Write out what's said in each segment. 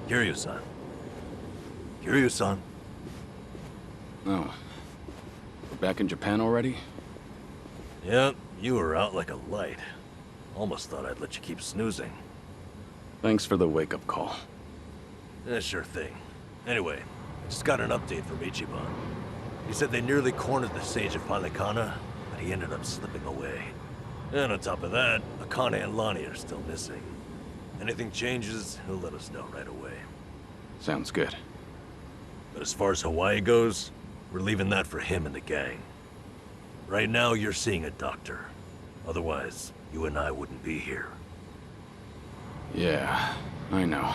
Kiryu-san. Kiryu-san. Oh. We're back in Japan already? Yep, you were out like a light. Almost thought I'd let you keep snoozing. Thanks for the wake-up call. Sure thing. Anyway, I just got an update from Ichiban. He said they nearly cornered the Sage of Palikana, but he ended up slipping away. And on top of that, Akane and Lonnie are still missing. Anything changes, he'll let us know right away. Sounds good. But as far as Hawaii goes, we're leaving that for him and the gang. Right now, you're seeing a doctor. Otherwise, you and I wouldn't be here. Yeah, I know.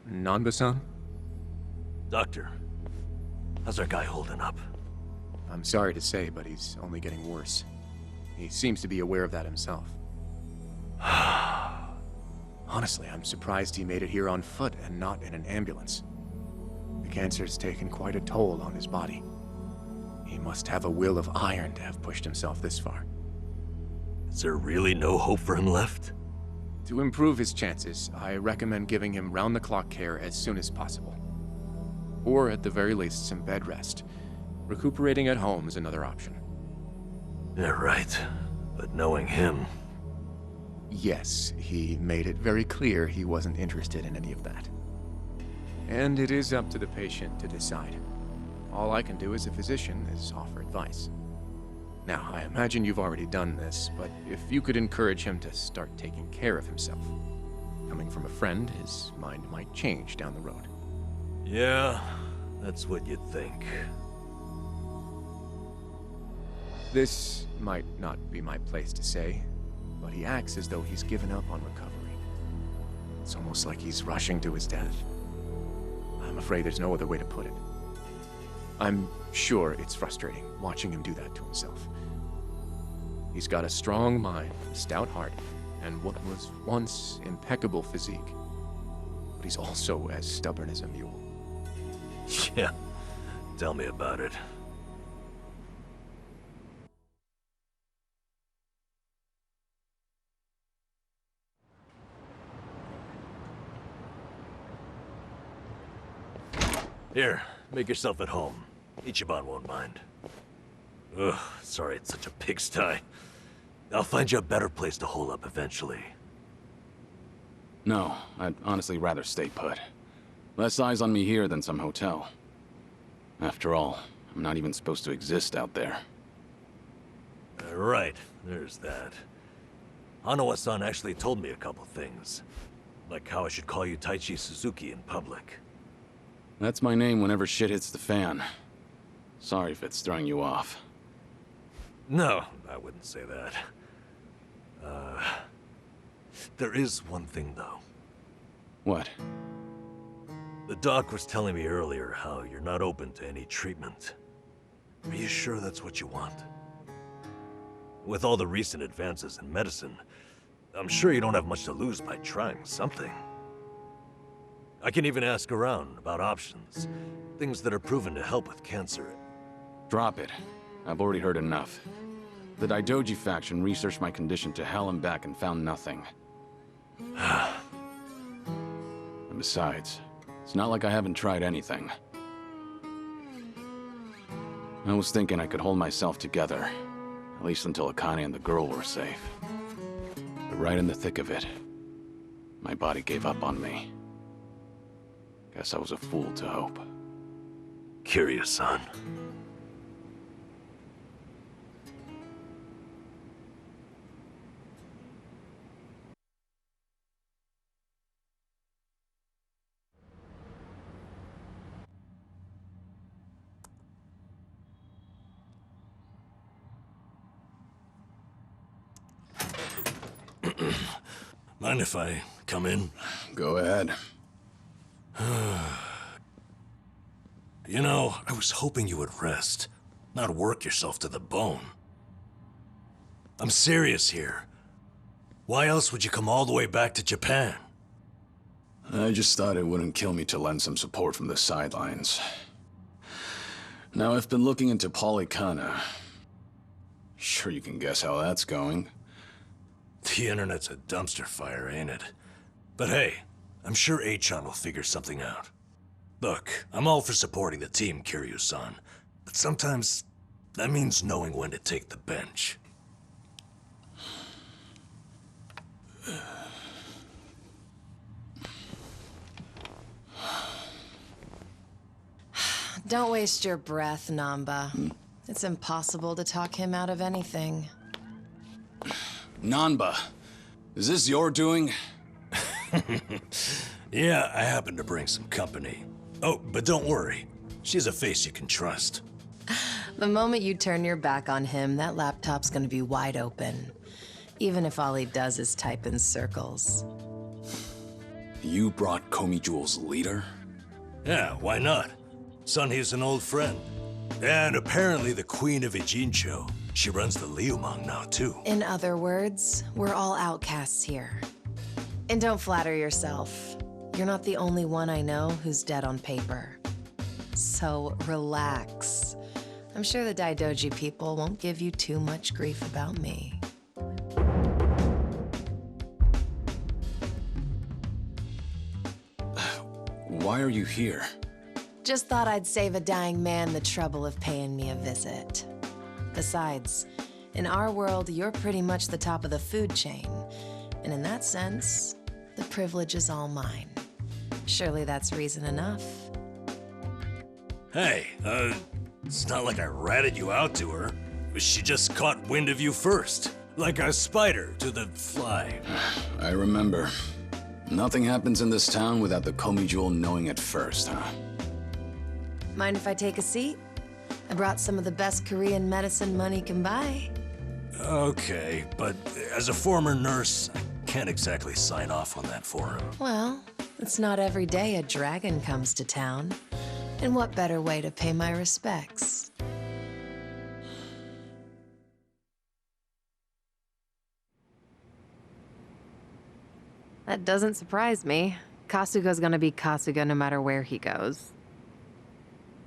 Nanba-san? Doctor, how's our guy holding up? I'm sorry to say, but he's only getting worse. He seems to be aware of that himself. Honestly, I'm surprised he made it here on foot and not in an ambulance. The cancer's taken quite a toll on his body. He must have a will of iron to have pushed himself this far. Is there really no hope for him left? To improve his chances, I recommend giving him round-the-clock care as soon as possible. Or at the very least, some bed rest. Recuperating at home is another option. Yeah, right. But knowing him... Yes, he made it very clear he wasn't interested in any of that. And it is up to the patient to decide. All I can do as a physician is offer advice. Now, I imagine you've already done this, but if you could encourage him to start taking care of himself. Coming from a friend, his mind might change down the road. Yeah, that's what you'd think. This might not be my place to say, but he acts as though he's given up on recovery. It's almost like he's rushing to his death. I'm afraid there's no other way to put it. I'm sure it's frustrating watching him do that to himself. He's got a strong mind, stout heart, and what was once impeccable physique. But he's also as stubborn as a mule. Yeah, tell me about it. Here, make yourself at home. Ichiban won't mind. Ugh, sorry it's such a pigsty. I'll find you a better place to hole up eventually. No, I'd honestly rather stay put. Less eyes on me here than some hotel. After all, I'm not even supposed to exist out there. Right, there's that. Hanawa-san actually told me a couple things. Like how I should call you Taichi Suzuki in public. That's my name whenever shit hits the fan. Sorry if it's throwing you off. No, I wouldn't say that. There is one thing though. What? The doc was telling me earlier how you're not open to any treatment. Are you sure that's what you want? With all the recent advances in medicine, I'm sure you don't have much to lose by trying something. I can even ask around about options, things that are proven to help with cancer. Drop it. I've already heard enough. The Daidoji faction researched my condition to hell and back and found nothing. And besides, it's not like I haven't tried anything. I was thinking I could hold myself together, at least until Akane and the girl were safe. But right in the thick of it, my body gave up on me. Guess I was a fool to hope. Curious-san. Mind if I come in? Go ahead. You know, I was hoping you would rest, not work yourself to the bone. I'm serious here. Why else would you come all the way back to Japan? I just thought it wouldn't kill me to lend some support from the sidelines. Now, I've been looking into Palikana. Sure you can guess how that's going. The internet's a dumpster fire, ain't it? But hey, I'm sure Achan will figure something out. Look, I'm all for supporting the team, Kiryu-san, but sometimes that means knowing when to take the bench. Don't waste your breath, Namba. It's impossible to talk him out of anything. Nanba, is this your doing? Yeah, I happen to bring some company. Oh, but don't worry. She's a face you can trust. The moment you turn your back on him, that laptop's gonna be wide open. Even if all he does is type in circles. You brought Komi Jewel's leader? Yeah, why not? Sunhee's an old friend. And apparently the Queen of Ijincho. She runs the Liumang now, too. In other words, we're all outcasts here. And don't flatter yourself. You're not the only one I know who's dead on paper. So relax. I'm sure the Daidoji people won't give you too much grief about me. Why are you here? Just thought I'd save a dying man the trouble of paying me a visit. Besides, in our world, you're pretty much the top of the food chain. And in that sense, the privilege is all mine. Surely that's reason enough. Hey, it's not like I ratted you out to her. She just caught wind of you first. Like a spider to the fly. I remember. Nothing happens in this town without the Komi Jewel knowing it first, huh? Mind if I take a seat? I brought some of the best Korean medicine money can buy. Okay, but as a former nurse, I can't exactly sign off on that for him. Well, it's not every day a dragon comes to town. And what better way to pay my respects? That doesn't surprise me. Kasuga's gonna be Kasuga no matter where he goes.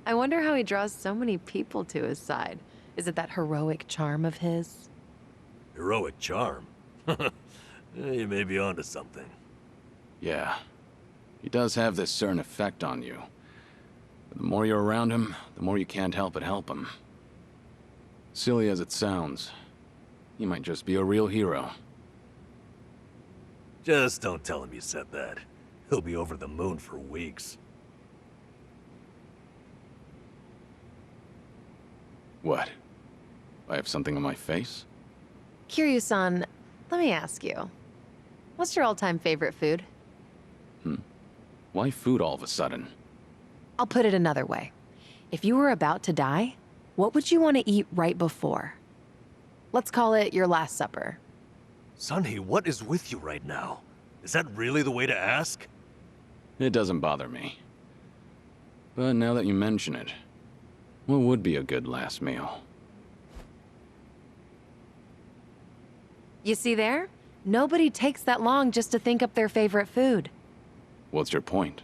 I wonder how he draws so many people to his side. Is it that heroic charm of his? Heroic charm? You may be onto something. Yeah. He does have this certain effect on you. But the more you're around him, the more you can't help but help him. Silly as it sounds, he might just be a real hero. Just don't tell him you said that. He'll be over the moon for weeks. What? I have something on my face? Kiryu-san, let me ask you. What's your all-time favorite food? Why food all of a sudden? I'll put it another way. If you were about to die, what would you want to eat right before? Let's call it your last supper. Sunhee, what is with you right now? Is that really the way to ask? It doesn't bother me. But now that you mention it, what would be a good last meal? You see there? Nobody takes that long just to think up their favorite food. What's your point?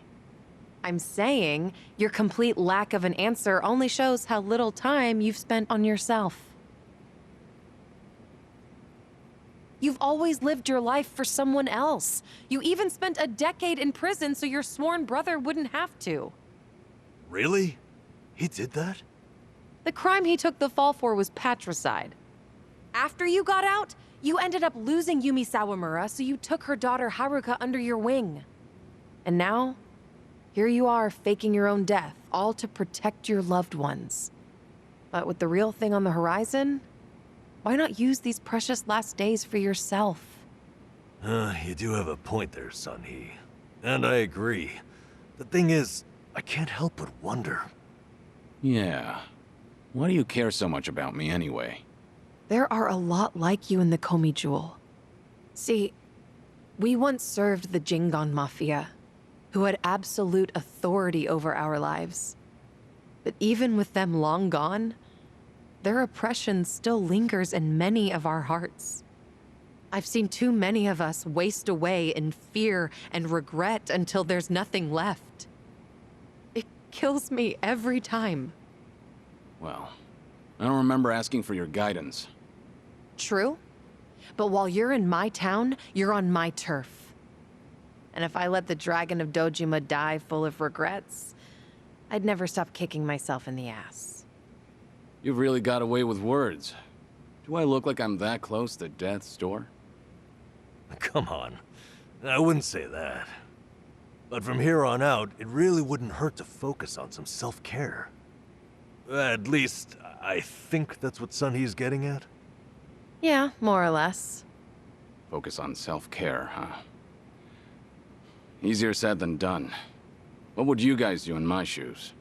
I'm saying your complete lack of an answer only shows how little time you've spent on yourself. You've always lived your life for someone else. You even spent a decade in prison so your sworn brother wouldn't have to. Really? He did that? The crime he took the fall for was patricide. After you got out, you ended up losing Yumi Sawamura, so you took her daughter Haruka under your wing. And now, here you are faking your own death, all to protect your loved ones. But with the real thing on the horizon, why not use these precious last days for yourself? You do have a point there, Sunhee. And I agree. The thing is, I can't help but wonder. Yeah. Why do you care so much about me anyway? There are a lot like you in the Komi Jewel. See, we once served the Jingon Mafia, who had absolute authority over our lives. But even with them long gone, their oppression still lingers in many of our hearts. I've seen too many of us waste away in fear and regret until there's nothing left. It kills me every time. Well, I don't remember asking for your guidance. True. But while you're in my town, you're on my turf. And if I let the Dragon of Dojima die full of regrets, I'd never stop kicking myself in the ass. You've really got away with words. Do I look like I'm that close to death's door? Come on. I wouldn't say that. But from here on out, it really wouldn't hurt to focus on some self-care. At least, I think that's what Sunhee's getting at. Yeah, more or less. Focus on self-care, huh? Easier said than done. What would you guys do in my shoes?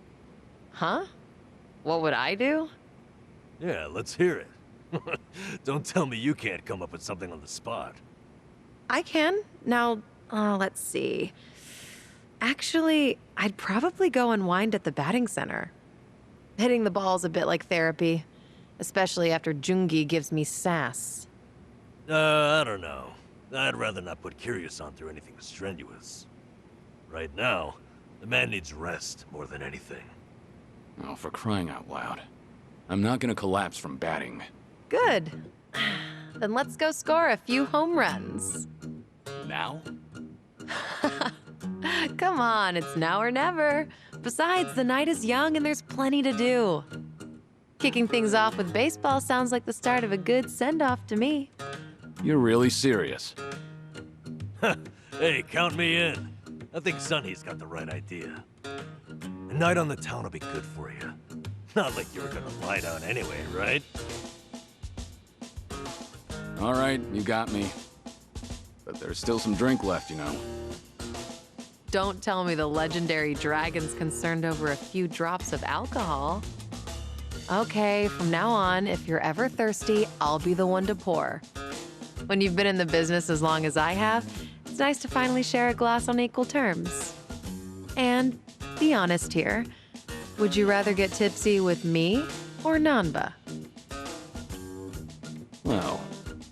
Huh? What would I do? Yeah, let's hear it. Don't tell me you can't come up with something on the spot. I can. Now, let's see. Actually, I'd probably go unwind at the batting center. Hitting the ball's a bit like therapy, especially after Jungi gives me sass. I don't know. I'd rather not put Kiryu-san through anything strenuous. Right now, the man needs rest more than anything. Oh, for crying out loud. I'm not gonna collapse from batting. Good. Then let's go score a few home runs. Now? Come on, it's now or never. Besides, the night is young and there's plenty to do. Kicking things off with baseball sounds like the start of a good send-off to me. You're really serious? Hey, count me in. I think Sunhee's got the right idea. A night on the town will be good for you. Not like you were gonna lie down anyway, right? All right, you got me. But there's still some drink left, you know. Don't tell me the legendary dragon's concerned over a few drops of alcohol. Okay, from now on, if you're ever thirsty, I'll be the one to pour. When you've been in the business as long as I have, it's nice to finally share a glass on equal terms. And be honest here, would you rather get tipsy with me or Nanba? Well,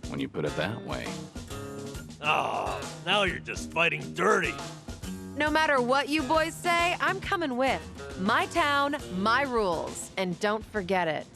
when you put it that way. Oh, now you're just fighting dirty. No matter what you boys say, I'm coming with. My town, my rules, and don't forget it.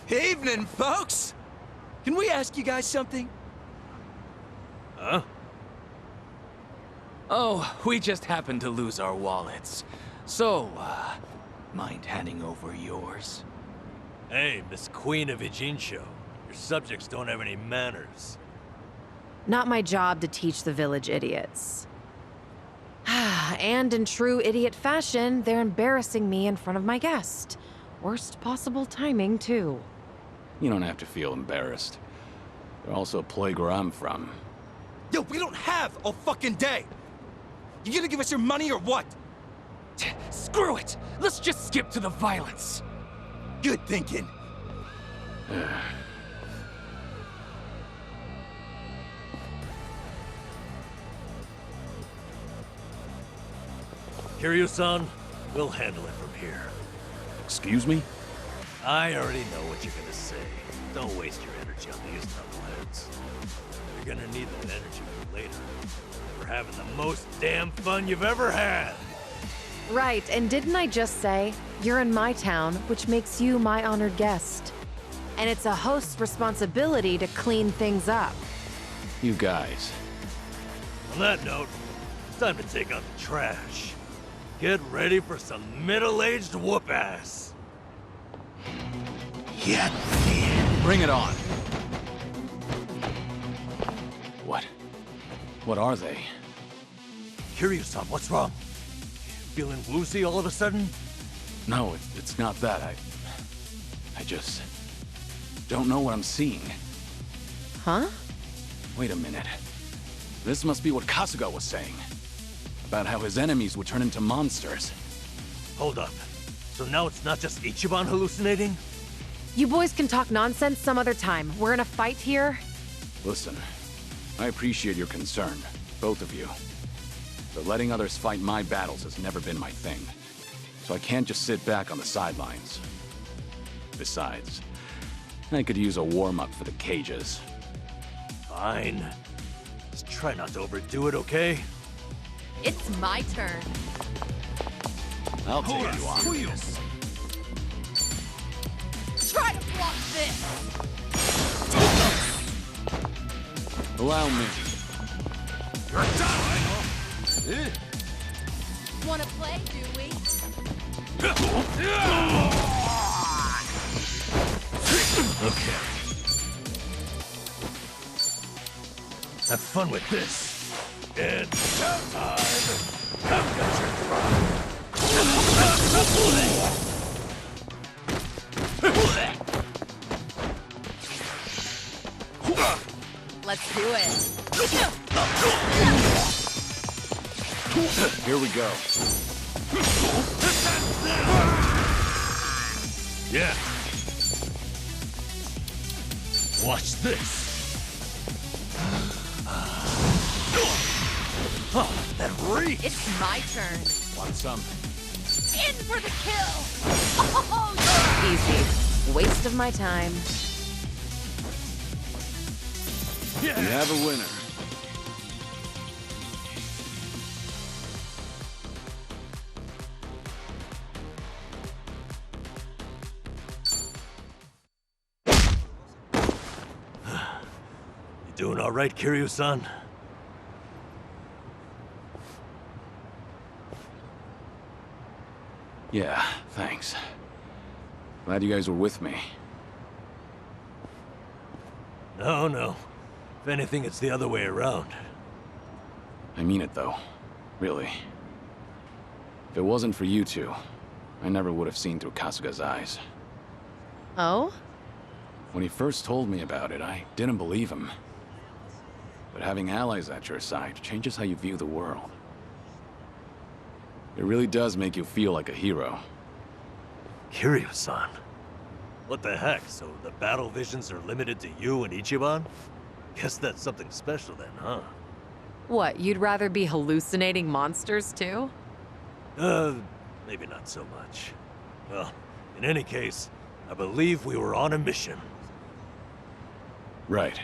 Evening, folks! Can we ask you guys something? Huh? Oh, we just happened to lose our wallets. So, mind handing over yours? Hey, Miss Queen of Ijincho. Your subjects don't have any manners. Not my job to teach the village idiots. And in true idiot fashion, they're embarrassing me in front of my guest. Worst possible timing, too. You don't have to feel embarrassed. They're also a place where I'm from. Yo, we don't have a fucking day! You gonna give us your money or what? Screw it! Let's just skip to the violence. Good thinking. Kiryu-san, we'll handle it from here. Excuse me? I already know what you're gonna say. Don't waste your energy on these knuckleheads. You're gonna need that energy for later. For having the most damn fun you've ever had. Right, and didn't I just say, you're in my town, which makes you my honored guest. And it's a host's responsibility to clean things up. You guys. On that note, it's time to take out the trash. Get ready for some middle-aged whoop-ass. Yeah. Bring it on. What are they? Kiryu-san, what's wrong? Feeling woozy all of a sudden? No, it's not that. I just don't know what I'm seeing. Huh? Wait a minute. This must be what Kasuga was saying. About how his enemies would turn into monsters. Hold up. So now it's not just Ichiban hallucinating? You boys can talk nonsense some other time. We're in a fight here. Listen, I appreciate your concern, both of you. But letting others fight my battles has never been my thing. So I can't just sit back on the sidelines. Besides, I could use a warm-up for the cages. Fine. Just try not to overdo it, okay? It's my turn. I'll take you on. Try to block this! Allow me. Wanna play, do we? Okay. Have fun with this. And time. Come get your Let's do it. Here we go. Yeah. Watch this. Oh, that reek! It's my turn. Want some? In for the kill! Oh, Easy. Waste of my time. We have a winner. You doing all right, Kiryu-san? Yeah, thanks. Glad you guys were with me. No, no. If anything, it's the other way around. I mean it, though. Really. If it wasn't for you two, I never would have seen through Kasuga's eyes. Oh? When he first told me about it, I didn't believe him. But having allies at your side changes how you view the world. It really does make you feel like a hero. Kiryu-san? What the heck? So the battle visions are limited to you and Ichiban? Guess that's something special then, huh? What, you'd rather be hallucinating monsters too? Maybe not so much. Well, in any case, I believe we were on a mission. Right.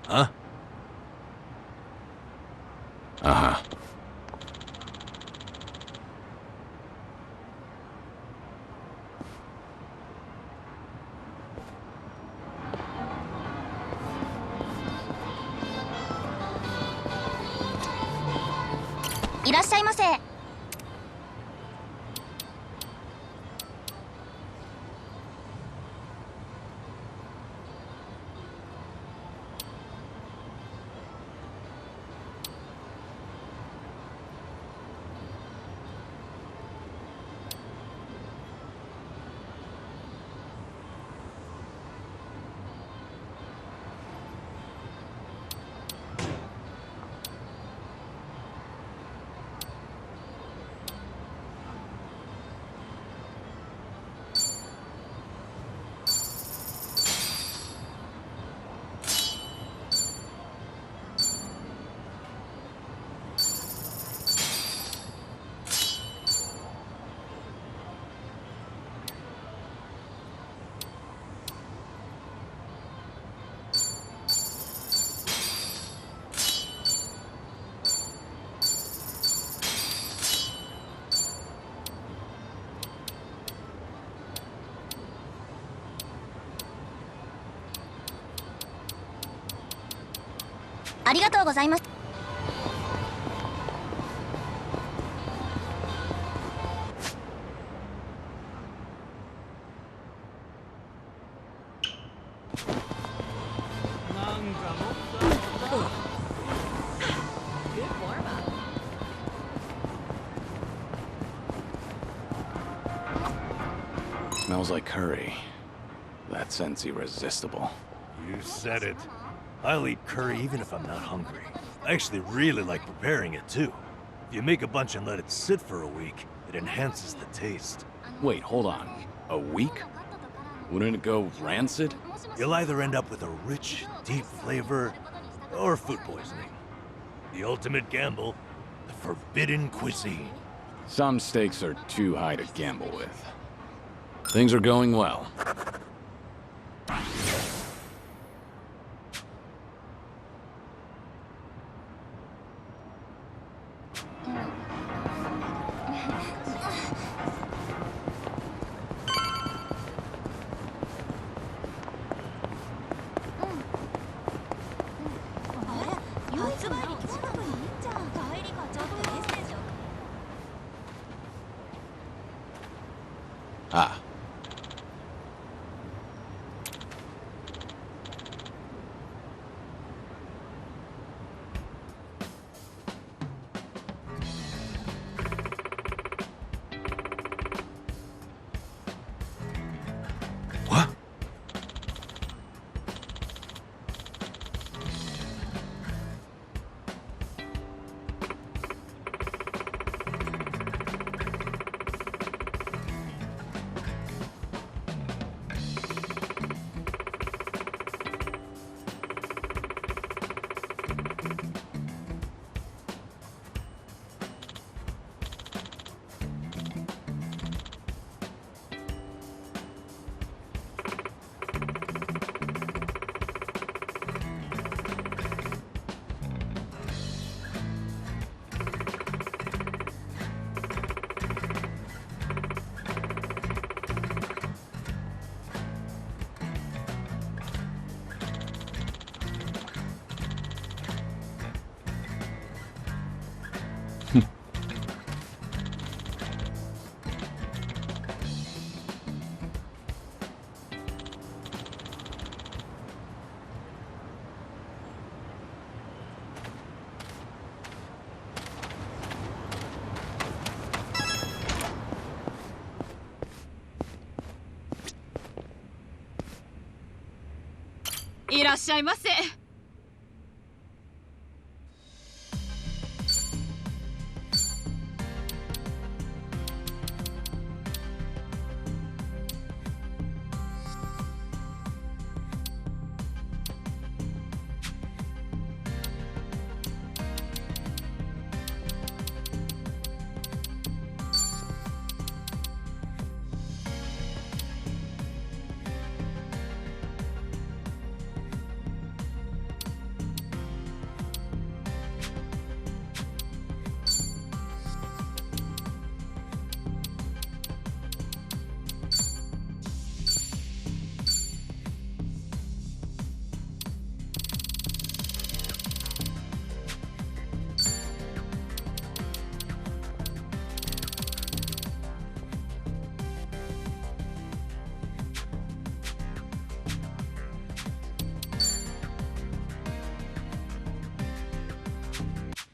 Huh? Uh-huh.いらっしゃいませ。ありがとうございます。Smells like curry. That scent's irresistible. You said it. I'll eat curry even if I'm not hungry. I actually really like preparing it too. If you make a bunch and let it sit for a week, it enhances the taste. Wait, hold on. A week? Wouldn't it go rancid? You'll either end up with a rich, deep flavor, or food poisoning. The ultimate gamble, the forbidden cuisine. Some stakes are too high to gamble with. Things are going well. Ah. What?「いらっしゃいませ」。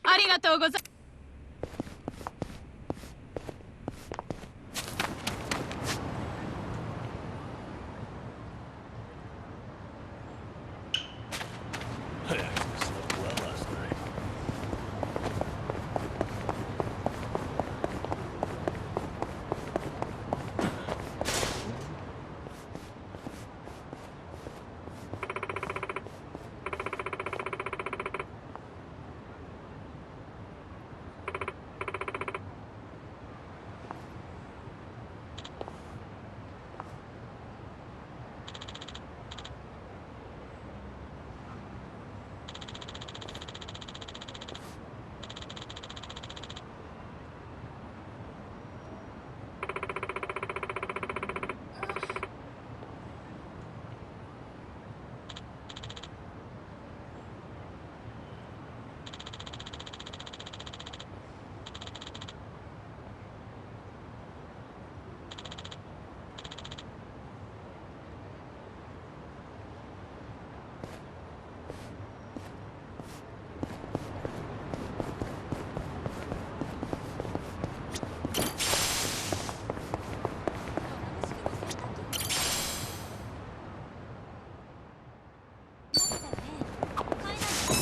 ありがとうございます。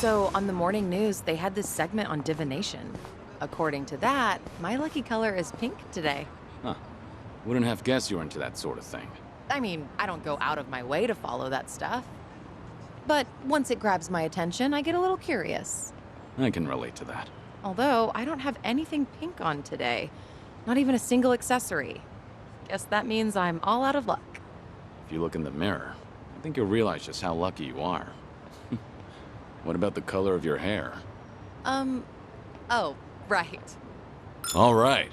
So, on the morning news, they had this segment on divination. According to that, my lucky color is pink today. Huh. Wouldn't have guessed you were into that sort of thing. I mean, I don't go out of my way to follow that stuff. But once it grabs my attention, I get a little curious. I can relate to that. Although, I don't have anything pink on today. Not even a single accessory. Guess that means I'm all out of luck. If you look in the mirror, I think you'll realize just how lucky you are. What about the color of your hair? Oh, right. All right.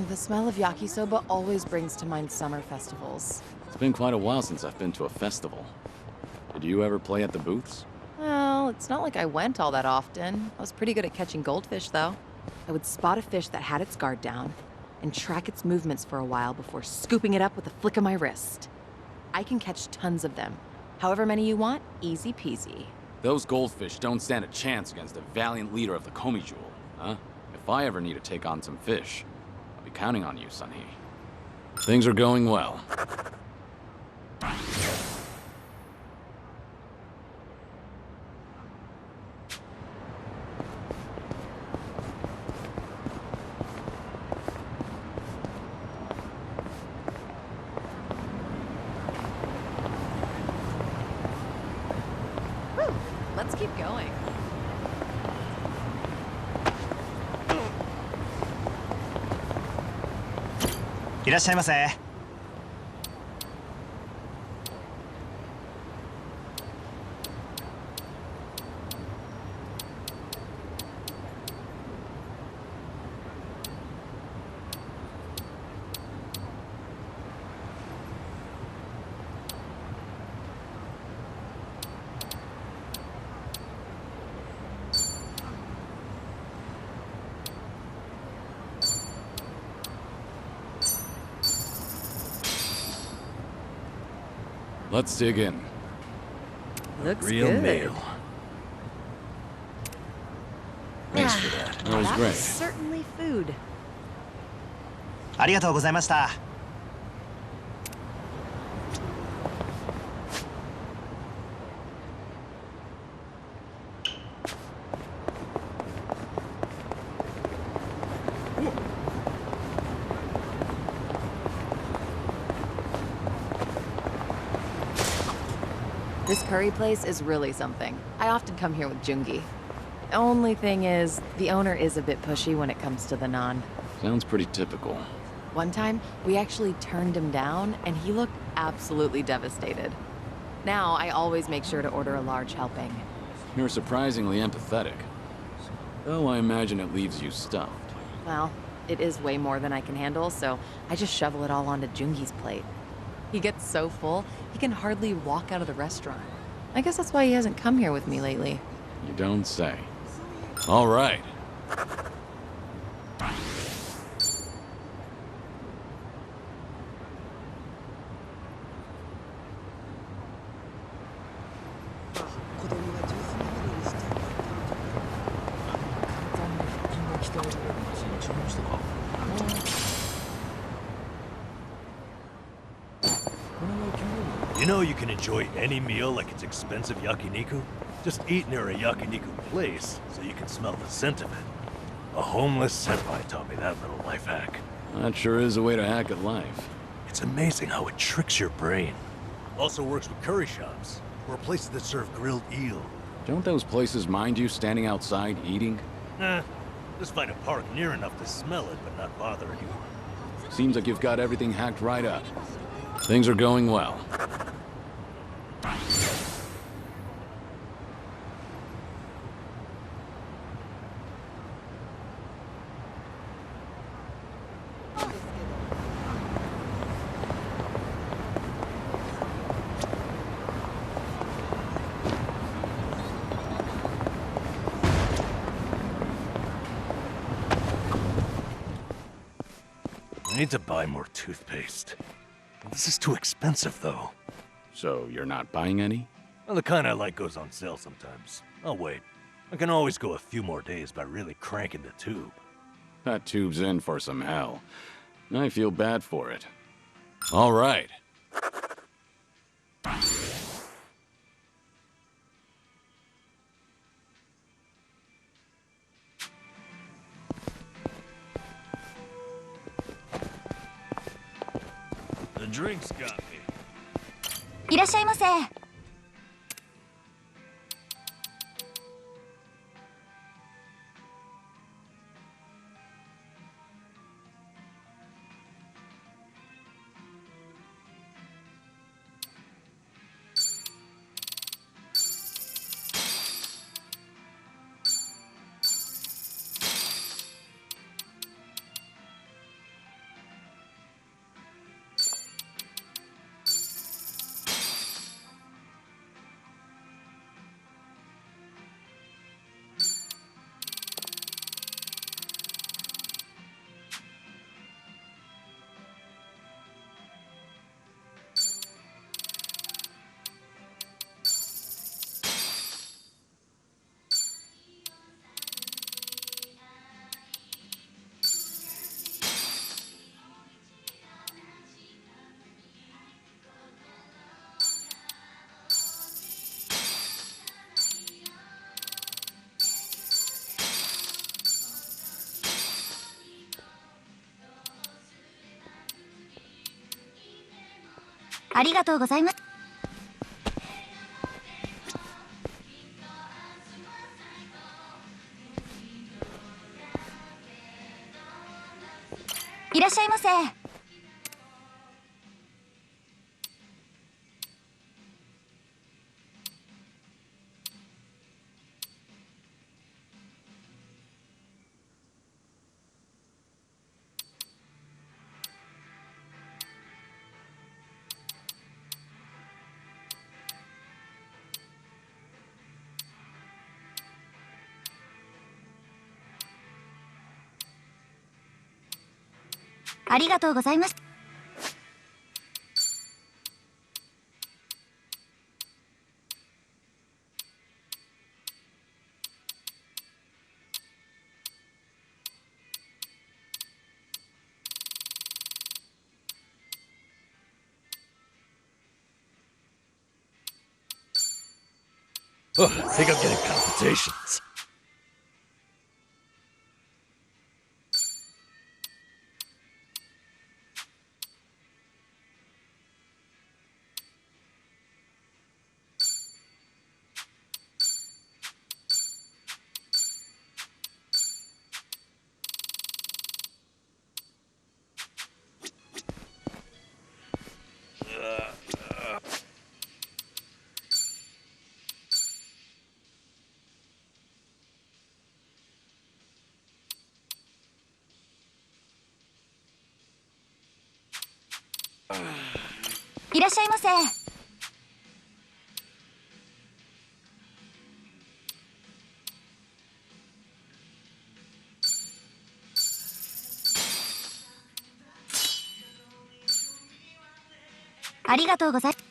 The smell of yakisoba always brings to mind summer festivals. It's been quite a while since I've been to a festival. Did you ever play at the booths? Well, it's not like I went all that often. I was pretty good at catching goldfish, though. I would spot a fish that had its guard down and track its movements for a while before scooping it up with a flick of my wrist. I can catch tons of them. However many you want, easy peasy. Those goldfish don't stand a chance against the valiant leader of the Komi Jewel, huh? If I ever need to take on some fish, I'll be counting on you, Sunhee. Things are going well. Let's keep going. Let's dig in. Looks Real good. meal. Thanks for that. That was That great. was certainly food. ありがとうございました。This curry place is really something. I often come here with Jungi. Only thing is, the owner is a bit pushy when it comes to the naan. Sounds pretty typical. One time, we actually turned him down, and he looked absolutely devastated. Now, I always make sure to order a large helping. You're surprisingly empathetic. Though I imagine it leaves you stuffed. Well, it is way more than I can handle, so I just shovel it all onto Jungi's plate. He gets so full, he can hardly walk out of the restaurant. I guess that's why he hasn't come here with me lately. You don't say. All right. You know you can enjoy any meal like it's expensive yakiniku? Just eat near a yakiniku place so you can smell the scent of it. A homeless senpai taught me that little life hack. That sure is a way to hack at life. It's amazing how it tricks your brain. Also works with curry shops, or places that serve grilled eel. Don't those places mind you standing outside eating? Nah, just find a park near enough to smell it but not bother anyone. Seems like you've got everything hacked right up. Things are going well. I need to buy more toothpaste. This is too expensive, though. So you're not buying any? Well, the kind I like goes on sale sometimes. I'll wait. I can always go a few more days by really cranking the tube. That tube's in for some hell. I feel bad for it. All right. The drinks got me. いらっしゃいませ。ありがとうございます。いらっしゃいませ。ありがとうございます。Oh, I think I'm getting palpitations.いらっしゃいませ。ありがとうございます。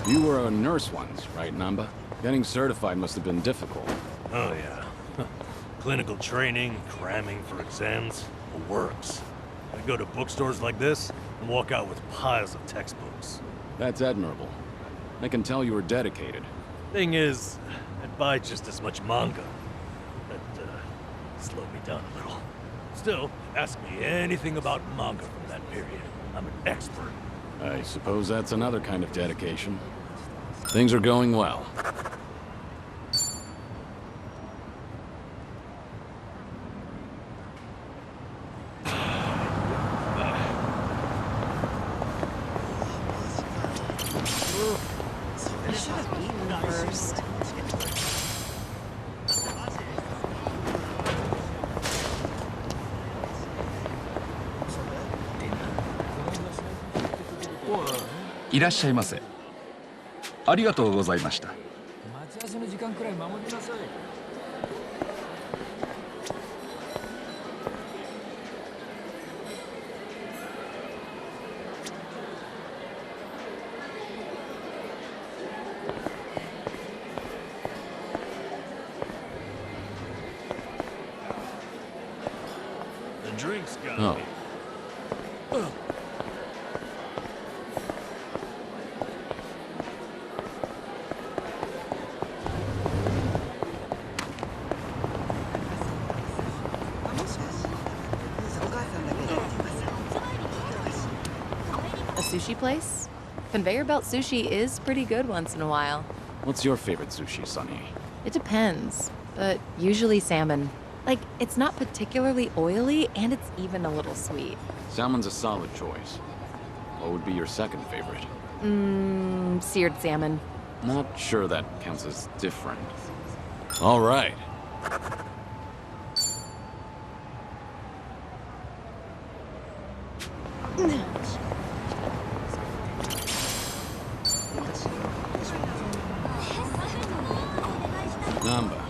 You were a nurse once, right, Namba? Getting certified must have been difficult. Oh, yeah. Clinical training, cramming for exams, the works. I go to bookstores like this and walk out with piles of textbooks. That's admirable. I can tell you were dedicated. Thing is, I'd buy just as much manga. That, slowed me down a little. Still, ask me anything about manga from that period. I'm an expert. I suppose that's another kind of dedication. Things are going well. I should have eaten first. いらっしゃいませ。ありがとうございました。待ち合わせの時間くらい守りなさい。The drink's got Oh. me. A sushi place? Conveyor belt sushi is pretty good once in a while. What's your favorite sushi, Sunny? It depends, but usually salmon. Like, it's not particularly oily, and it's even a little sweet. Salmon's a solid choice. What would be your second favorite? Seared salmon. Not sure that counts as different. All right. Namba,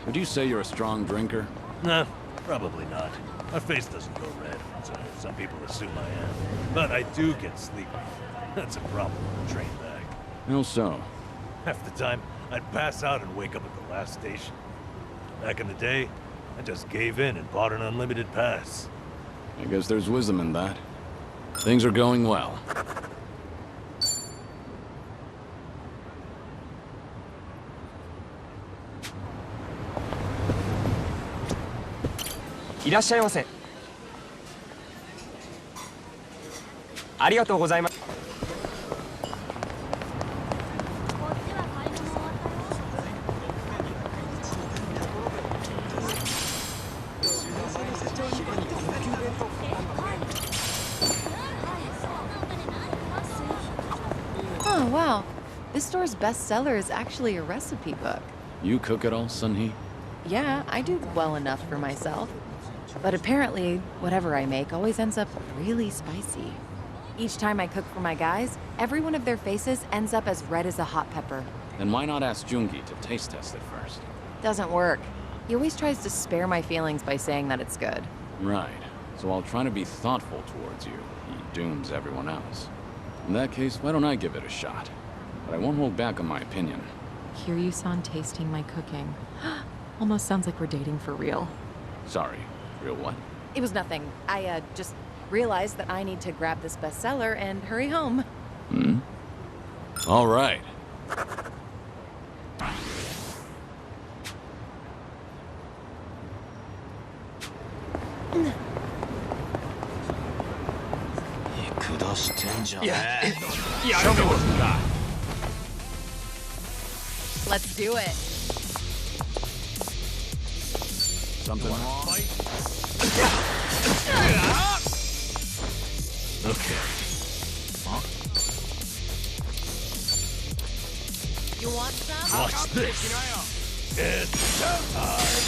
would you say you're a strong drinker? Nah, probably not. My face doesn't go red, so some people assume I am. But I do get sleepy. That's a problem on a train bag. How so? Half the time, I'd pass out and wake up at the last station. Back in the day, I just gave in and bought an unlimited pass. I guess there's wisdom in that. Things are going well. Oh, wow. This store's bestseller is actually a recipe book. You cook it all, Sunhee? Yeah, I do well enough for myself. But apparently, whatever I make always ends up really spicy. Each time I cook for my guys, every one of their faces ends up as red as a hot pepper. Then why not ask Jungi to taste test it first? Doesn't work. He always tries to spare my feelings by saying that it's good. Right. So I'll try to be thoughtful towards you. He dooms everyone else. In that case, why don't I give it a shot? But I won't hold back on my opinion. Kiryu-san tasting my cooking. Almost sounds like we're dating for real. Sorry. Real what? It was nothing. I, just realized that I need to grab this bestseller and hurry home. Hmm? All right. Let's do it. Something wrong? Okay. You want some? Watch this. It's showtime.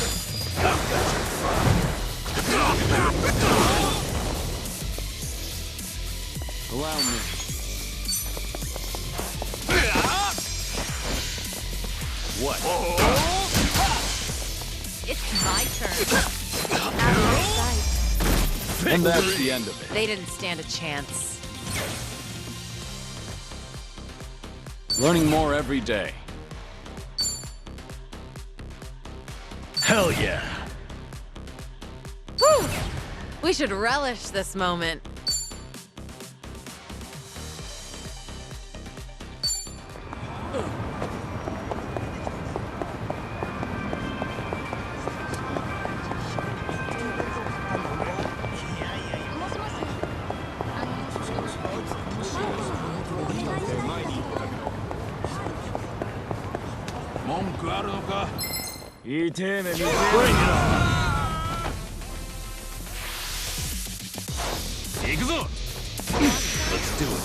Allow me. What? It's my turn. And that's the end of it. They didn't stand a chance. Learning more every day. Hell yeah. Whew! We should relish this moment. Bring it on. Let's do it.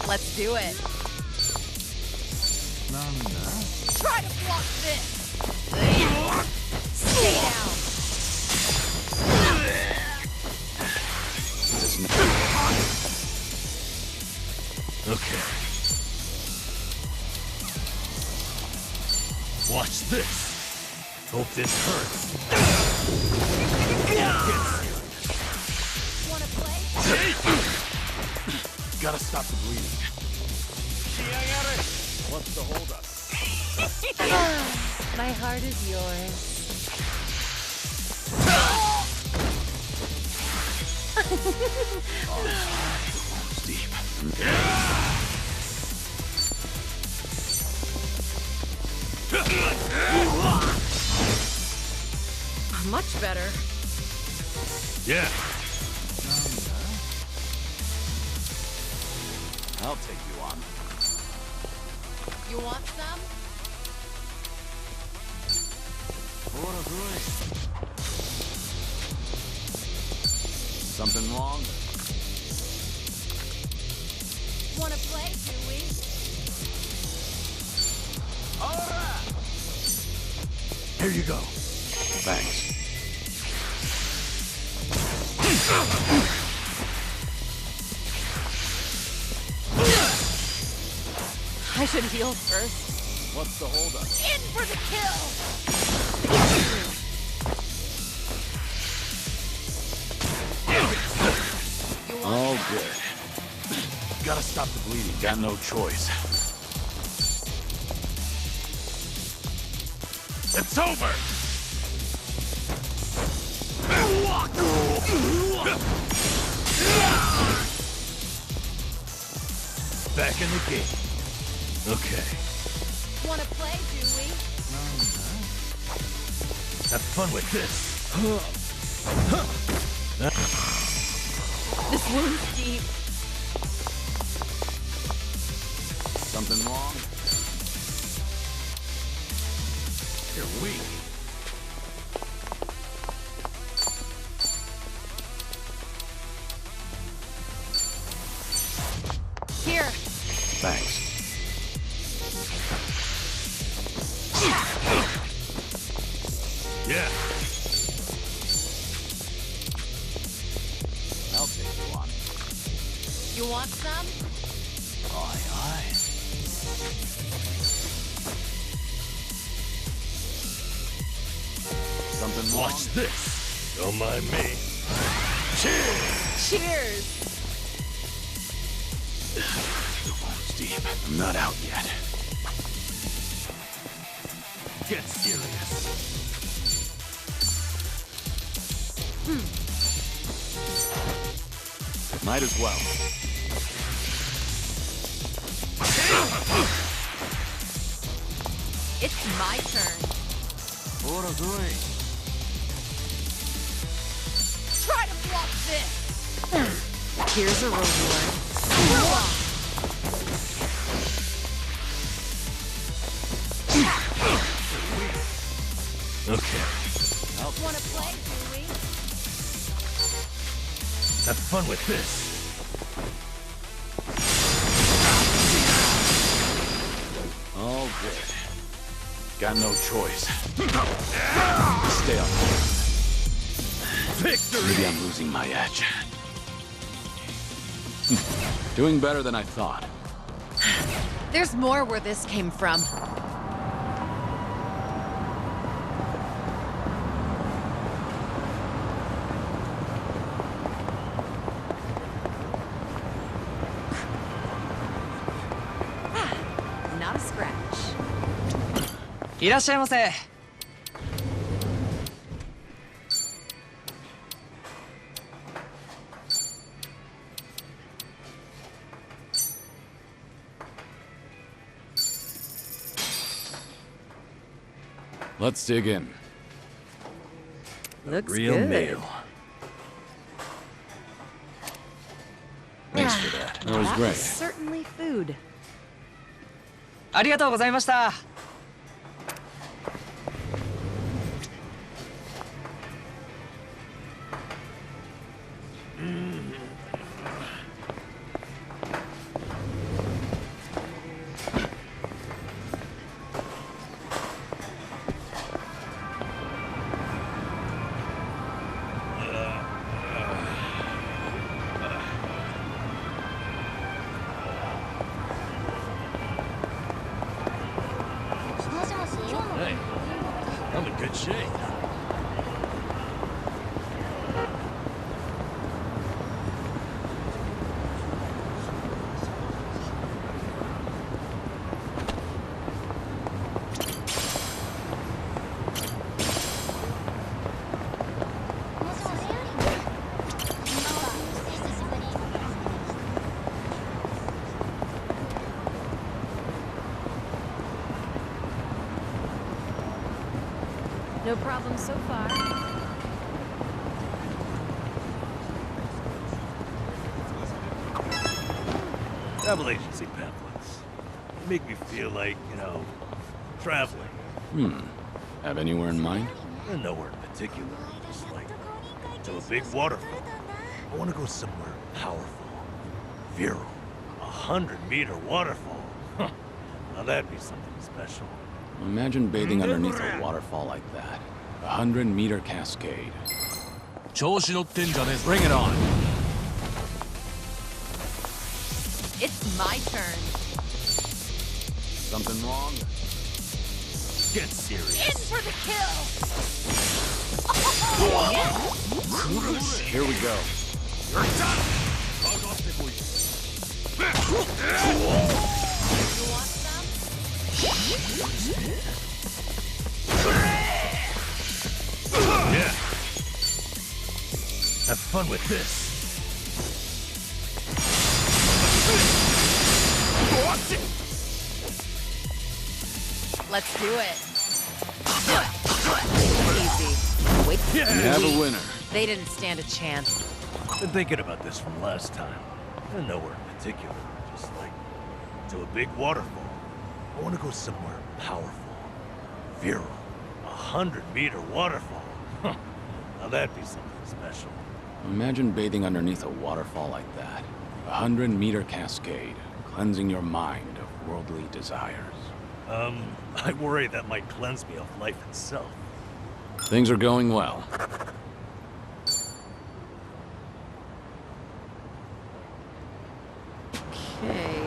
Let's do it. Try to block this. Stay down. Okay. Watch this. Hope this hurts. Wanna play? Gotta stop the bleeding. What's the holdup? My heart is yours. Deep. Much better. Yeah. I'll take you on. You want some? Something wrong? Wanna play, Dewey? Here you go. Thanks. I should heal first. What's the holdup? In for the kill! All good. Gotta stop the bleeding. Got no choice. It's over! Back in the game. Okay. Wanna play, Dewey? Have fun with this. This wound's deep. Something wrong? You're weak. Here. Thanks. Yeah. I'll take you on. You want some? Aye, aye. Something wrong? Watch this. Don't mind me. Cheers! Cheers. The wound's deep. I'm not out yet. Get serious. Might as well. It's my turn. Try to block this! Here's a reward. Okay. Wanna play, Dewey? Have fun with this. All good. Got no choice. Stay up. Victory! Maybe I'm losing my edge. Doing better than I thought. There's more where this came from. Not a scratch. いらっしゃいませ。 Let's dig in. Looks Real good. meal. Thanks for that. That was That great. was certainly food. ありがとうございました。 Thanks No problem so far. Travel agency pamphlets. They make me feel like, traveling. Have anywhere in mind? And nowhere in particular. Just like to a big waterfall. I want to go somewhere powerful, virile. 100-meter waterfall. Huh. Now that'd be something special. Imagine bathing underneath a waterfall like that. 100-meter cascade. Bring it on. It's my turn. Something wrong? Get serious. In for the kill! Here we go. You want some? Yeah. Have fun with this. Let's do it. Easy. Wait. We have a winner. They didn't stand a chance. Been thinking about this from last time. And nowhere in particular. Just like to a big waterfall. I want to go somewhere powerful, virile. 100-meter waterfall. Huh. Now that'd be something special. Imagine bathing underneath a waterfall like that. 100-meter cascade, cleansing your mind of worldly desires. I worry that might cleanse me of life itself. Things are going well. Okay.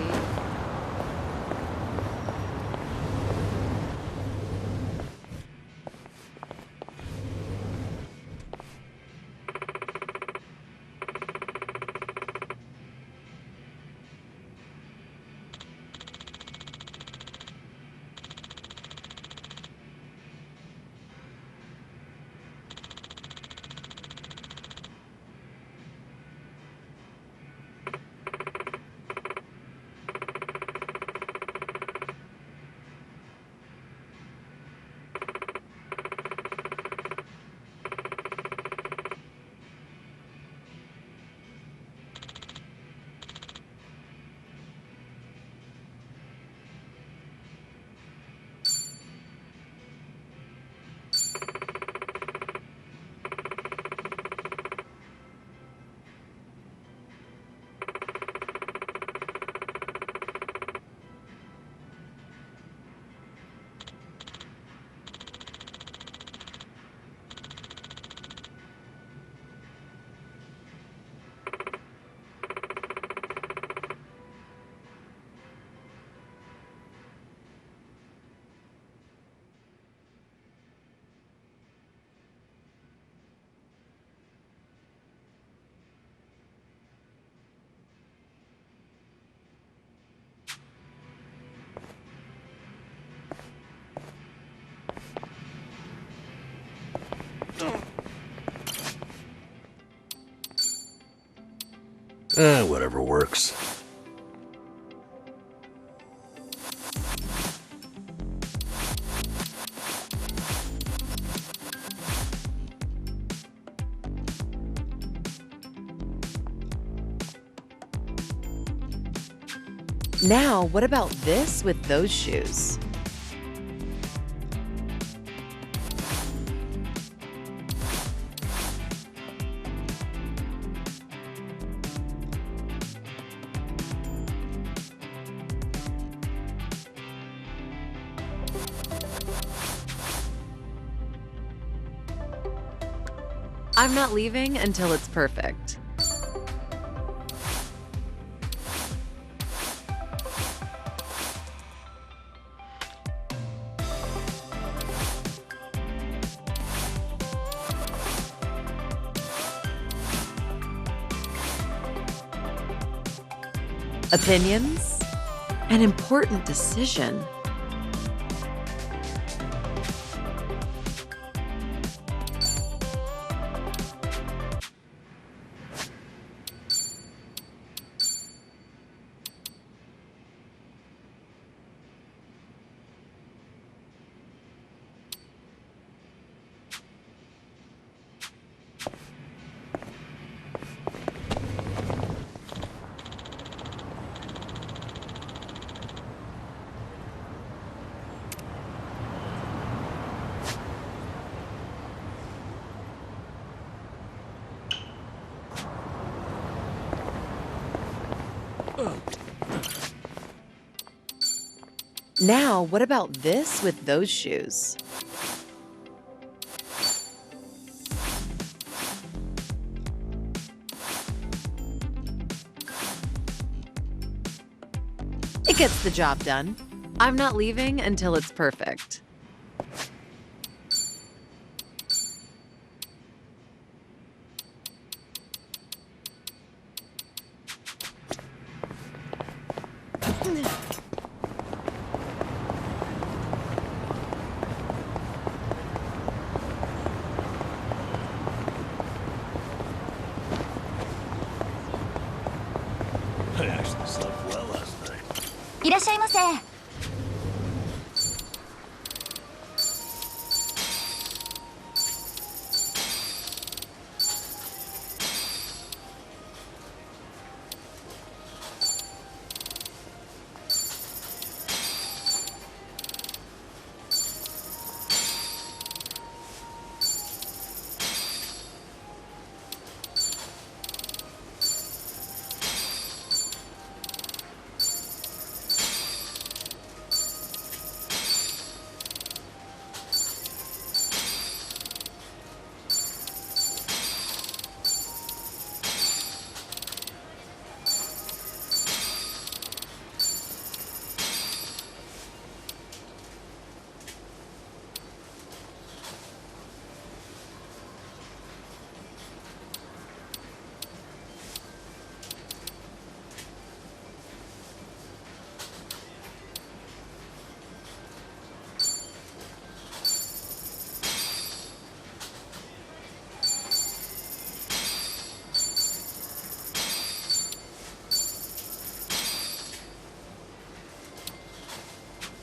Whatever works. Now, what about this with those shoes? I'm not leaving until it's perfect. Opinions? An important decision. Now, what about this with those shoes? It gets the job done. I'm not leaving until it's perfect. I actually slept well last night. いらっしゃいませ。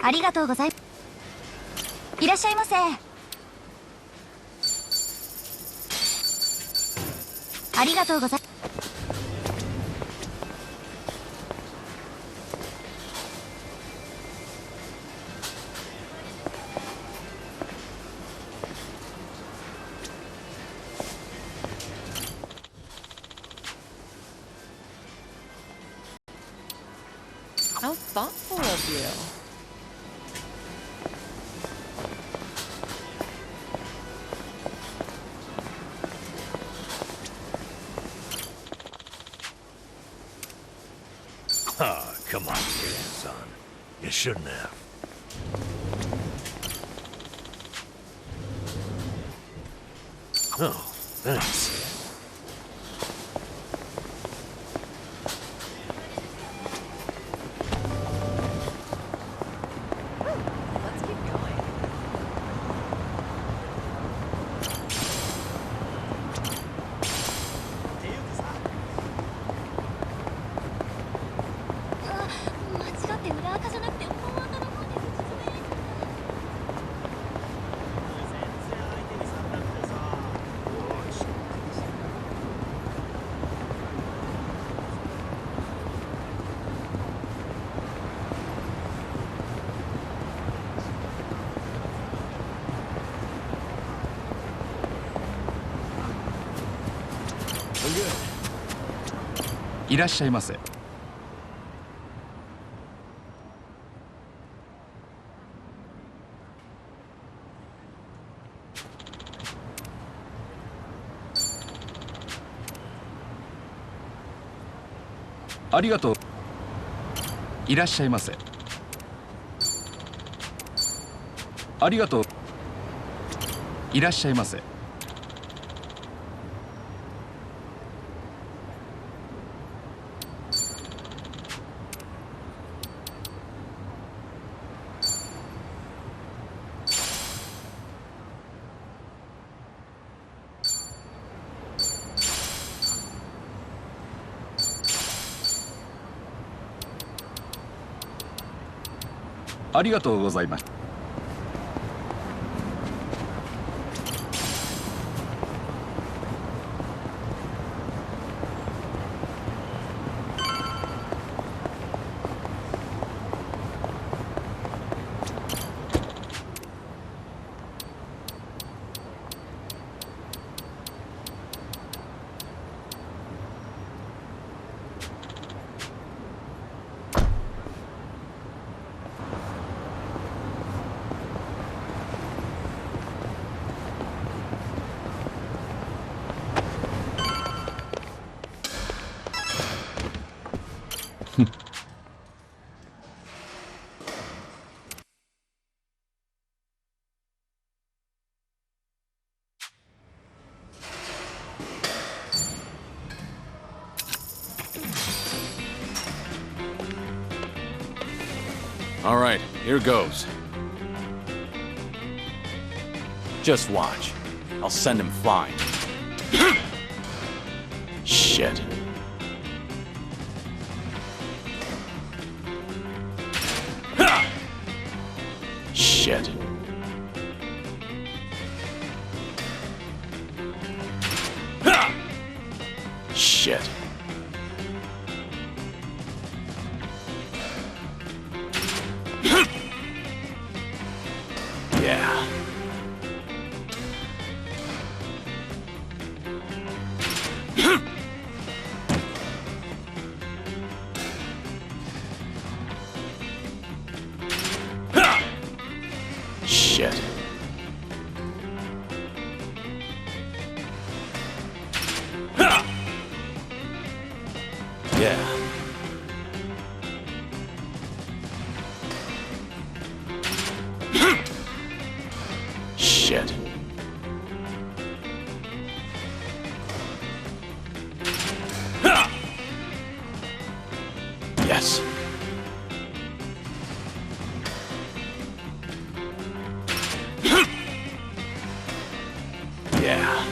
ありがとうございます。いらっしゃいませ。ありがとうございます。How thoughtful of you. Ah, come on, son. You shouldn't have. Oh, thanks. Let's keep going. I'm good. いらっしゃいませ。ありがとう。いらっしゃいませ。ありがとう。いらっしゃいませ。ありがとうございます。All right, here goes. Just watch. I'll send him flying. Shit. Shit. Shit. Yeah. Shit. Yeah. Shit. Yes. Yeah.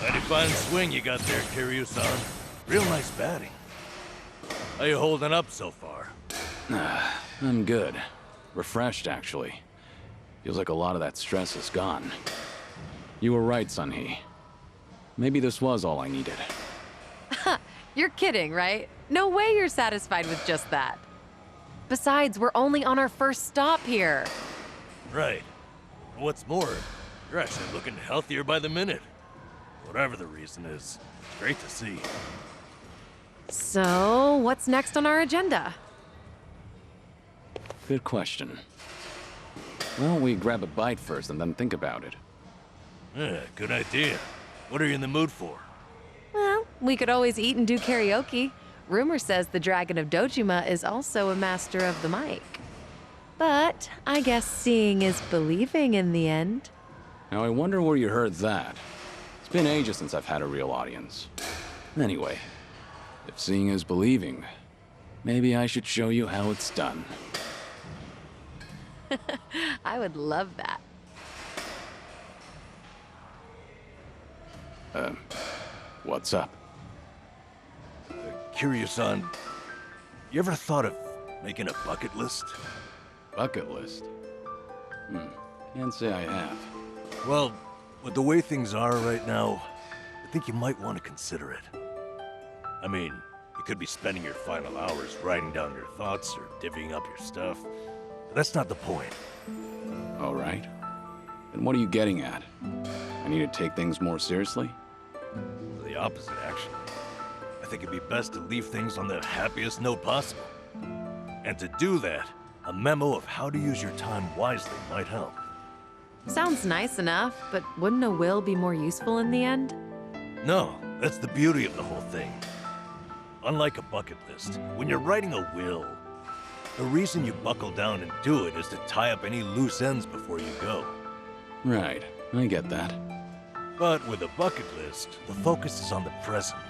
Mighty fine swing you got there, Kiryu-san. Real nice batting. How you holding up so far? I'm good. Refreshed, actually. Feels like a lot of that stress is gone. You were right, Sun-Hee. Maybe this was all I needed. You're kidding, right? No way you're satisfied with just that. Besides, we're only on our first stop here. Right. What's more, you're actually looking healthier by the minute. Whatever the reason is, it's great to see. So, what's next on our agenda? Good question. Why don't we grab a bite first and then think about it? Yeah, good idea. What are you in the mood for? Well, we could always eat and do karaoke. Rumor says the Dragon of Dojima is also a master of the mic. But I guess seeing is believing in the end. Now I wonder where you heard that. It's been ages since I've had a real audience. Anyway, if seeing is believing, maybe I should show you how it's done. I would love that. What's up? Kiryu-san, you ever thought of making a bucket list? Bucket list? Can't say I have. Well, with the way things are right now, I think you might want to consider it. I mean, you could be spending your final hours writing down your thoughts or divvying up your stuff. But that's not the point. All right. And what are you getting at? I need to take things more seriously? The opposite, actually. I think it'd be best to leave things on the happiest note possible. And to do that, a memo of how to use your time wisely might help. Sounds nice enough, but wouldn't a will be more useful in the end? No, that's the beauty of the whole thing. Unlike a bucket list, when you're writing a will, the reason you buckle down and do it is to tie up any loose ends before you go. Right, I get that. But with a bucket list, the focus is on the present.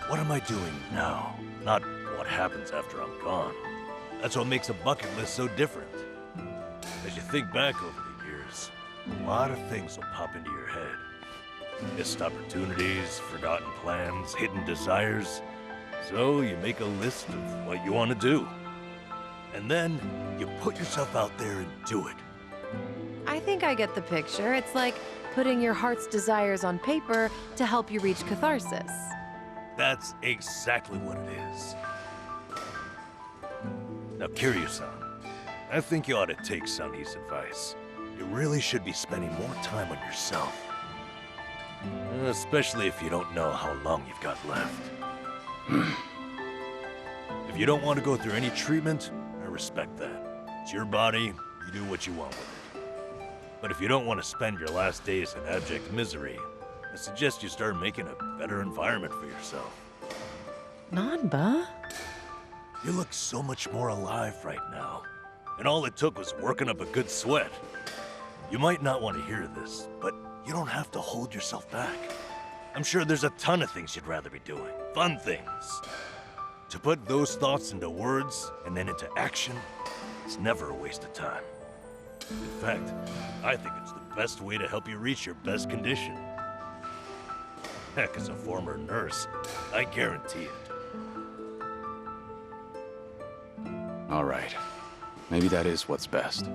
What am I doing now? Not what happens after I'm gone. That's what makes a bucket list so different. As you think back over the years, a lot of things will pop into your head. Missed opportunities, forgotten plans, hidden desires. So you make a list of what you want to do. And then you put yourself out there and do it. I think I get the picture. It's like putting your heart's desires on paper to help you reach catharsis. That's exactly what it is. Now, Kiryu-san, I think you ought to take Sun-Hee's advice. You really should be spending more time on yourself. Especially if you don't know how long you've got left. If you don't want to go through any treatment, I respect that. It's your body, you do what you want with it. But if you don't want to spend your last days in abject misery, I suggest you start making a better environment for yourself. Nanba? You look so much more alive right now. And all it took was working up a good sweat. You might not want to hear this, but you don't have to hold yourself back. I'm sure there's a ton of things you'd rather be doing. Fun things. To put those thoughts into words and then into action, it's never a waste of time. In fact, I think it's the best way to help you reach your best condition. Heck, as a former nurse, I guarantee it. All right. Maybe that is what's best.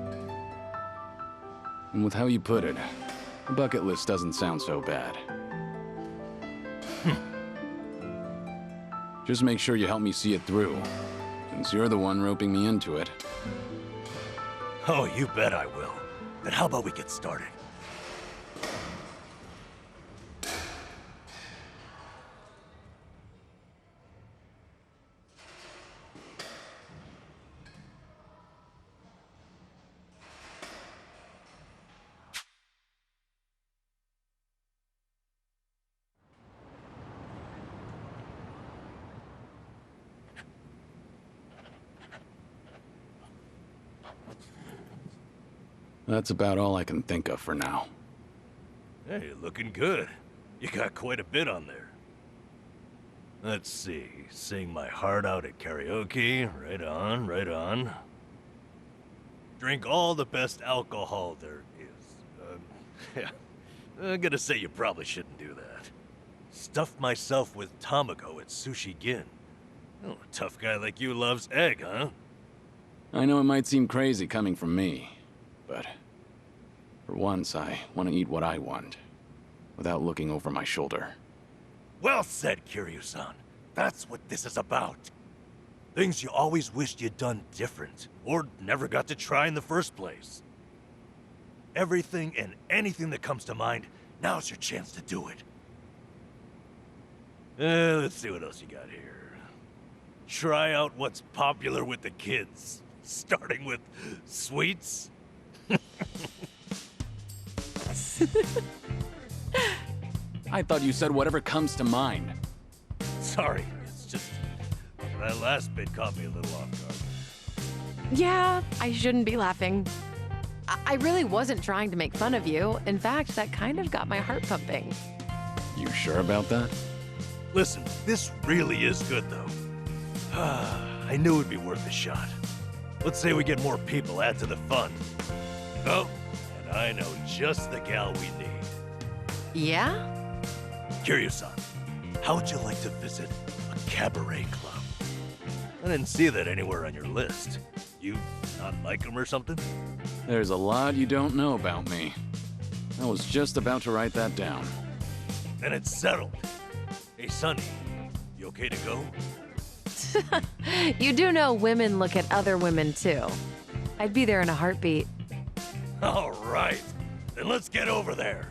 And with how you put it, the bucket list doesn't sound so bad. Just make sure you help me see it through, since you're the one roping me into it. Oh, you bet I will. Then how about we get started? That's about all I can think of for now. Hey, looking good. You got quite a bit on there. Let's see, sing my heart out at karaoke. Right on, right on. Drink all the best alcohol there is. Yeah, I'm gonna say you probably shouldn't do that. Stuff myself with tamago at Sushi Gin. Oh, a tough guy like you loves egg, huh? I know it might seem crazy coming from me, but for once I want to eat what I want, without looking over my shoulder. Well said, Kiryu-san. That's what this is about. Things you always wished you'd done different, or never got to try in the first place. Everything and anything that comes to mind, now's your chance to do it. Let's see what else you got here. Try out what's popular with the kids, starting with sweets. I thought you said whatever comes to mind. Sorry, it's just that last bit caught me a little off guard. Yeah, I shouldn't be laughing. I really wasn't trying to make fun of you. In fact, that kind of got my heart pumping. You sure about that? Listen, this really is good, though. I knew it'd be worth a shot. Let's say we get more people, add to the fun. Oh, and I know just the gal we need. Yeah? Kiryu-san, how would you like to visit a cabaret club? I didn't see that anywhere on your list. You not like them or something? There's a lot you don't know about me. I was just about to write that down. Then it's settled. Hey, Sonny, you okay to go? You do know women look at other women, too. I'd be there in a heartbeat. All right, then let's get over there.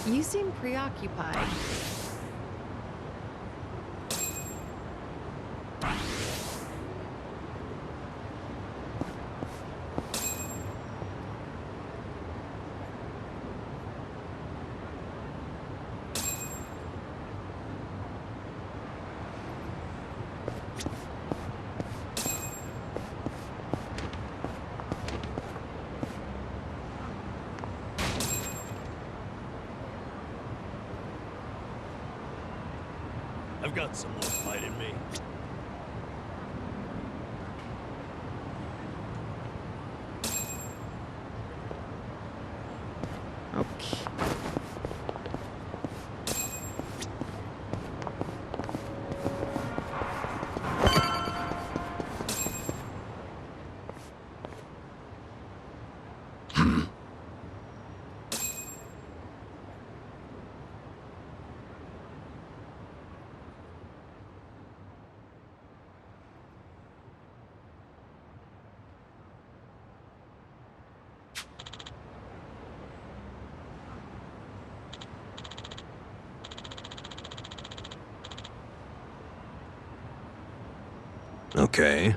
You seem preoccupied. I've got some more fight in me. Okay. Okay.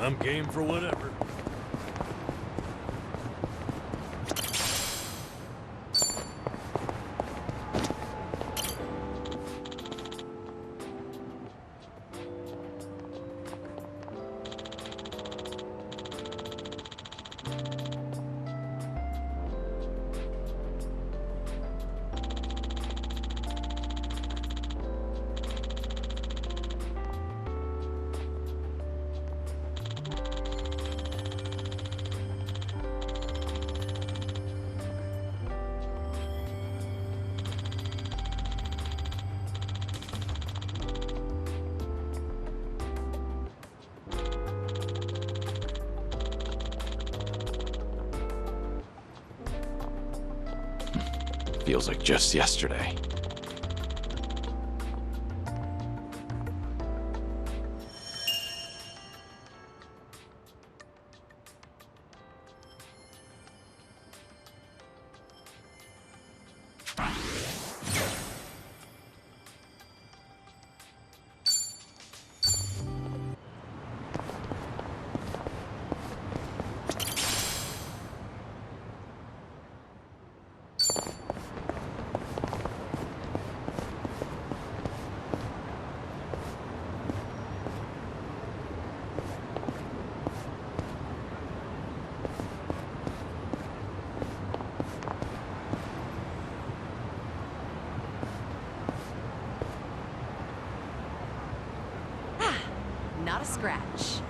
I'm game for whatever. Feels like just yesterday. Not a scratch.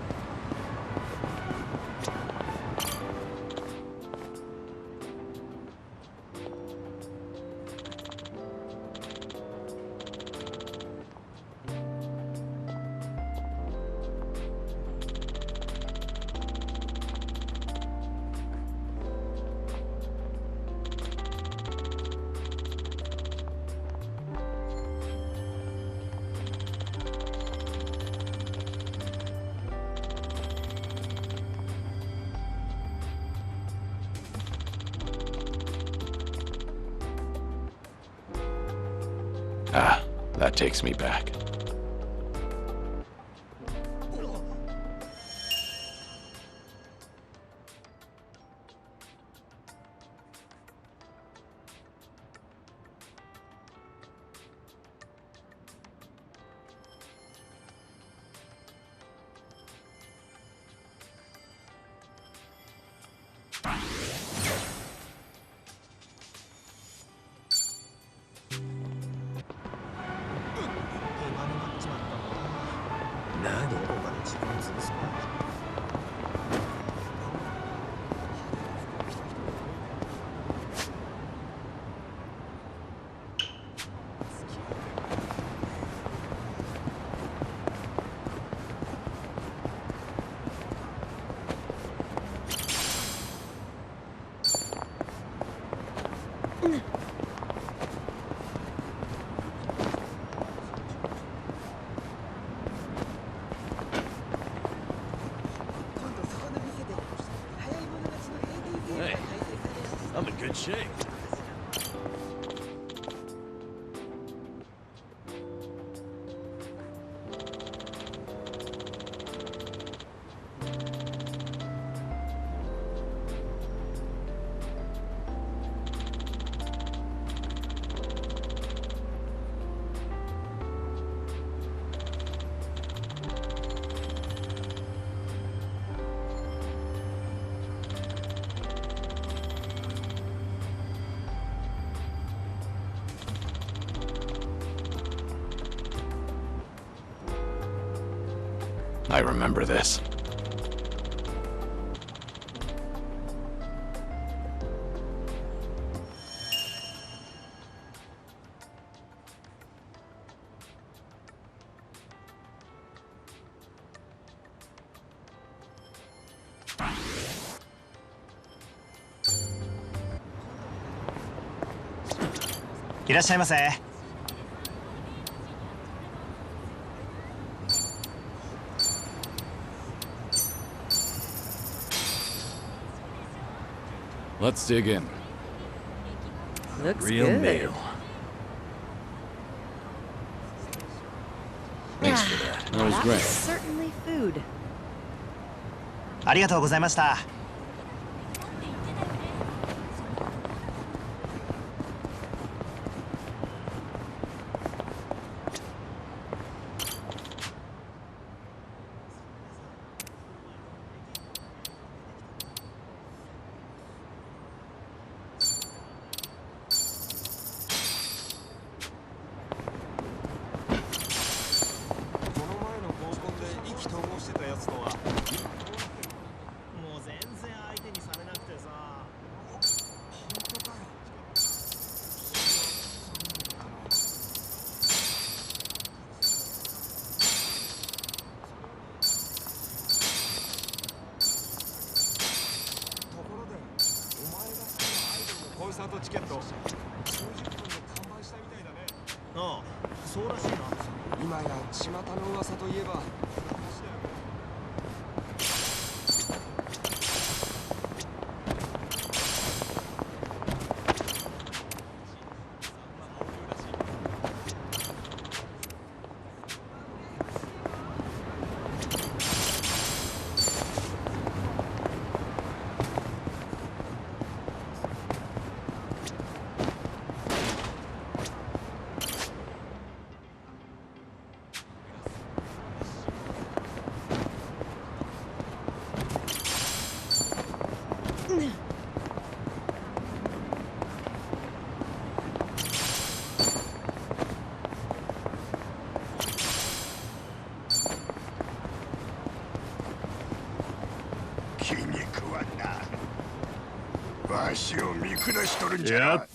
Ah, that takes me back. Hey, I'm in good shape. I remember this.いらっしゃいませ。Let's dig in. Looks Real good. meal. Thanks for that. That was That was great. certainly food. ありがとうございました。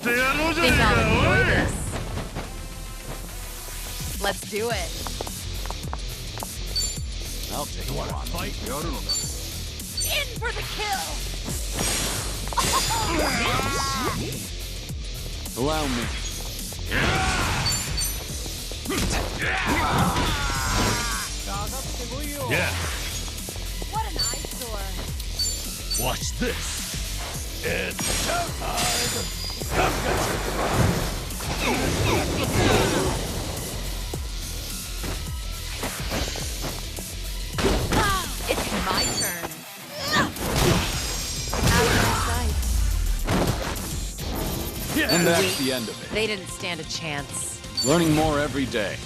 Think I'll enjoy this. Let's do it. I'll take you on. Fight? In for the kill! Allow me. Yeah. What an eyesore. Watch this. And It's my turn. Out of sight. And that's the end of it. They didn't stand a chance. Learning more every day.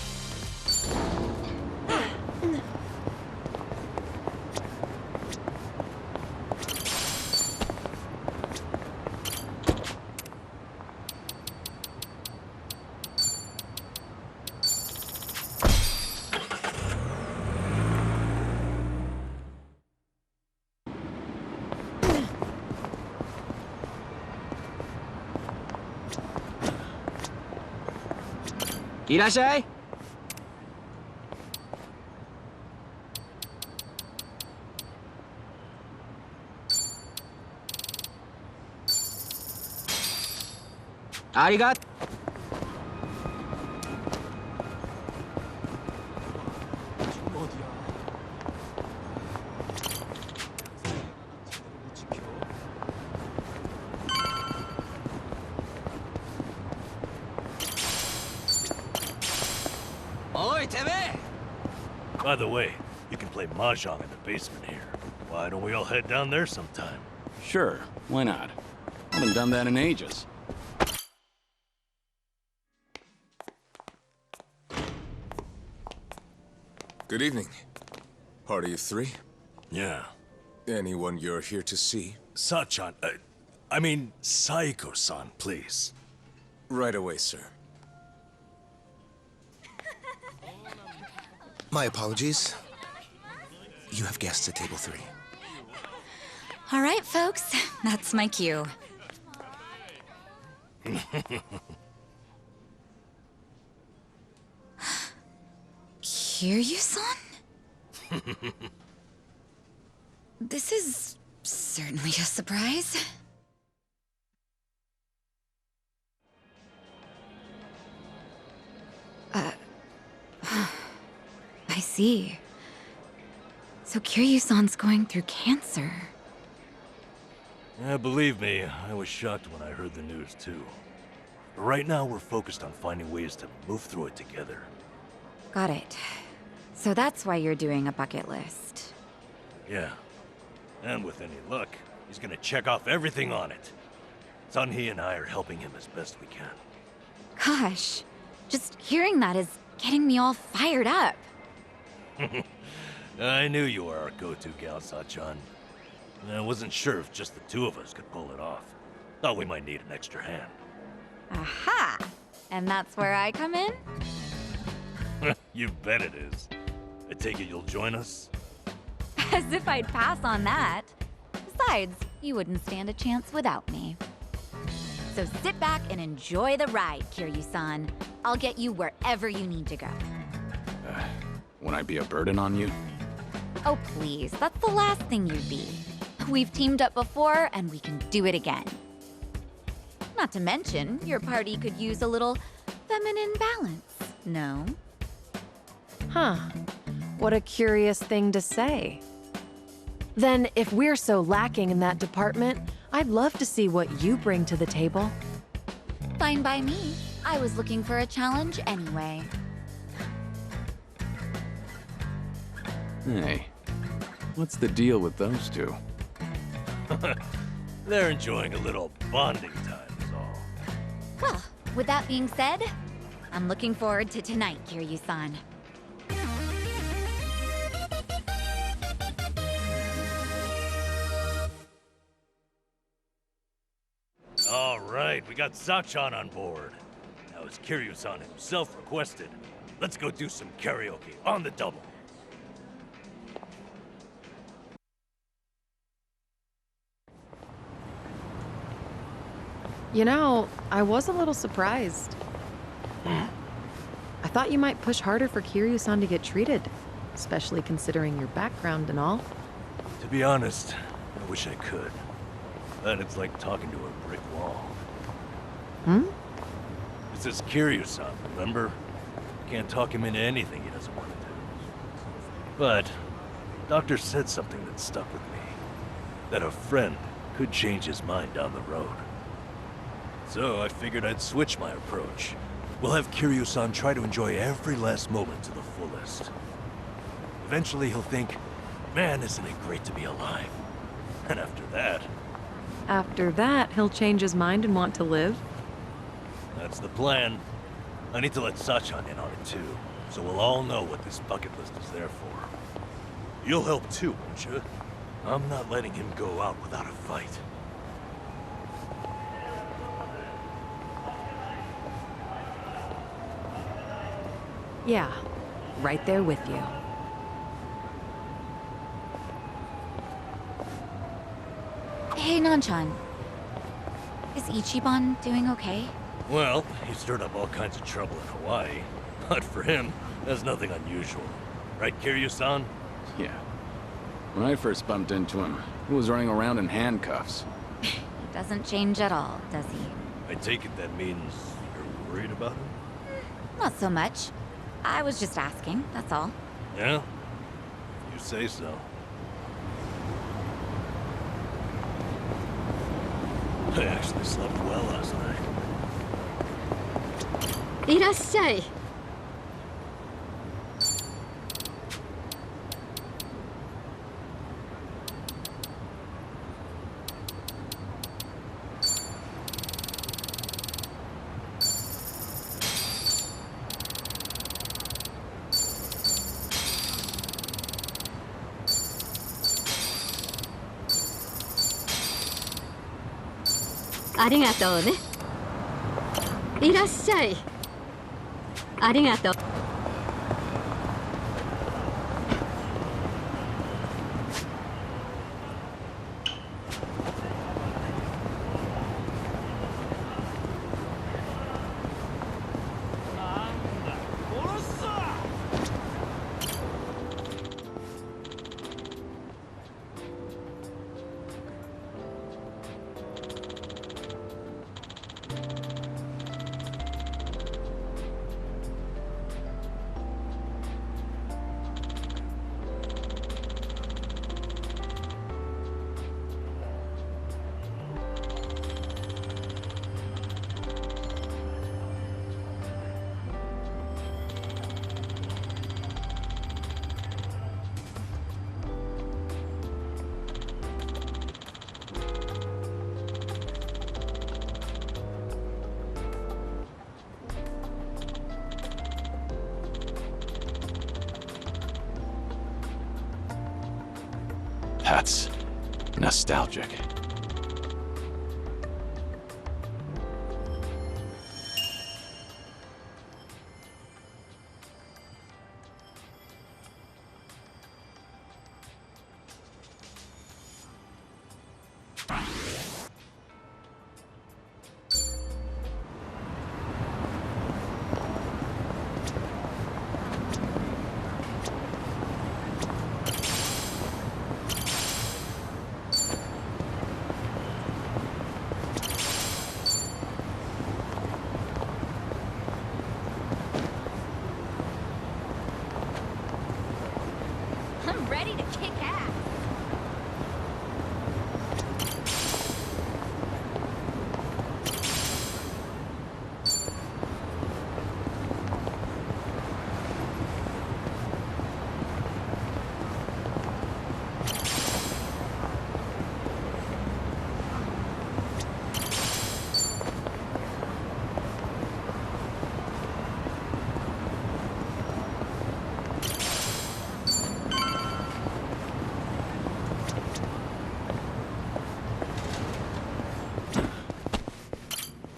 いらっしゃい。ありがとう。by the way, you can play mahjong in the basement here. Why don't we all head down there sometime? Sure, why not? Haven't done that in ages. Good evening. Party of three? Yeah. Anyone you're here to see? Sachan, I mean, Saiko-san, please. Right away, sir. My apologies. You have guests at table 3. All right, folks. That's my cue. Kiryu-san? This is certainly a surprise. I see. So Kiryu-san's going through cancer. Yeah, believe me, I was shocked when I heard the news too. But right now we're focused on finding ways to move through it together. Got it. So that's why you're doing a bucket list. Yeah. And with any luck, he's gonna check off everything on it. Sunhee and I are helping him as best we can. Gosh, just hearing that is getting me all fired up. I knew you were our go-to gal, Sachan. I wasn't sure if just the two of us could pull it off. Thought we might need an extra hand. Aha! And that's where I come in? You bet it is. I take it you'll join us? As if I'd pass on that. Besides, you wouldn't stand a chance without me. So sit back and enjoy the ride, Kiryu-san. I'll get you wherever you need to go. Won't I be a burden on you? Oh, please, that's the last thing you'd be. We've teamed up before, and we can do it again. Not to mention, your party could use a little feminine balance, no? Huh. What a curious thing to say. Then, if we're so lacking in that department, I'd love to see what you bring to the table. Fine by me. I was looking for a challenge anyway. Hey, what's the deal with those two? They're enjoying a little bonding time is all. Well, with that being said, I'm looking forward to tonight, Kiryu-san. All right, we got Sachan on board. Now, as Kiryu-san himself requested, let's go do some karaoke on the double. You know, I was a little surprised. I thought you might push harder for Kiryu-san to get treated, especially considering your background and all. To be honest, I wish I could. But it's like talking to a brick wall. This is Kiryu-san, remember? Can't talk him into anything he doesn't want to do. But, Doctor said something that stuck with me. That a friend could change his mind down the road. So I figured I'd switch my approach. We'll have Kiryu-san try to enjoy every last moment to the fullest. Eventually he'll think, man, isn't it great to be alive? And after that... After that, he'll change his mind and want to live? That's the plan. I need to let Sachan in on it too, so we'll all know what this bucket list is there for. You'll help too, won't you? I'm not letting him go out without a fight. Yeah, right there with you. Hey, Nanchan. Is Ichiban doing okay? Well, he stirred up all kinds of trouble in Hawaii. But for him, that's nothing unusual. Right, Kiryu-san? Yeah. When I first bumped into him, he was running around in handcuffs. He doesn't change at all, does he? I take it that means you're worried about him? Not so much. I was just asking, that's all. Yeah? You say so. I actually slept well last night. いらっしゃい。ありがとうね。いらっしゃい。ありがとう。That's nostalgic. I'm ready to kick ass.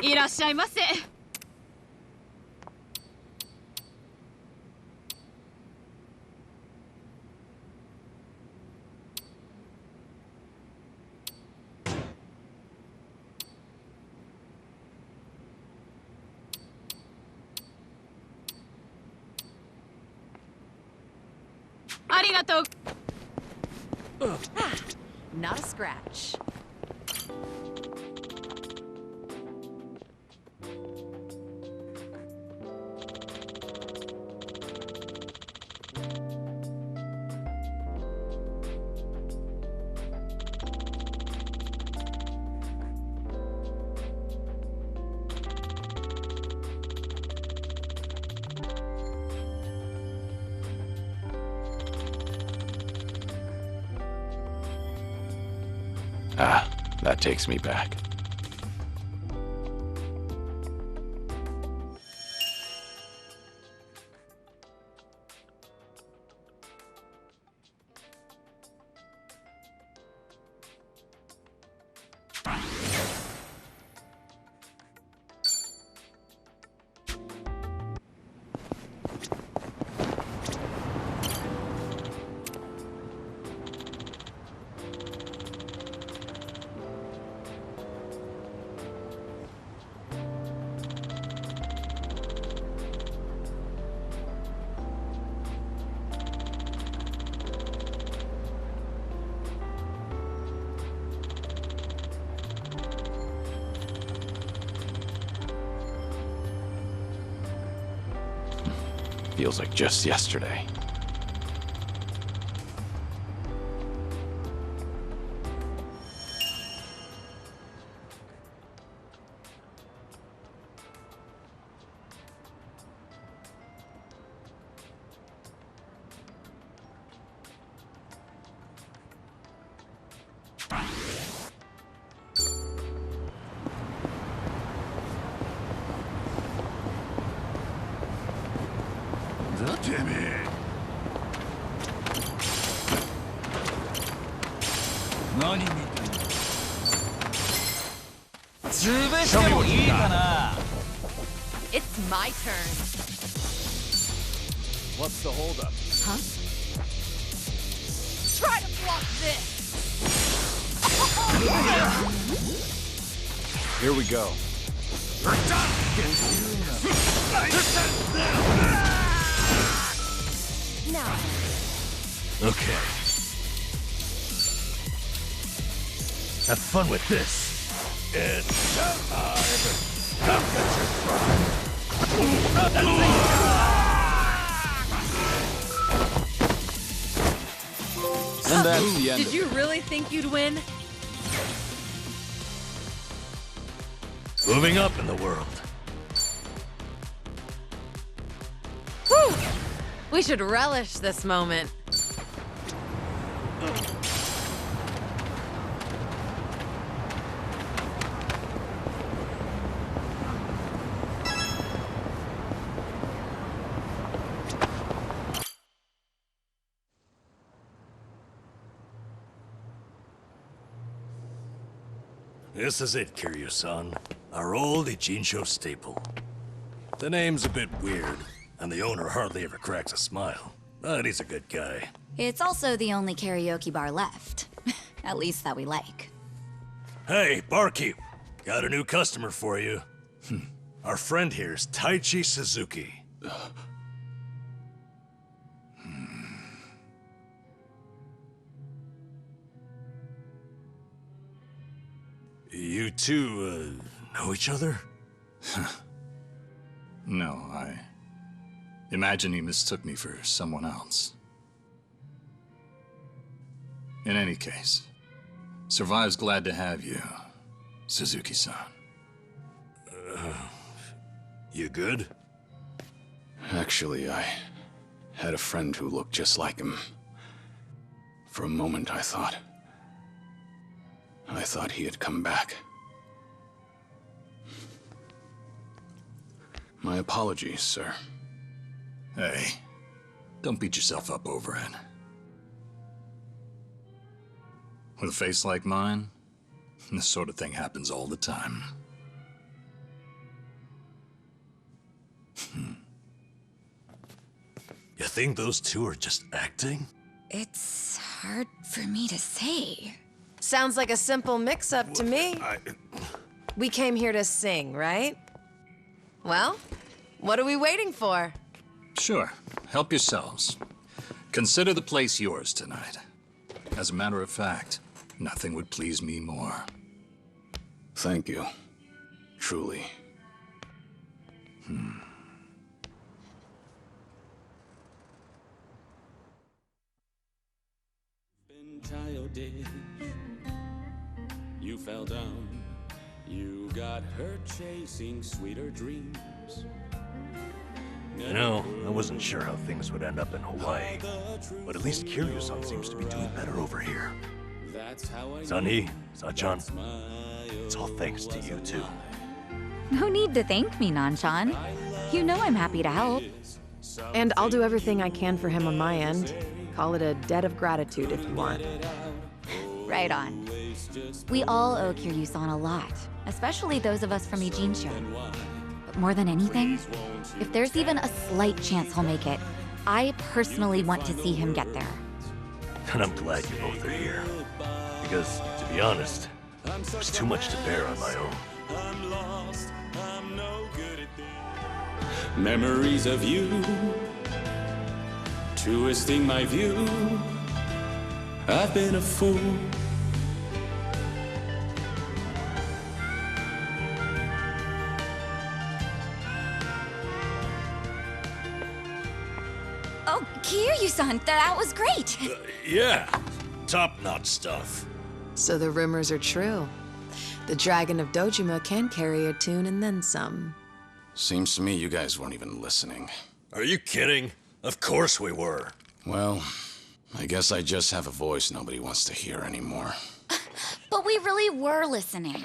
いらっしゃいませ。ありがとう。Not a scratch. Ah, that takes me back. Feels like just yesterday. It's my turn. What's the holdup? Huh? Try to block this! Here we go. Now. Okay. Have fun with this. It's showtime! Come get your prize! And that's the end. Did you really think you'd win? Moving up in the world. Whew! We should relish this moment. This is it, Kiryu-san. Our old Ichincho staple. The name's a bit weird, and the owner hardly ever cracks a smile. But he's a good guy. It's also the only karaoke bar left. At least that we like. Hey, barkeep. Got a new customer for you. Our friend here's Taichi Suzuki. You two, know each other? No, I imagine he mistook me for someone else. In any case, Survive's glad to have you, Suzuki-san. You good? Actually, I had a friend who looked just like him. For a moment, I thought he had come back. My apologies, sir. Hey, don't beat yourself up over it. With a face like mine, this sort of thing happens all the time. You think those two are just acting? It's hard for me to say. Sounds like a simple mix-up to me. We came here to sing, right? Well, what are we waiting for? Sure, help yourselves. Consider the place yours tonight. As a matter of fact, nothing would please me more. Thank you. Truly. Childish, you fell down, you got hurt chasing sweeter dreams. You know, I wasn't sure how things would end up in Hawaii, but at least Kiryu-san seems to be doing better over here. Sunny, Sachan, it's all thanks to you two. No need to thank me, Nanshan. You know I'm happy to help. And I'll do everything I can for him on my end. Call it a debt of gratitude if you want. Right on. We all owe Kiryu-san a lot, especially those of us from Ijincho. But more than anything, if there's even a slight chance he'll make it, I personally want to see him get there. And I'm glad you both are here. Because, to be honest, there's too much to bear on my own. Memories of you, twisting my view. I've been a fool. Oh, Kiryu-san, that was great. Yeah, top-notch stuff. So the rumors are true. The Dragon of Dojima can carry a tune and then some. Seems to me you guys weren't even listening. Are you kidding? Of course we were. Well, I guess I just have a voice nobody wants to hear anymore. But we really were listening.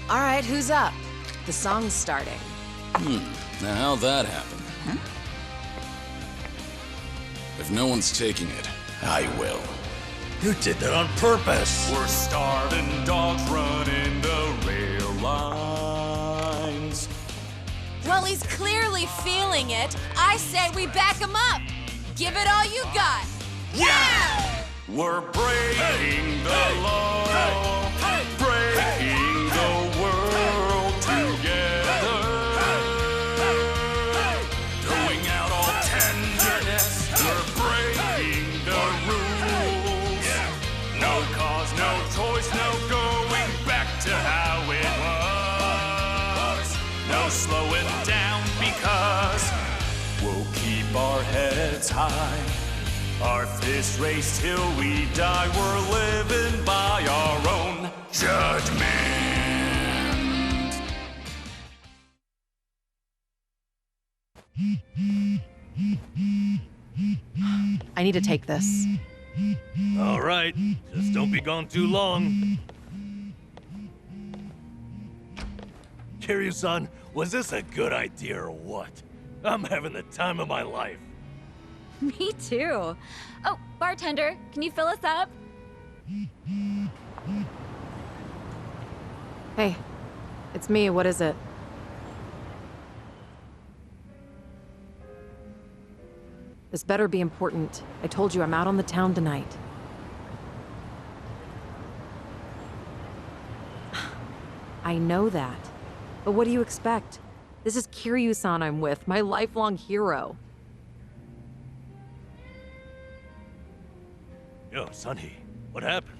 All right, who's up? The song's starting. Now how'd that happen? Huh? If no one's taking it, I will. You did that on purpose. We're starving dogs running the rail lines. Well, he's clearly feeling it. I say we back him up. Give it all you got. Yeah! We're breaking the law, breaking the world together. Throwing out all tenderness, we're breaking the rules. No cause, no choice, no going back to how it was. No slowing down because we'll keep our heads high. Our fists raised till we die. We're living by our own judgment. I need to take this. All right, just don't be gone too long. Kiryu-san, was this a good idea or what? I'm having the time of my life. Me too. Oh, bartender, can you fill us up? Hey, it's me. What is it? This better be important. I told you I'm out on the town tonight. I know that. But what do you expect? This is Kiryu-san I'm with, my lifelong hero. Yo, Sunny, what happened?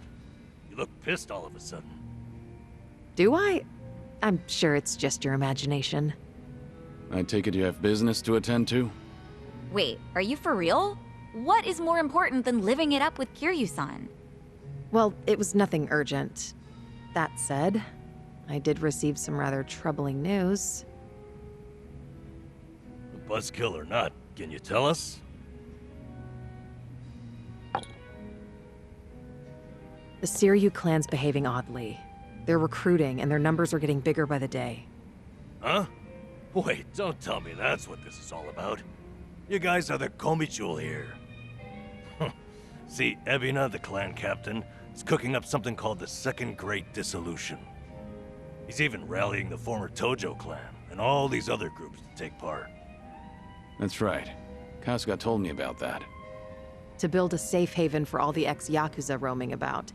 You look pissed all of a sudden. Do I? I'm sure it's just your imagination. I take it you have business to attend to? Wait, are you for real? What is more important than living it up with Kiryu-san? Well, it was nothing urgent. That said, I did receive some rather troubling news. Buzzkill or not, can you tell us? The Seiryu clan's behaving oddly. They're recruiting, and their numbers are getting bigger by the day. Huh? Wait, don't tell me that's what this is all about. You guys are the Komi-jewel here. See, Ebina, the clan captain, is cooking up something called the Second Great Dissolution. He's even rallying the former Tojo clan and all these other groups to take part. That's right. Kasuga told me about that. To build a safe haven for all the ex-Yakuza roaming about.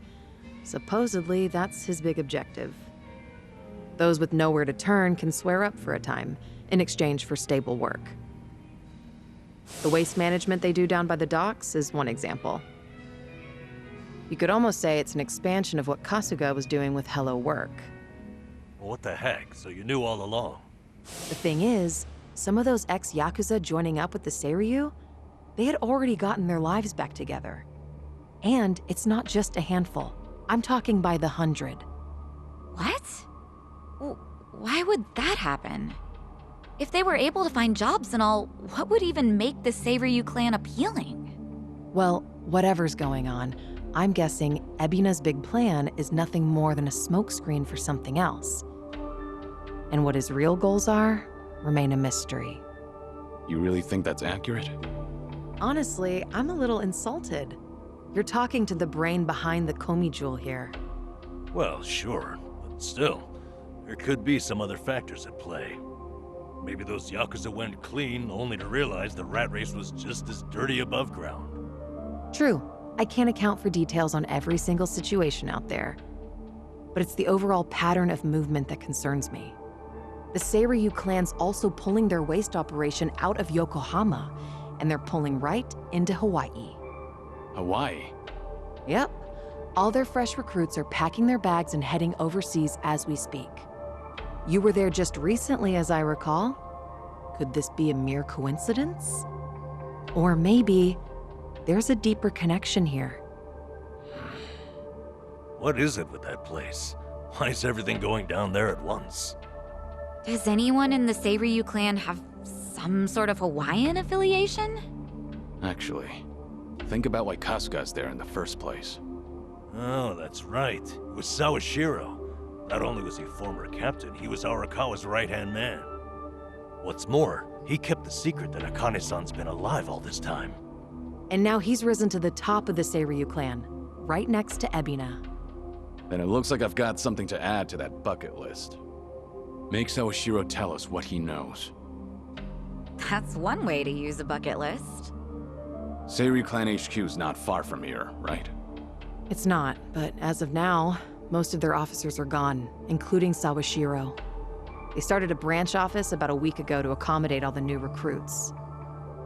Supposedly, that's his big objective. Those with nowhere to turn can swear up for a time, in exchange for stable work. The waste management they do down by the docks is one example. You could almost say it's an expansion of what Kasuga was doing with Hello Work. Well, what the heck? So you knew all along? The thing is, some of those ex-Yakuza joining up with the Seiryu, they had already gotten their lives back together. And it's not just a handful. I'm talking by the 100. What? Why would that happen? If they were able to find jobs and all, what would even make the Seiryu clan appealing? Well, whatever's going on, I'm guessing Ebina's big plan is nothing more than a smokescreen for something else. And what his real goals are remain a mystery. You really think that's accurate? Honestly, I'm a little insulted. You're talking to the brain behind the Komi-jewel here. Well, sure, but still, there could be some other factors at play. Maybe those Yakuza went clean, only to realize the rat race was just as dirty above ground. True, I can't account for details on every single situation out there. But it's the overall pattern of movement that concerns me. The Seiryu clan's also pulling their waste operation out of Yokohama, and they're pulling right into Hawaii. Hawaii? Yep. All their fresh recruits are packing their bags and heading overseas as we speak. You were there just recently, as I recall. Could this be a mere coincidence? Or maybe there's a deeper connection here. What is it with that place? Why is everything going down there at once? Does anyone in the Seiryu clan have some sort of Hawaiian affiliation? Actually, think about why Kasuga's there in the first place. Oh, that's right. It was Sawashiro. Not only was he former captain, he was Arakawa's right-hand man. What's more, he kept the secret that Akane-san's been alive all this time. And now he's risen to the top of the Seiryu clan, right next to Ebina. Then it looks like I've got something to add to that bucket list. Make Sawashiro tell us what he knows. That's one way to use a bucket list. Seiryu Clan HQ's not far from here, right? It's not, but as of now, most of their officers are gone, including Sawashiro. They started a branch office about a week ago to accommodate all the new recruits.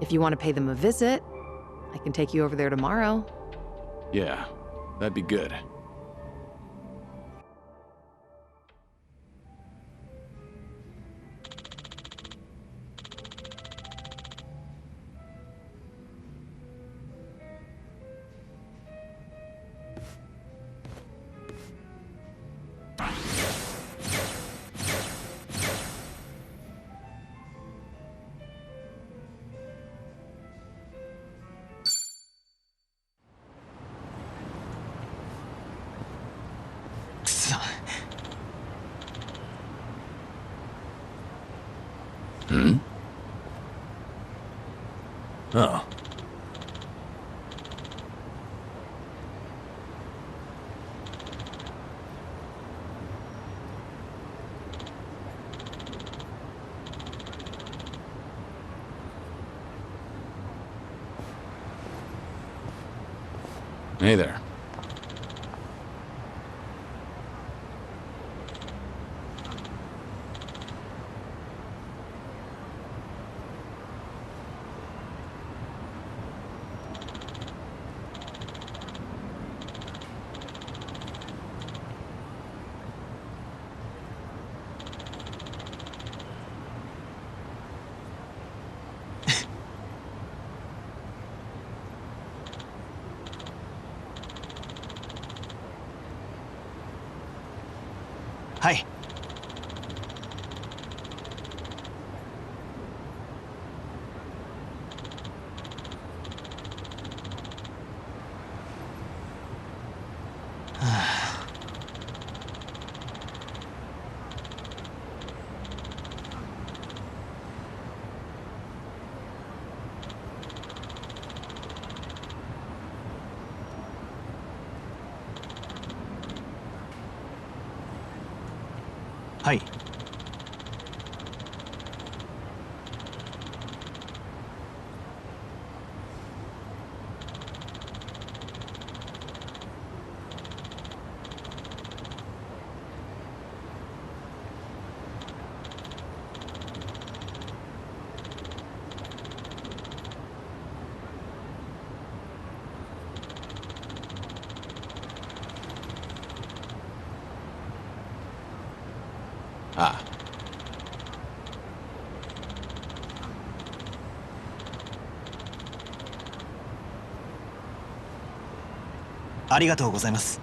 If you want to pay them a visit, I can take you over there tomorrow. Yeah, that'd be good. Hmm? Oh. Hey there. Hi.はい。Ah.ありがとうございます。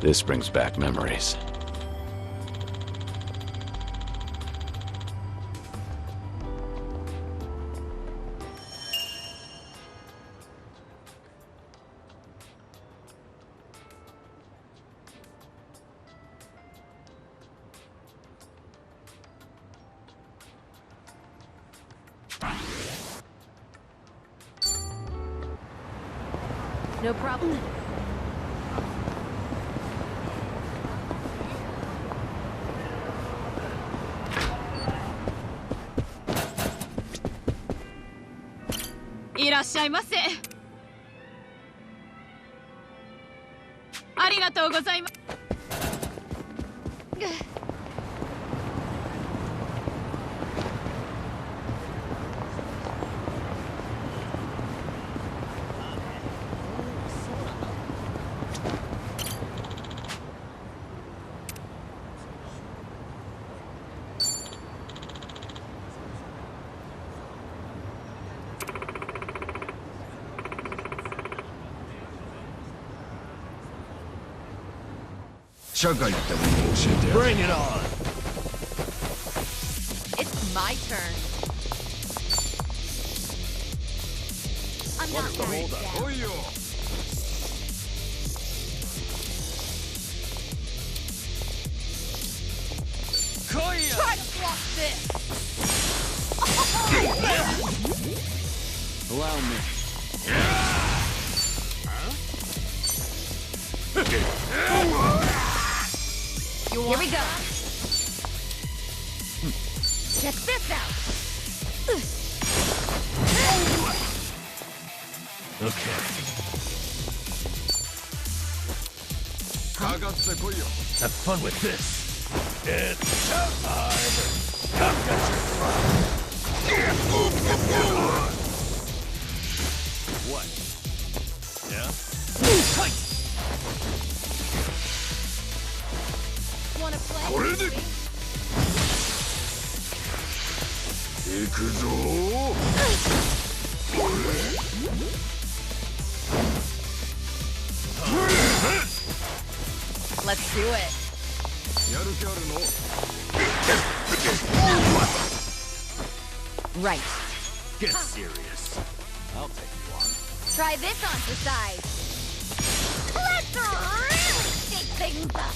This brings back memories. No problem.いらっしゃいませ。ありがとうございます。社会ってものを教えてやる。 Bring it on! It's my turn. I'm not going down. block this! Allow me. Here we go. Check this out. Okay. Have fun with this. It's showtime! Come get your What? Yeah? Wanna play? Let's do it. Right. Get serious. I'll take you on. Try this on for size. Let's really shake things up.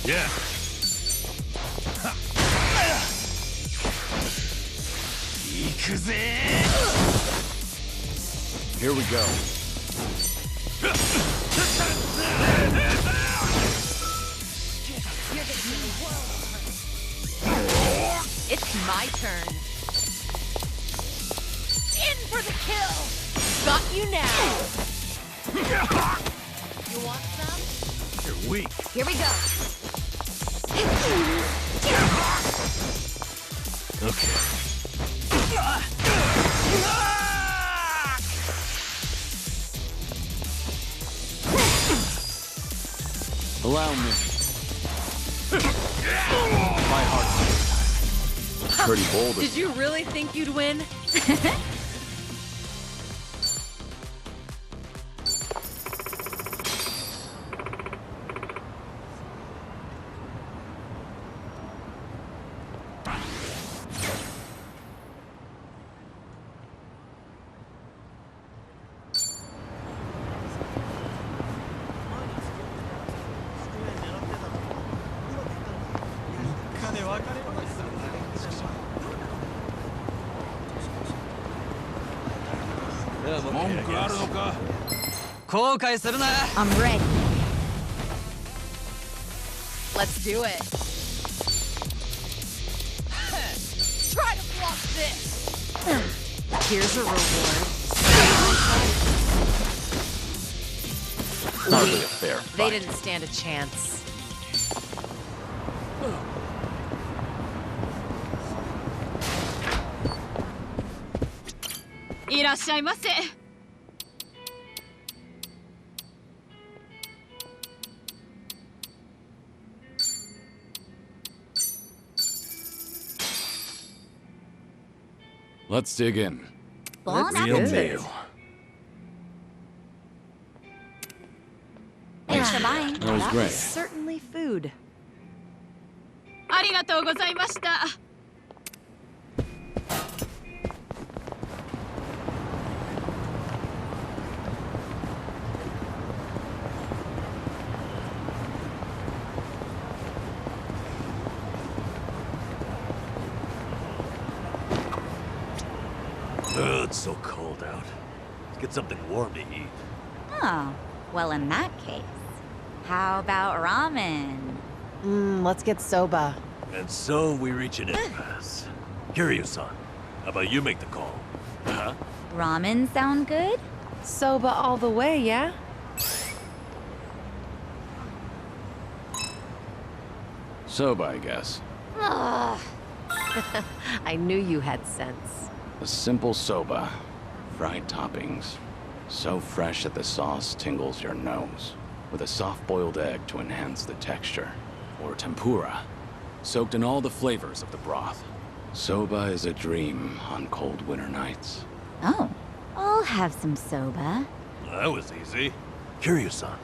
Yeah. Here we go. It's my turn. In for the kill! Got you now. You want some? You're weak. Here we go. Okay. Allow me. My heart. Pretty bold. Did you really think you'd win? I'm ready. Let's do it. Try to block this! Here's a reward. Hardly a fair They fight. didn't stand a chance. Let's dig in. Bon Real appetit. meal. Thanks for buying. That was great. Certainly food. ありがとうございました。 It's so cold out. Let's get something warm to eat. Oh, well in that case, how about ramen? Let's get soba. And so we reach an impasse. Kiryu-san, how about you make the call? Huh? Ramen sound good? Soba all the way, yeah? Soba, I guess. Ugh. I knew you had sense. A simple soba. Fried toppings. So fresh that the sauce tingles your nose. With a soft-boiled egg to enhance the texture. Or tempura. Soaked in all the flavors of the broth. Soba is a dream on cold winter nights. Oh, I'll have some soba. That was easy. Kiryu-san,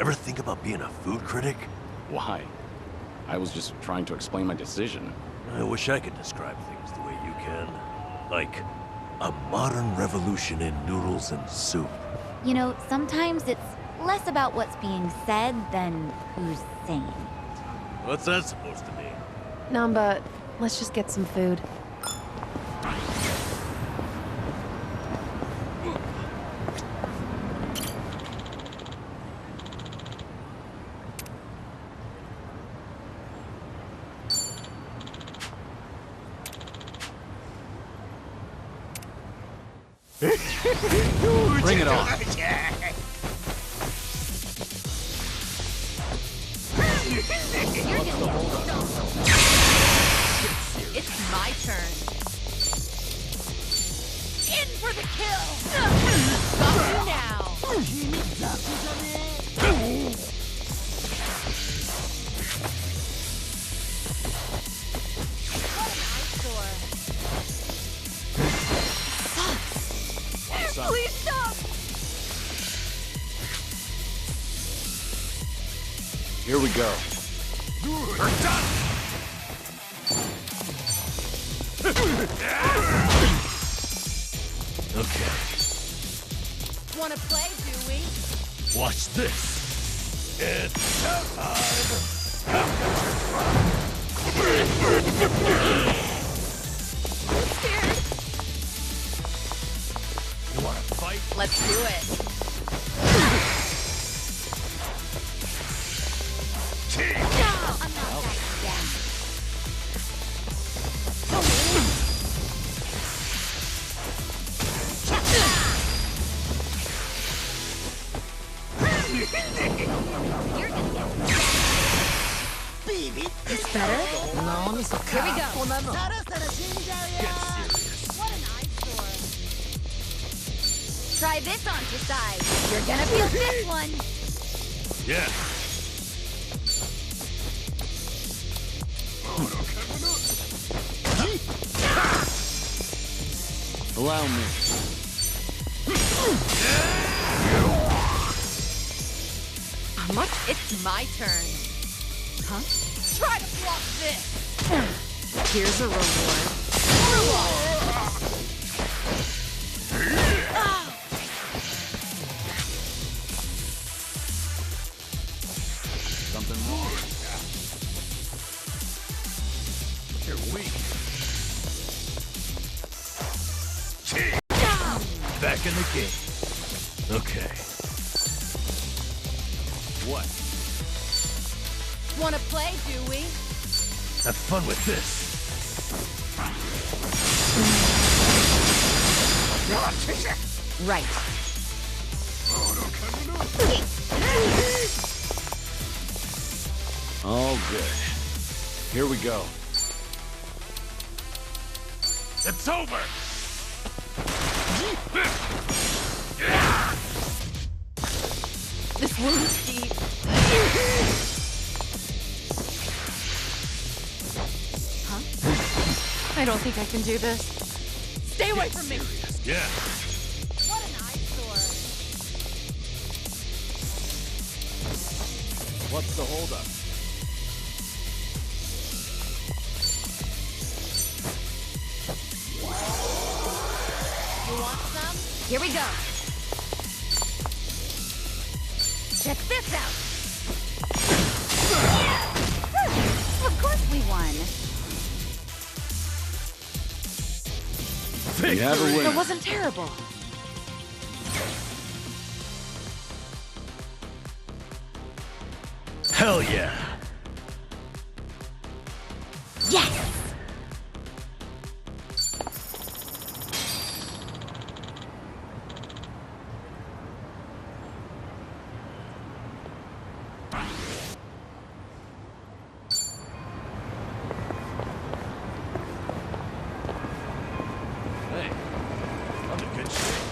ever think about being a food critic? Why? I was just trying to explain my decision. I wish I could describe things the way you can. Like, a modern revolution in noodles and soup. You know, sometimes it's less about what's being said than who's saying it. What's that supposed to mean? Namba, let's just get some food. Bring it on. It's my turn. In for the kill! Got you now! Please stop! Here we go. We're done! Okay, Wanna play, do we? watch this. It's Scared? You wanna fight? Let's do it. I'm not that again. You're gonna get This better? Here we go. What an eyesore. Try this on to size. You're gonna feel this one. Yeah. Allow me. What? It's my turn. Huh? Try to block this. Here's a reward. Something wrong. You're weak. Back in the game. Okay. What? Wanna play, do we? Have fun with this. Right. All good. Here we go. It's over! This wound's deep. Huh? I don't think I can do this. Stay away from me! Yeah. What an eyesore. What's the holdup? You want some? Here we go. Check this out. Of course we won. We have a winner. That wasn't terrible. Hell yeah! Yes! Hey, I'm in good shape.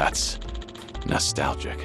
That's nostalgic.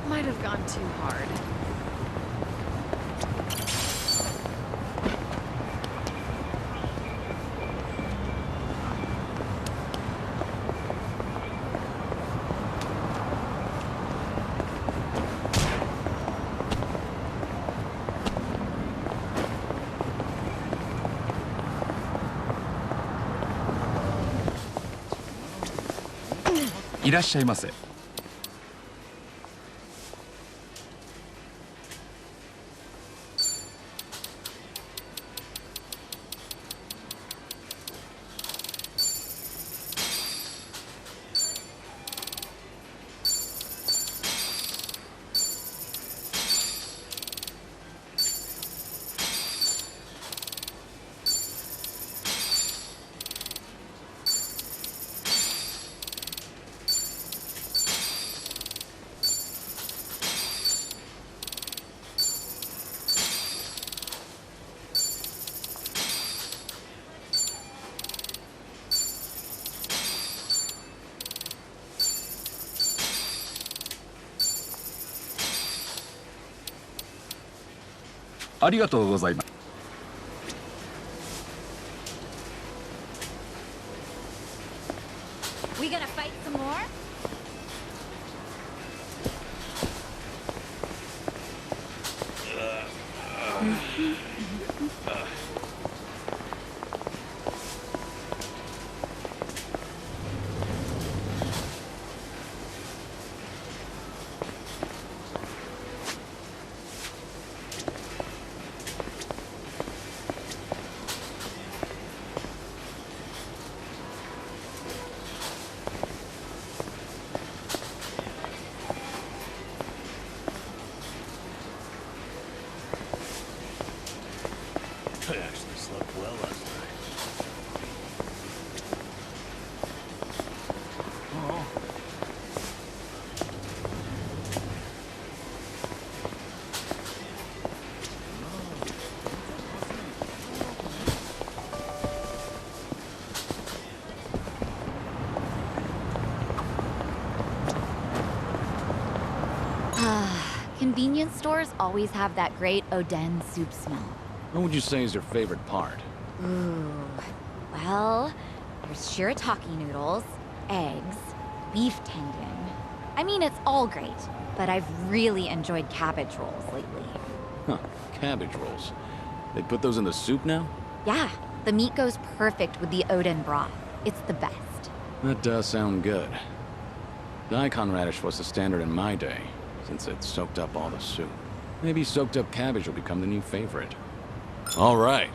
Might have gone too hard.いらっしゃいませ。ありがとうございます。We gonna fight some more? I actually slept well last night. Convenience stores always have that great Oden soup smell. What would you say is your favorite part? Ooh. Well, there's shirataki noodles, eggs, beef tendon. I mean, it's all great, but I've really enjoyed cabbage rolls lately. Huh, cabbage rolls. They put those in the soup now? Yeah, the meat goes perfect with the Oden broth. It's the best. That does sound good. Daikon radish was the standard in my day, since it soaked up all the soup. Maybe soaked up cabbage will become the new favorite. All right.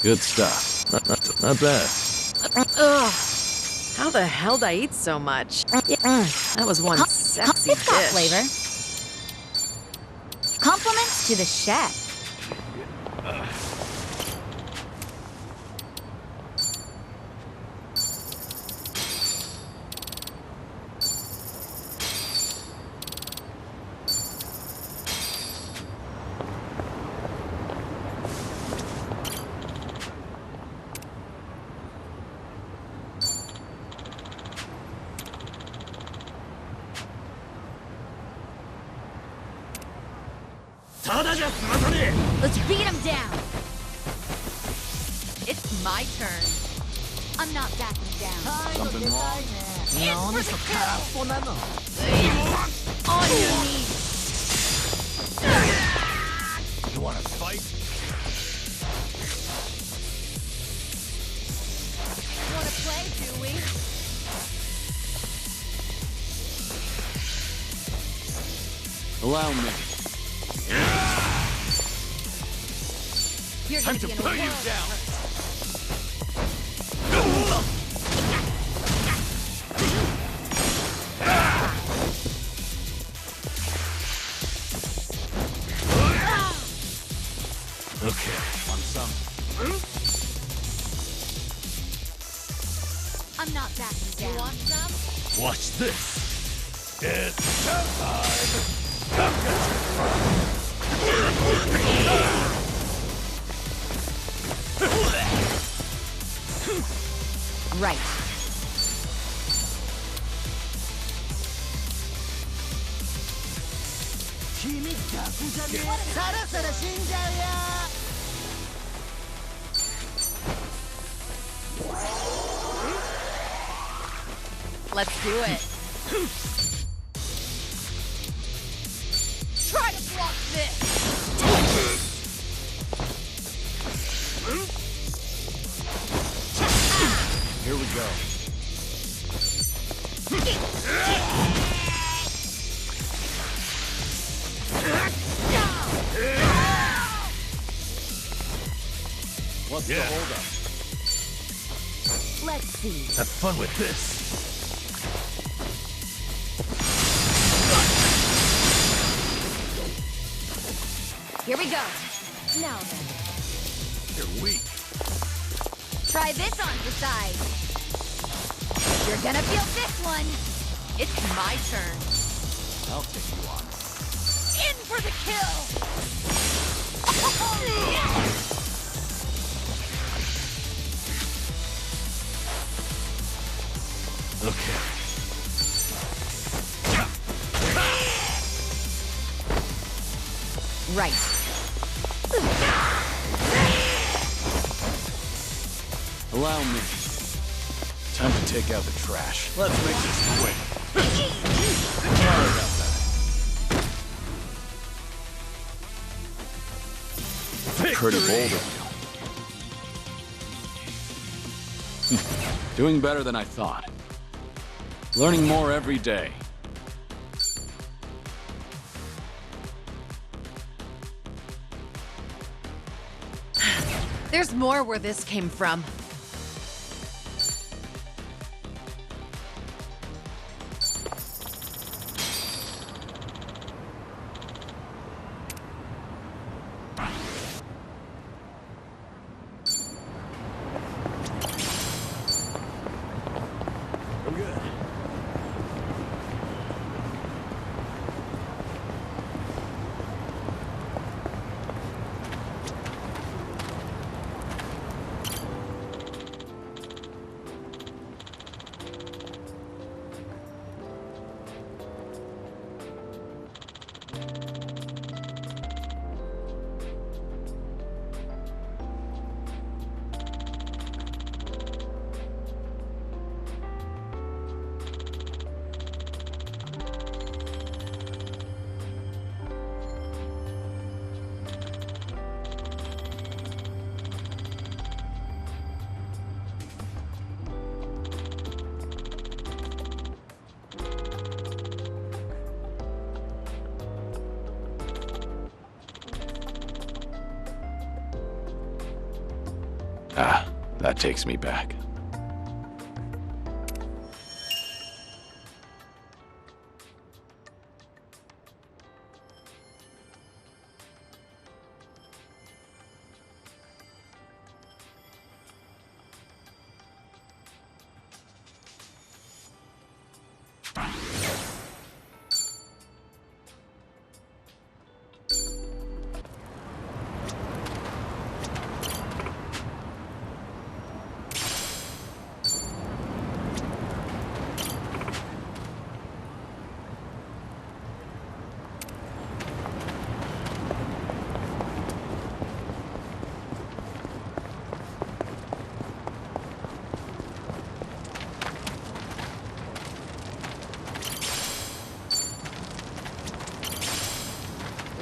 Good stuff. Not bad. Ugh. How the hell did I eat so much? That was one sexy It's got dish. flavor. Compliments to the chef. Let's beat him down. It's my turn. I'm not backing down. Something wrong? In for the kill. On your knees. You wanna fight? Wanna play, do we? Allow me. You're Time gonna to be in a put you world down. of hurt. Okay. Want some? I'm not backing down. You want some? Watch this. It's showtime. Come get Right. Let's do it. Try to block this. Here we go. What's the holdup? Let's see. Have fun with this. Here we go. Now then. You're weak. Try this on the side. You're gonna feel this one. It's my turn. I'll take you on. In for the kill. Okay. Right. Allow me. Time to take out the trash. Let's make this quick. Sorry about that. Pretty bold of you. Doing better than I thought. Learning more every day. There's more where this came from. I'm good. Ah, that takes me back.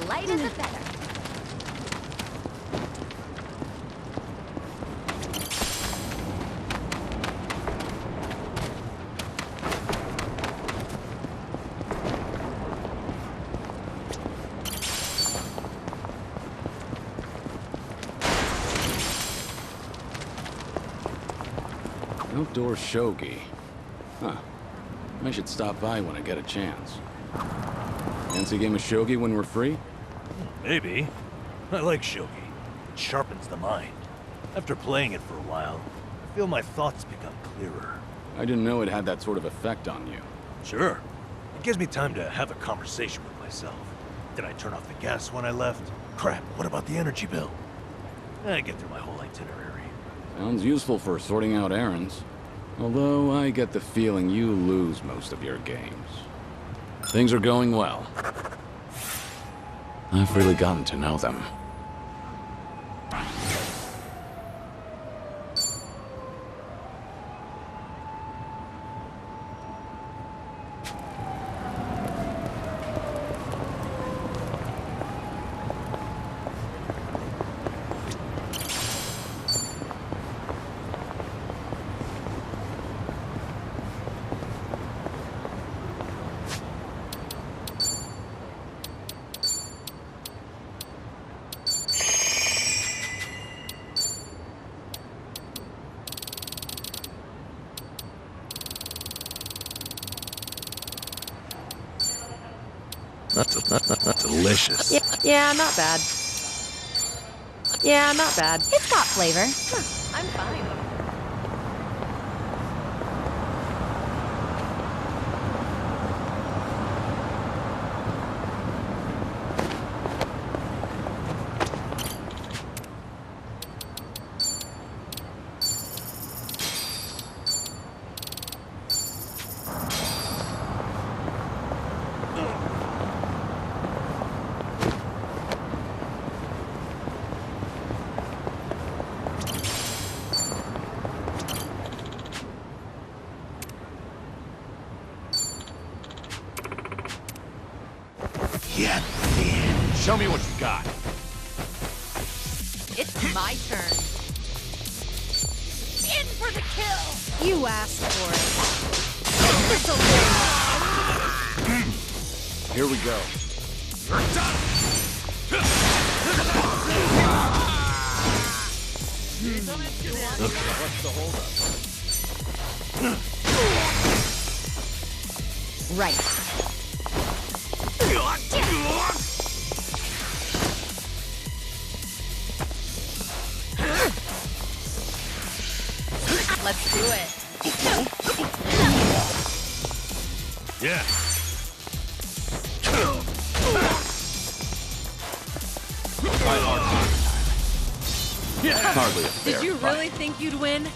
lighter the better. Outdoor shogi. Huh. I should stop by when I get a chance. Fancy a game of shogi when we're free? Maybe. I like shogi. It sharpens the mind. After playing it for a while, I feel my thoughts become clearer. I didn't know it had that sort of effect on you. Sure. It gives me time to have a conversation with myself. Did I turn off the gas when I left? Crap, what about the energy bill? I get through my whole itinerary. Sounds useful for sorting out errands. Although I get the feeling you lose most of your games. Things are going well. I've really gotten to know them. Not delicious. Yeah, not bad. Yeah, not bad. It's got flavor. I'm fine. Get in. Show me what you got. It's my turn. In for the kill! You asked for it. This'll do. Here we go. You're done! Okay. What's the holdup? Right. Let's do it. Yeah. Hardly a fair Did you fight. really think you'd win?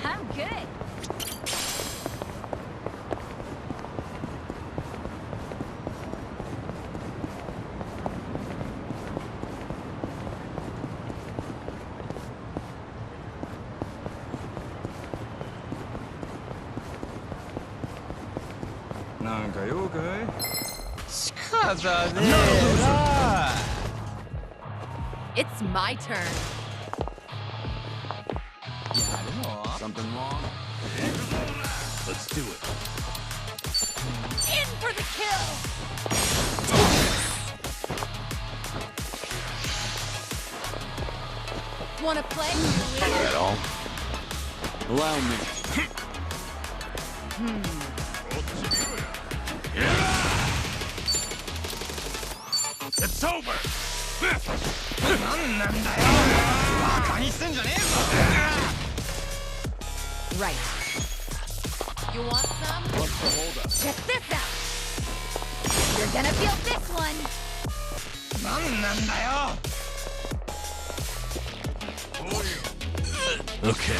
I'm good. It's my turn. Something wrong? Let's do it. In for the kill! Wanna play? At all? Allow me. It's over! Right. You want some? What's the holdup? Check this out. You're gonna feel this one. Okay,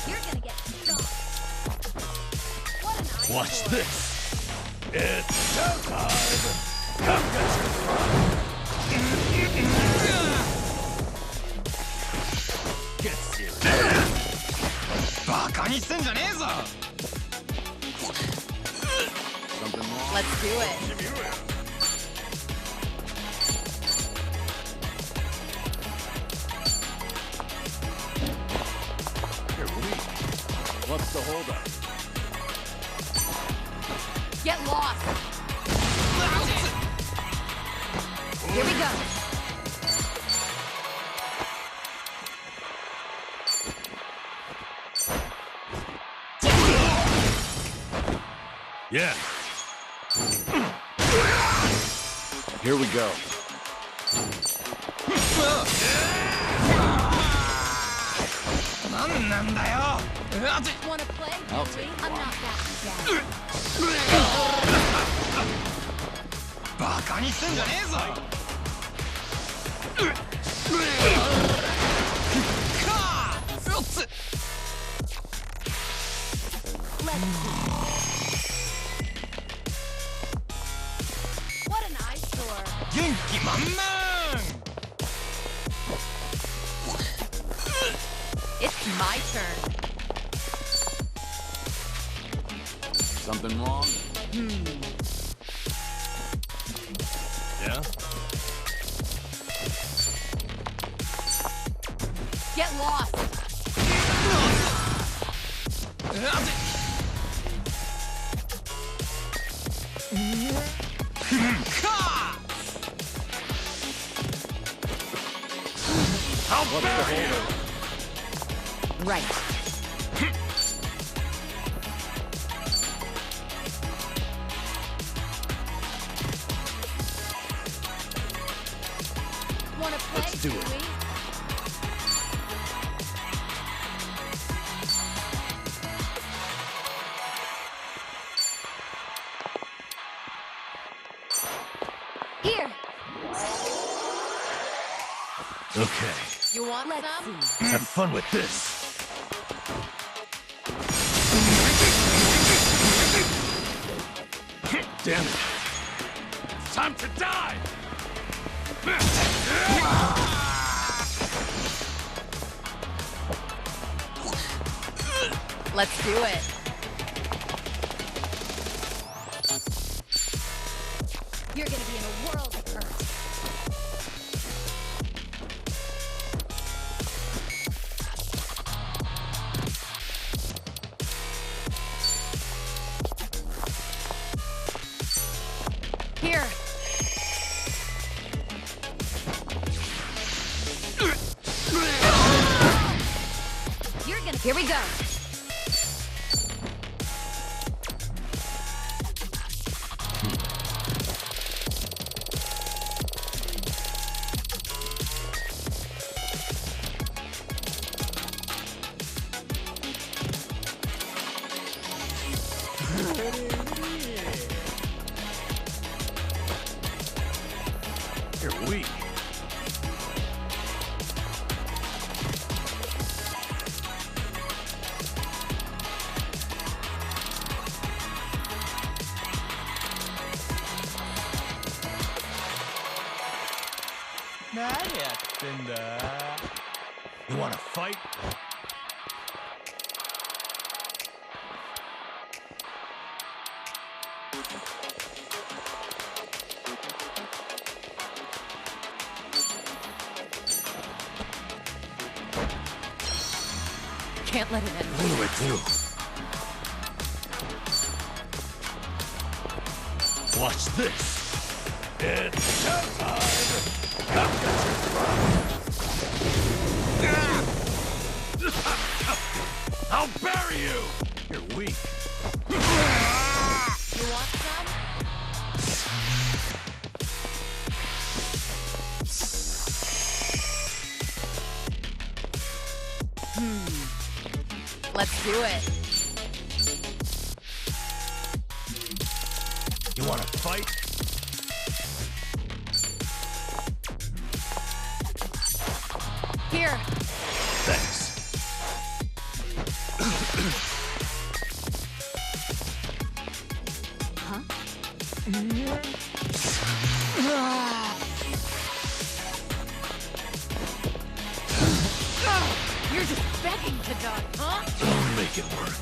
You're gonna get stung. What an eyesore. watch this. It's showtime. Come get your prize. Get serious. Something wrong? Let's do it. You're weak. What's the holdup? Get lost. Here we go. Yeah. Here we go. Wanna play? I'll take I'm not that What an eyesore. It's my turn. Something wrong? Yeah? Get lost. I'll bury you! Right. Wanna play? Let's do it. Chewie? Here. Okay. You want Let's some? see. Have fun with this. Damn it. It's time to die! Let's do it. You're gonna be in a world of hurt. Here. You're gonna. Here we go. You're weak. You wanna fight? Can't let it end. What do I do? Watch this. It's showtime. Come get your prize. I'll bury you. You're weak. Let's do it. You wanna fight? Here. Thanks. Huh? You're just begging to die, huh? I'll make it work.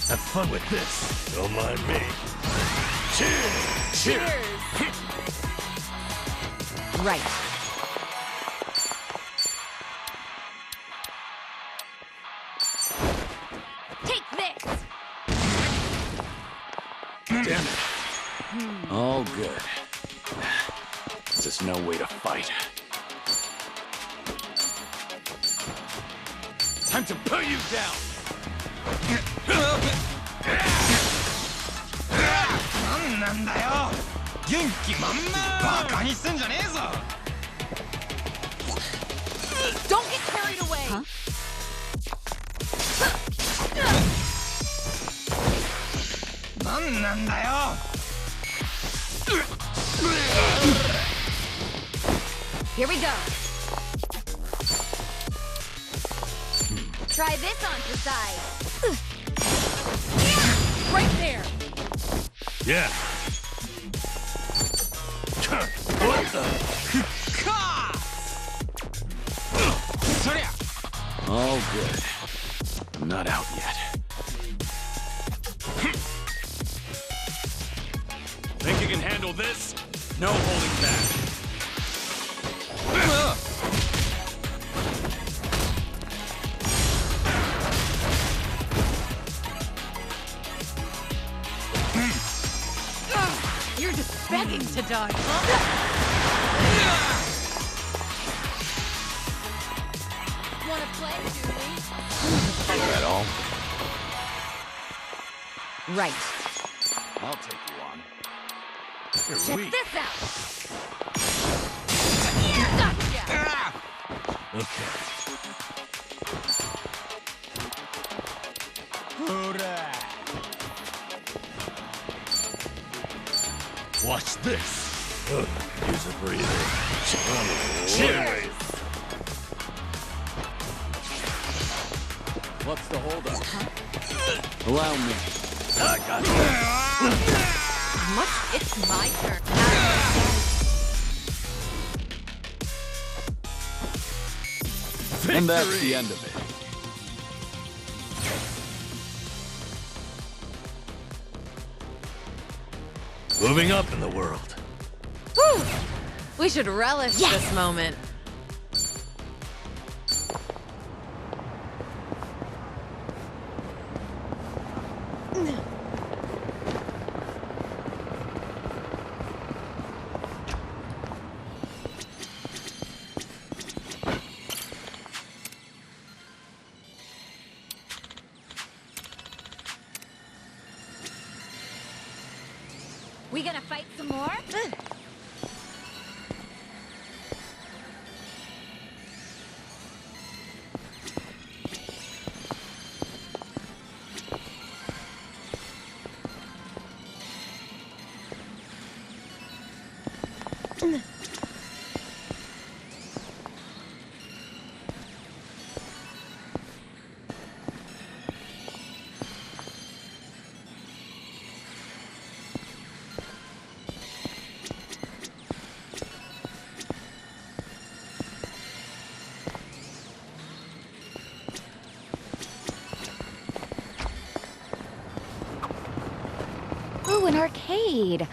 Have fun with this. Don't mind me. Cheers! Cheers! Right. Take this! Damn it. All good. This is no way to fight. Time to put you down! なんなんだよ元気満々バカにすんじゃねえぞ Don't get carried away! Huh? なんなんだよ Here we go. Try this on your side. Right there. Yeah. What the? All good. I'm not out yet. Think you can handle this? No holding back. You're just begging to die, huh? Wanna play, Julie? At all? Right. I'll take you on. You're Check weak. this out. Gotcha. Okay. Watch this. Use a breather. Cheers. What's the holdup? Allow me. I got you. Much. It's my turn. And that's the end of it. Moving up in the world. Whew. We should relish this moment. We gonna fight some more? Ooh, an arcade.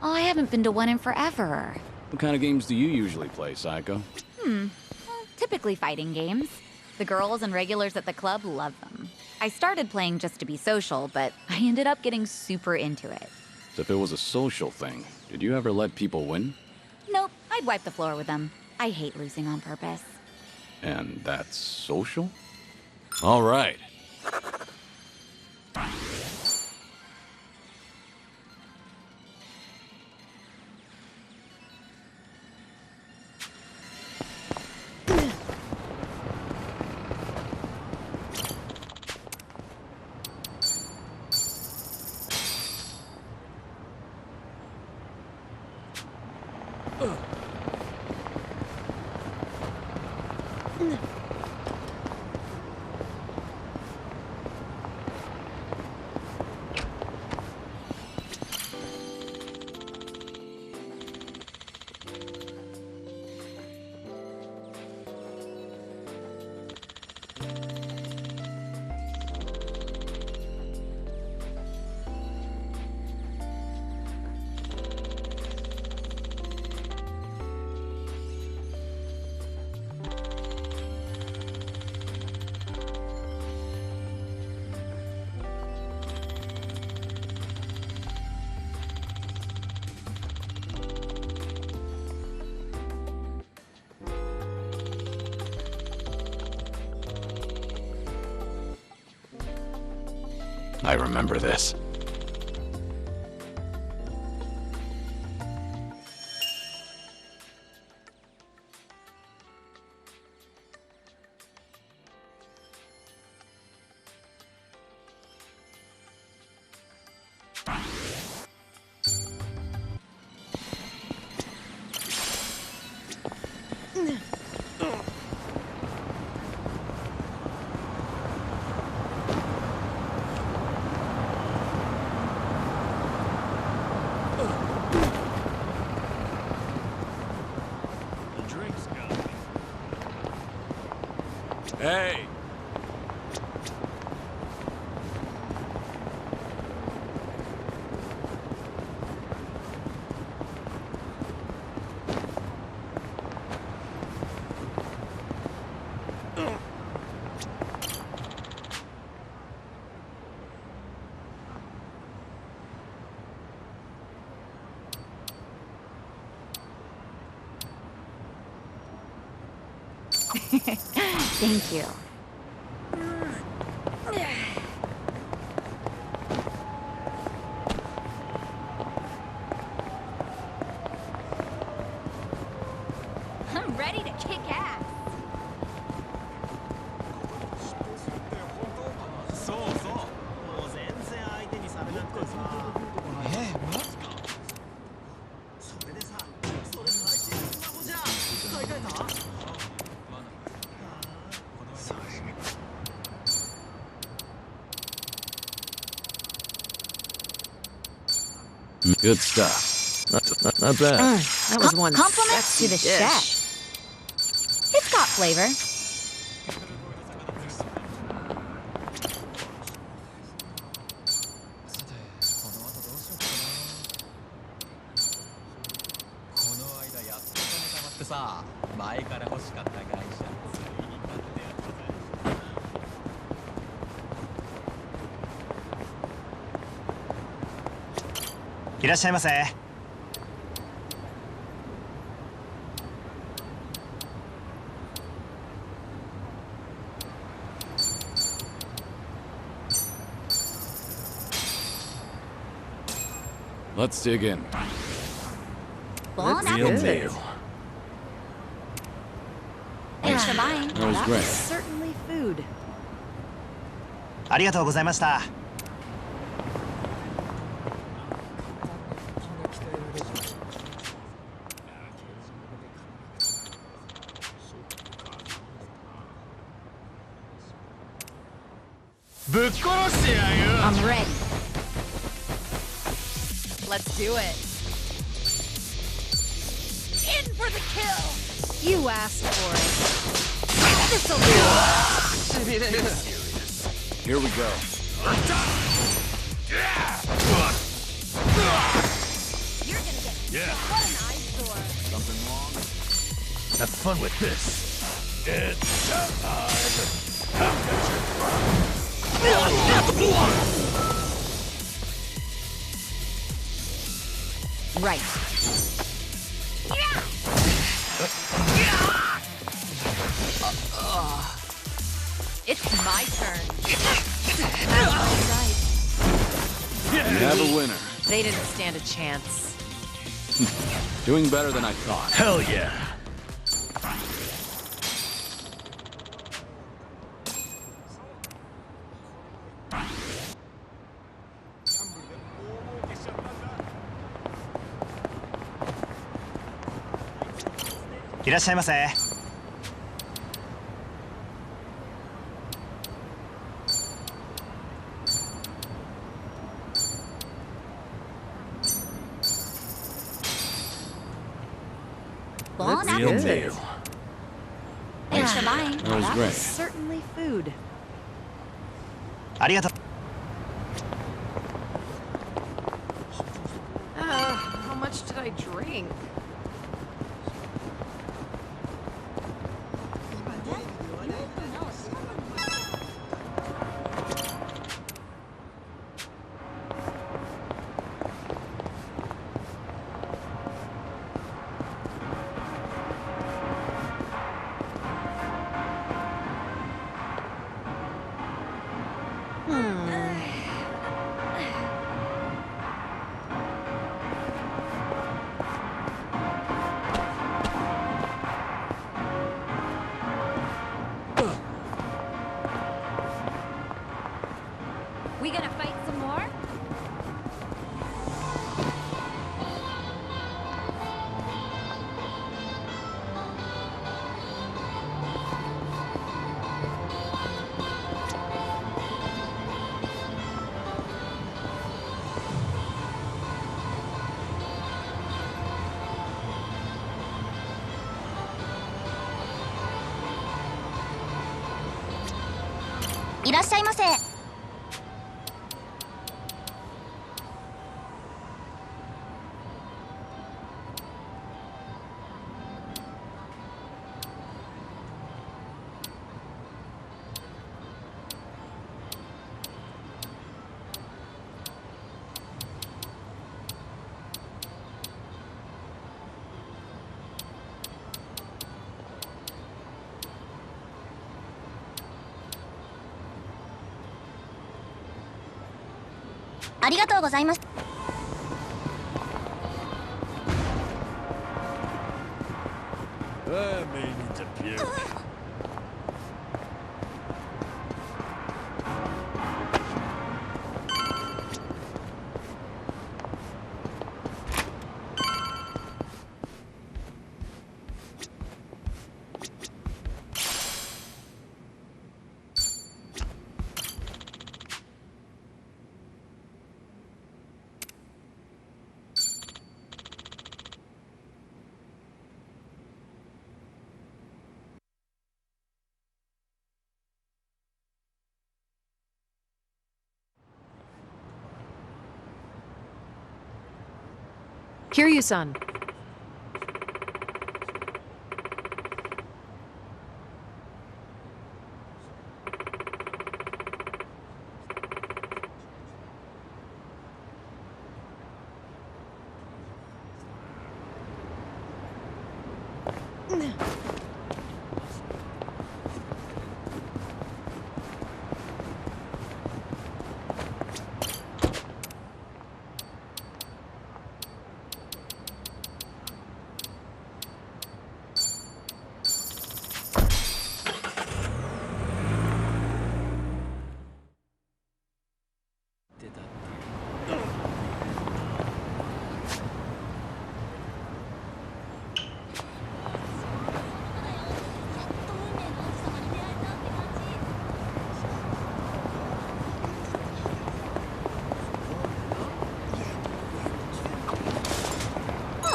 Oh, I haven't been to one in forever. What kind of games do you usually play, Psycho? Well, typically fighting games. The girls and regulars at the club love them. I started playing just to be social, but I ended up getting super into it. So if it was a social thing, did you ever let people win? Nope, I'd wipe the floor with them. I hate losing on purpose. And that's social? All right. I remember this. Hey! Thank you. I'm ready to kick ass. Good stuff. Not bad. That was one Compliments to the sexy dish. chef. It's got flavor. Let's dig in. Bon Real appetit. meal. Thanks for buying. That was great. Certainly food. ありがとうございました。I'm ready. Let's do it. In for the kill. You asked for it. This'll do. Here we go. You're gonna get what an eyesore. Something wrong? Have fun with this. It's time. How could you Right. It's my turn. We have a winner. They didn't stand a chance. Doing better than I thought. Hell yeah. Bon Real appetit. meal. Thanks for buying. That was That great. was certainly food. ありがとう。 How much did I drink? We gonna fight some more?いらっしゃいませ。ありがとうございます。 I may need to puke. Kiryu-san.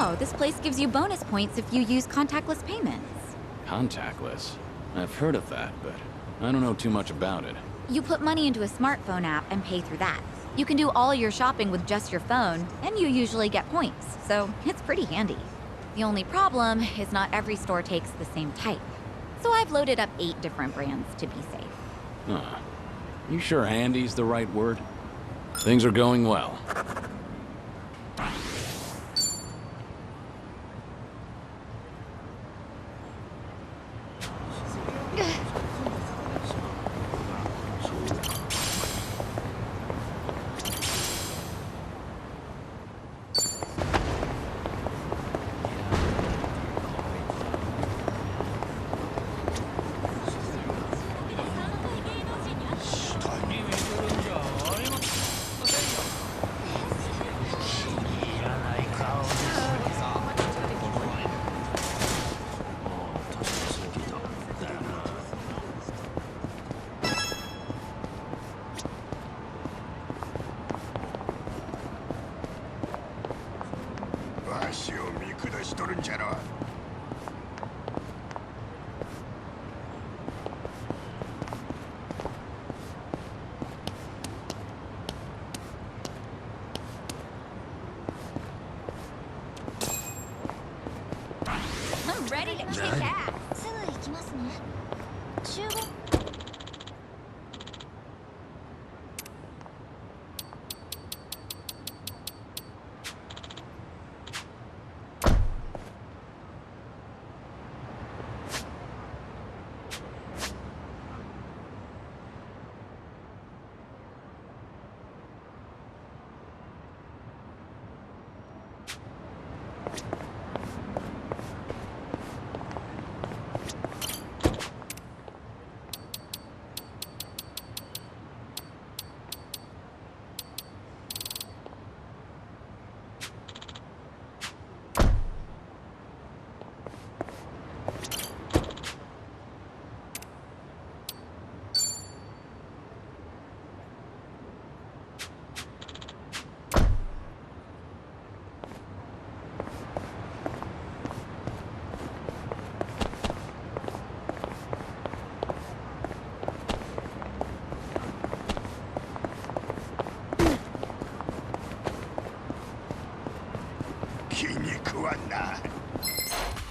Oh, this place gives you bonus points if you use contactless payments. Contactless? I've heard of that, but I don't know too much about it. You put money into a smartphone app and pay through that. You can do all your shopping with just your phone, and you usually get points, so it's pretty handy. The only problem is not every store takes the same type. So I've loaded up 8 different brands to be safe. Huh. You sure handy's the right word? Things are going well. すぐ行きますね。集合。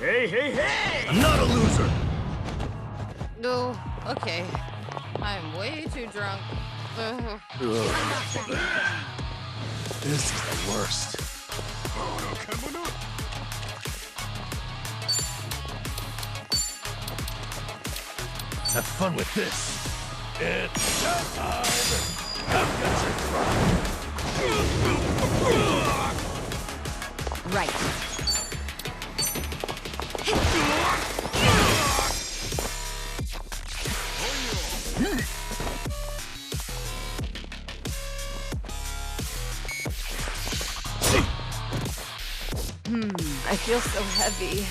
Hey, hey, hey! I'm not a loser! No, okay. I'm way too drunk. This is the worst. Have fun with this. It's time. Right. I feel so heavy.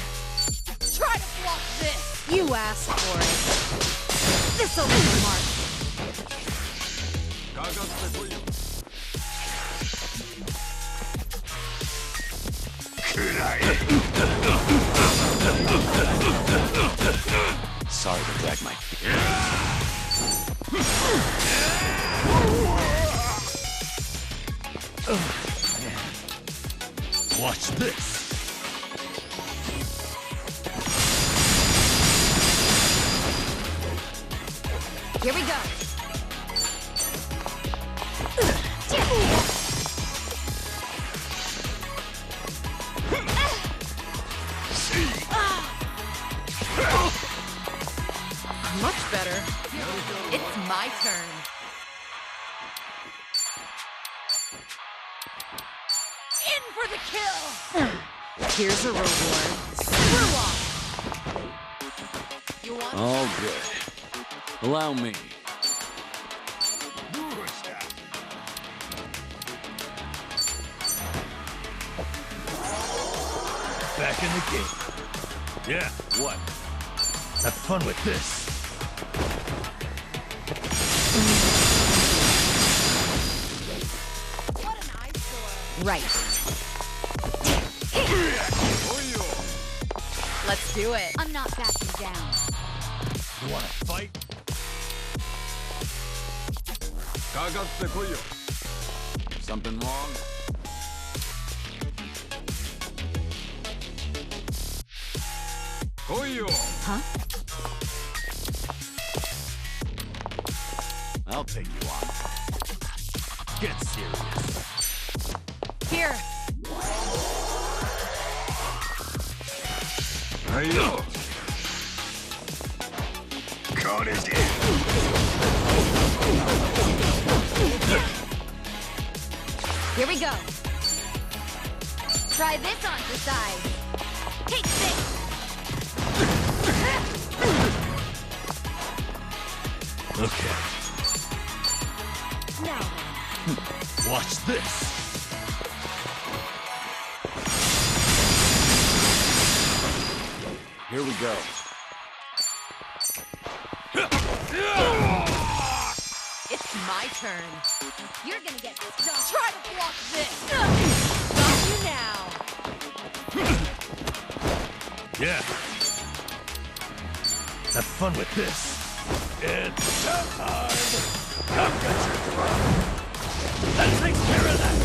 Try to block this! You asked for it. This'll be the mark. Sorry to drag my feet. Watch this. Here we go. Much better. It's my turn. In for the kill! Here's a reward. Screw off! You want All good. Allow me. Back in the game. Yeah, what? Have fun with this. what an eyesore? Right. Let's do it. I'm not backing down. You wanna fight? Something wrong? Huh? I'll take you on. Get serious. Here. Here we go. Try this on for size. Take this. Okay, Now watch this. Here we go. It's my turn. you're gonna get stuck. Try to block this. Got you now. Yeah. Have fun with this. It's time. I've got your throat. That takes care of that.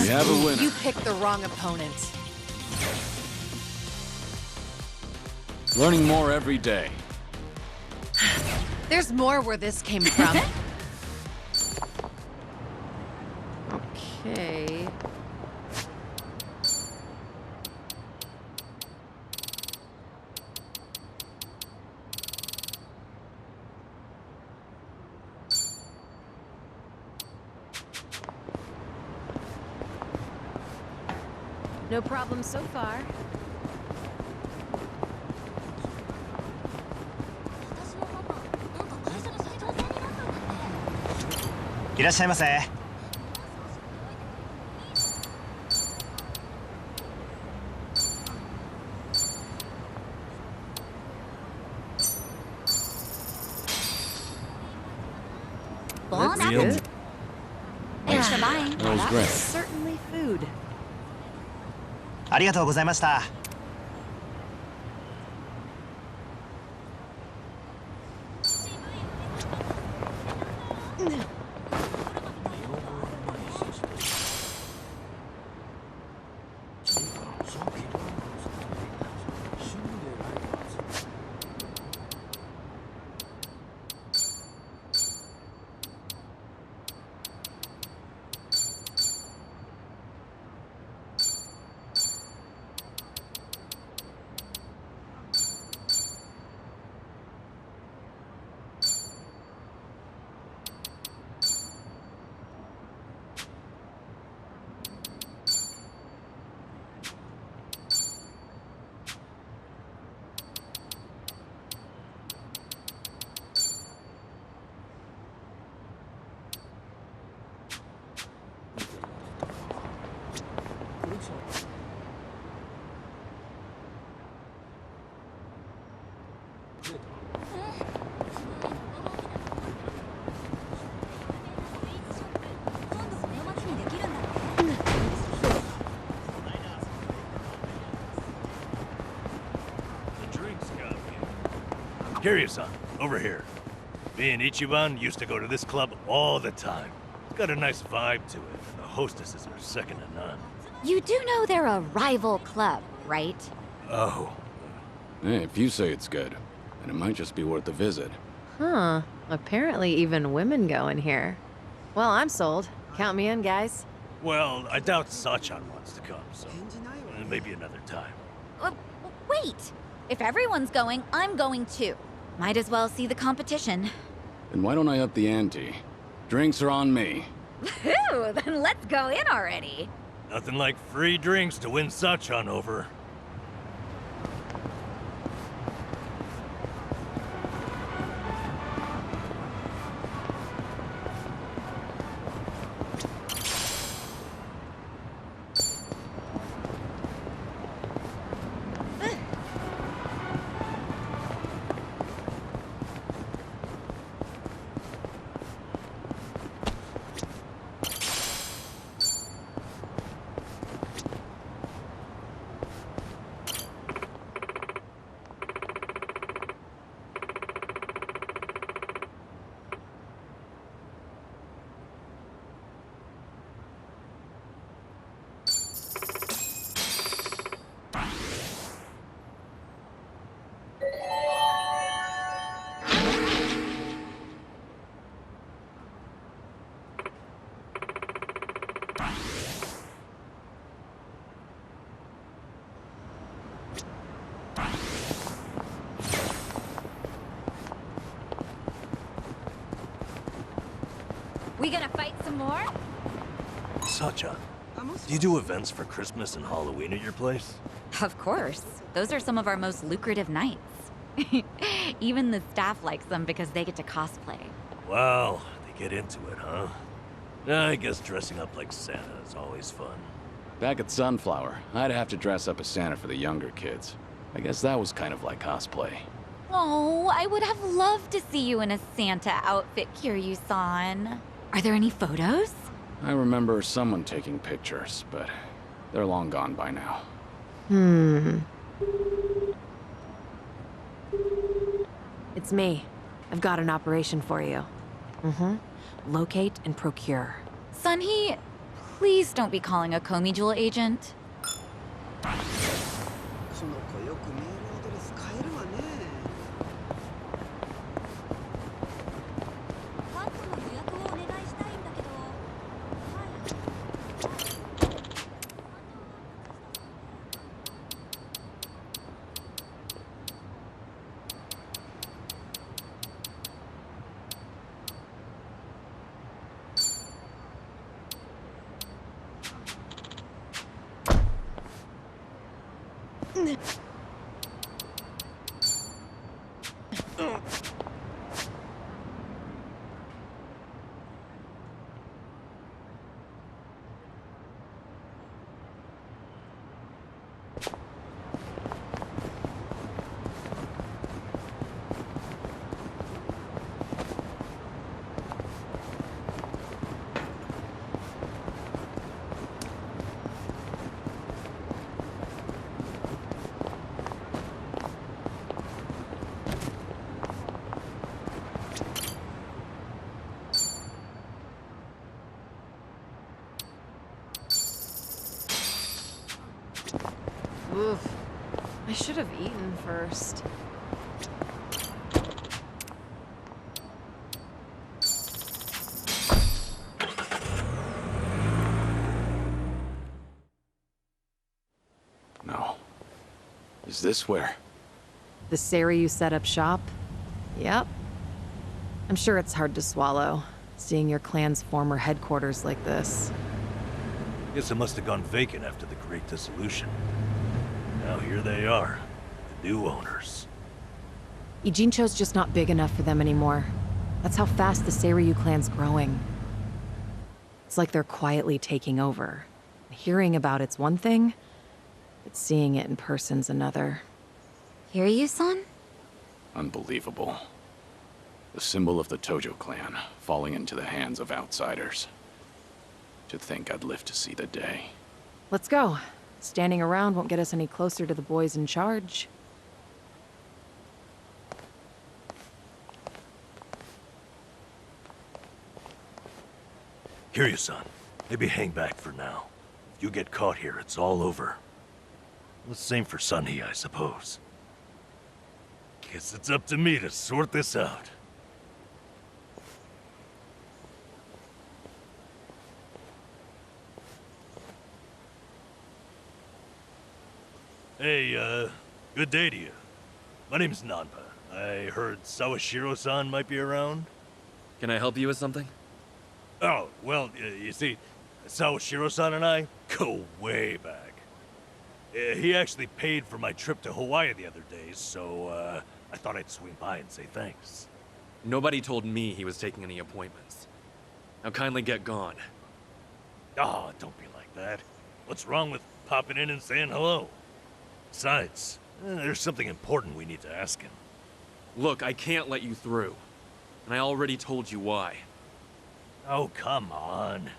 We have a winner. You picked the wrong opponent. Learning more every day. There's more where this came from. Okay. No problem so far. いらっしゃいませ。Bon appetit. Thanks for buying. That was That was great. certainly food. ありがとうございました。 Kiryu-san, over here. Me and Ichiban used to go to this club all the time. It's got a nice vibe to it, and the hostesses are second to none. You do know they're a rival club, right? Oh. Hey, if you say it's good, then it might just be worth a visit. Huh. Apparently even women go in here. Well, I'm sold. Count me in, guys. Well, I doubt Sachan wants to come, so maybe another time. Wait! If everyone's going, I'm going too. Might as well see the competition. Then why don't I up the ante? Drinks are on me. Whew, then let's go in already. Nothing like free drinks to win Sachan over. We gonna fight some more? Sachan, do you do events for Christmas and Halloween at your place? Of course. Those are some of our most lucrative nights. Even the staff likes them because they get to cosplay. Wow, they get into it, huh? I guess dressing up like Santa is always fun. Back at Sunflower, I'd have to dress up as Santa for the younger kids. I guess that was kind of like cosplay. Oh, I would have loved to see you in a Santa outfit, Kiryu-san. Are there any photos? I remember someone taking pictures, but they're long gone by now. It's me. I've got an operation for you. Locate and procure. Sunhee, Please don't be calling a Komi Jewel agent. この子よくメールアドレス変えるわね。パンツの予約をお願いしたいんだけど。Oof. I should have eaten first. No. Is this where? The Seiryu set up shop? Yep. I'm sure it's hard to swallow, seeing your clan's former headquarters like this. Guess it must have gone vacant after the Great Dissolution. Now here they are, the new owners. Ijincho's just not big enough for them anymore. That's how fast the Seiryu clan's growing. It's like they're quietly taking over. Hearing about it's one thing, but seeing it in person's another. Kiryu-san? Unbelievable. The symbol of the Tojo clan, falling into the hands of outsiders. To think I'd live to see the day. Let's go. Standing around won't get us any closer to the boys in charge. Kiryu-san, maybe hang back for now. If you get caught here, it's all over. The same for Sunny, I suppose. Guess it's up to me to sort this out. Hey, good day to you. My name's Nanba. I heard Sawashiro-san might be around. Can I help you with something? Oh, well, you see, Sawashiro-san and I go way back. He actually paid for my trip to Hawaii the other day, so, I thought I'd swing by and say thanks. Nobody told me he was taking any appointments. Now kindly get gone. Oh, don't be like that. What's wrong with popping in and saying hello? Besides, there's something important we need to ask him. Look, I can't let you through. And I already told you why. Oh, come on.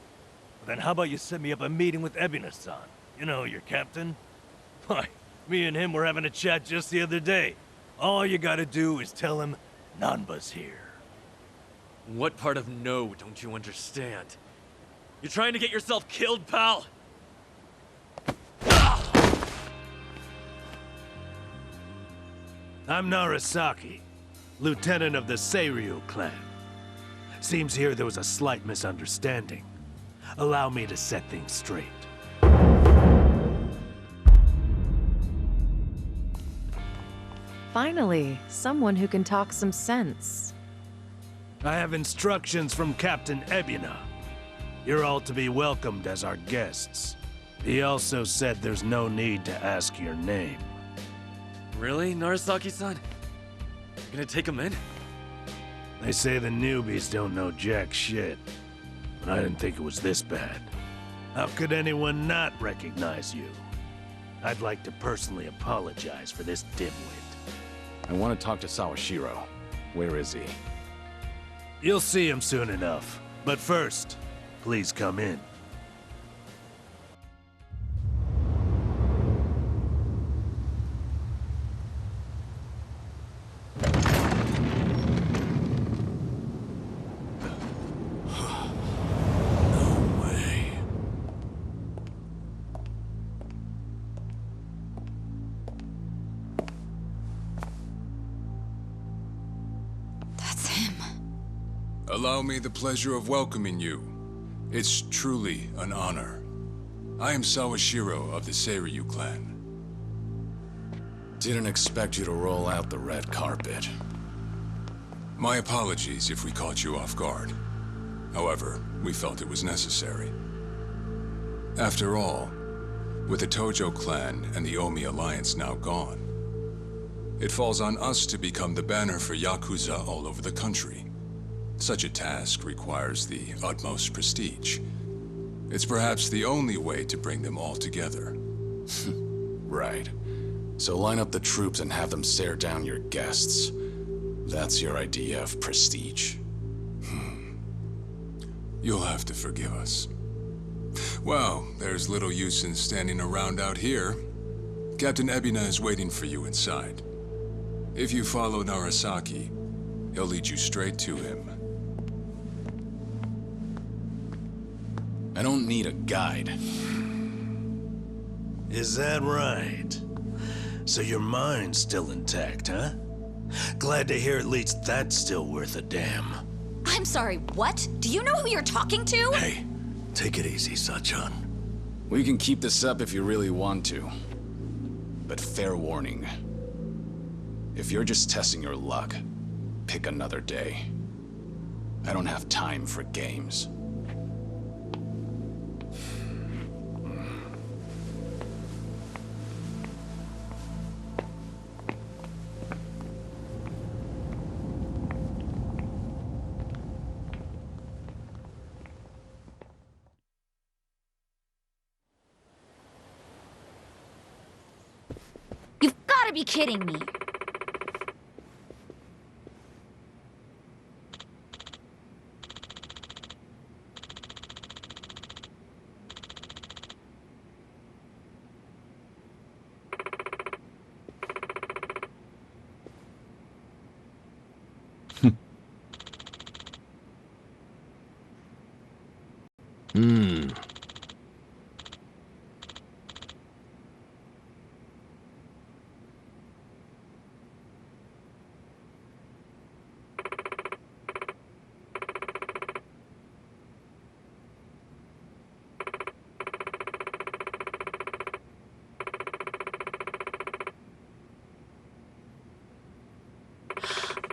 Then how about you set me up a meeting with Ebina-san? You know, your captain? Why, me and him were having a chat just the other day. All you gotta do is tell him Nanba's here. What part of no don't you understand? You're trying to get yourself killed, pal? I'm Narasaki, lieutenant of the Seiryu clan. Seems here there was a slight misunderstanding. Allow me to set things straight. Finally, someone who can talk some sense. I have instructions from Captain Ebina. You're all to be welcomed as our guests. He also said there's no need to ask your name. Really, Narasaki-san? You're gonna take him in? They say the newbies don't know jack shit. But I didn't think it was this bad. How could anyone not recognize you? I'd like to personally apologize for this dimwit. I want to talk to Sawashiro. Where is he? You'll see him soon enough. But first, please come in. Allow me the pleasure of welcoming you. It's truly an honor. I am Sawashiro of the Seiryu clan. Didn't expect you to roll out the red carpet. My apologies if we caught you off guard. However, we felt it was necessary. After all, with the Tojo clan and the Omi alliance now gone, it falls on us to become the banner for Yakuza all over the country. Such a task requires the utmost prestige. It's perhaps the only way to bring them all together. Right. So line up the troops and have them stare down your guests. That's your idea of prestige. You'll have to forgive us. Well, there's little use in standing around out here. Captain Ebina is waiting for you inside. If you follow Narasaki, he'll lead you straight to him. I don't need a guide. Is that right? So your mind's still intact, huh? Glad to hear at least that's still worth a damn. I'm sorry, what? Do you know who you're talking to? Hey, take it easy, Sachan. We can keep this up if you really want to. But fair warning. If you're just testing your luck, pick another day. I don't have time for games. You've got to be kidding me.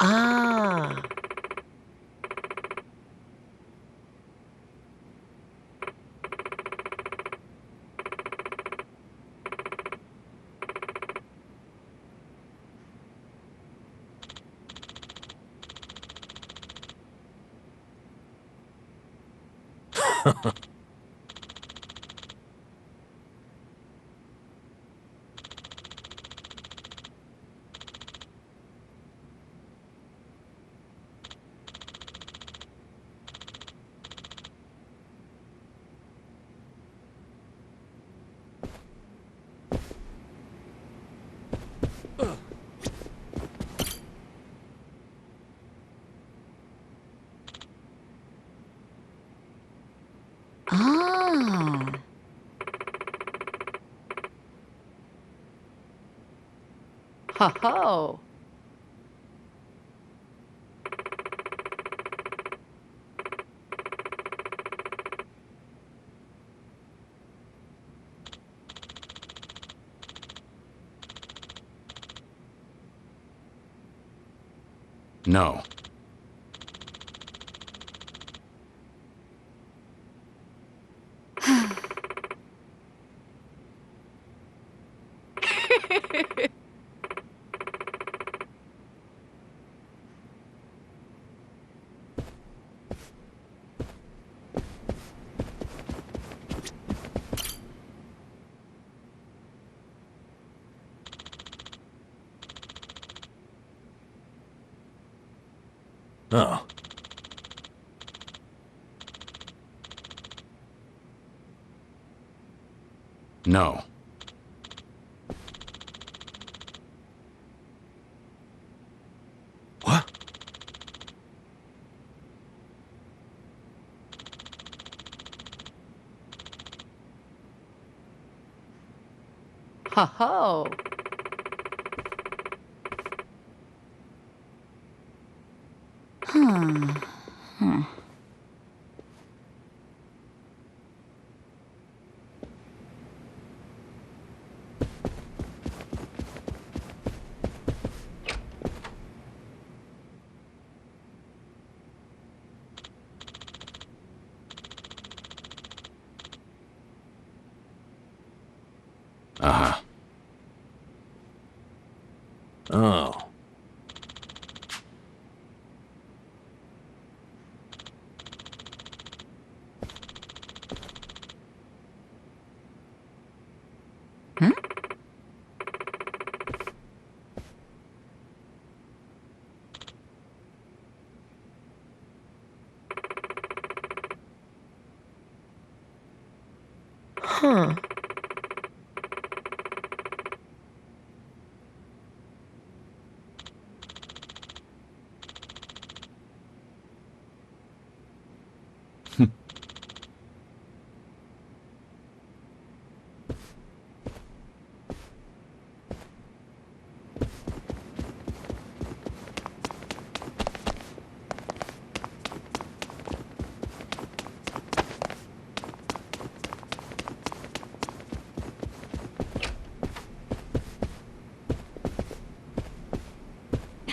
Ah. Ah. Ho-ho. No. Oh. No. What? Ho-ho. Huh. Uh-huh. Oh. Huh.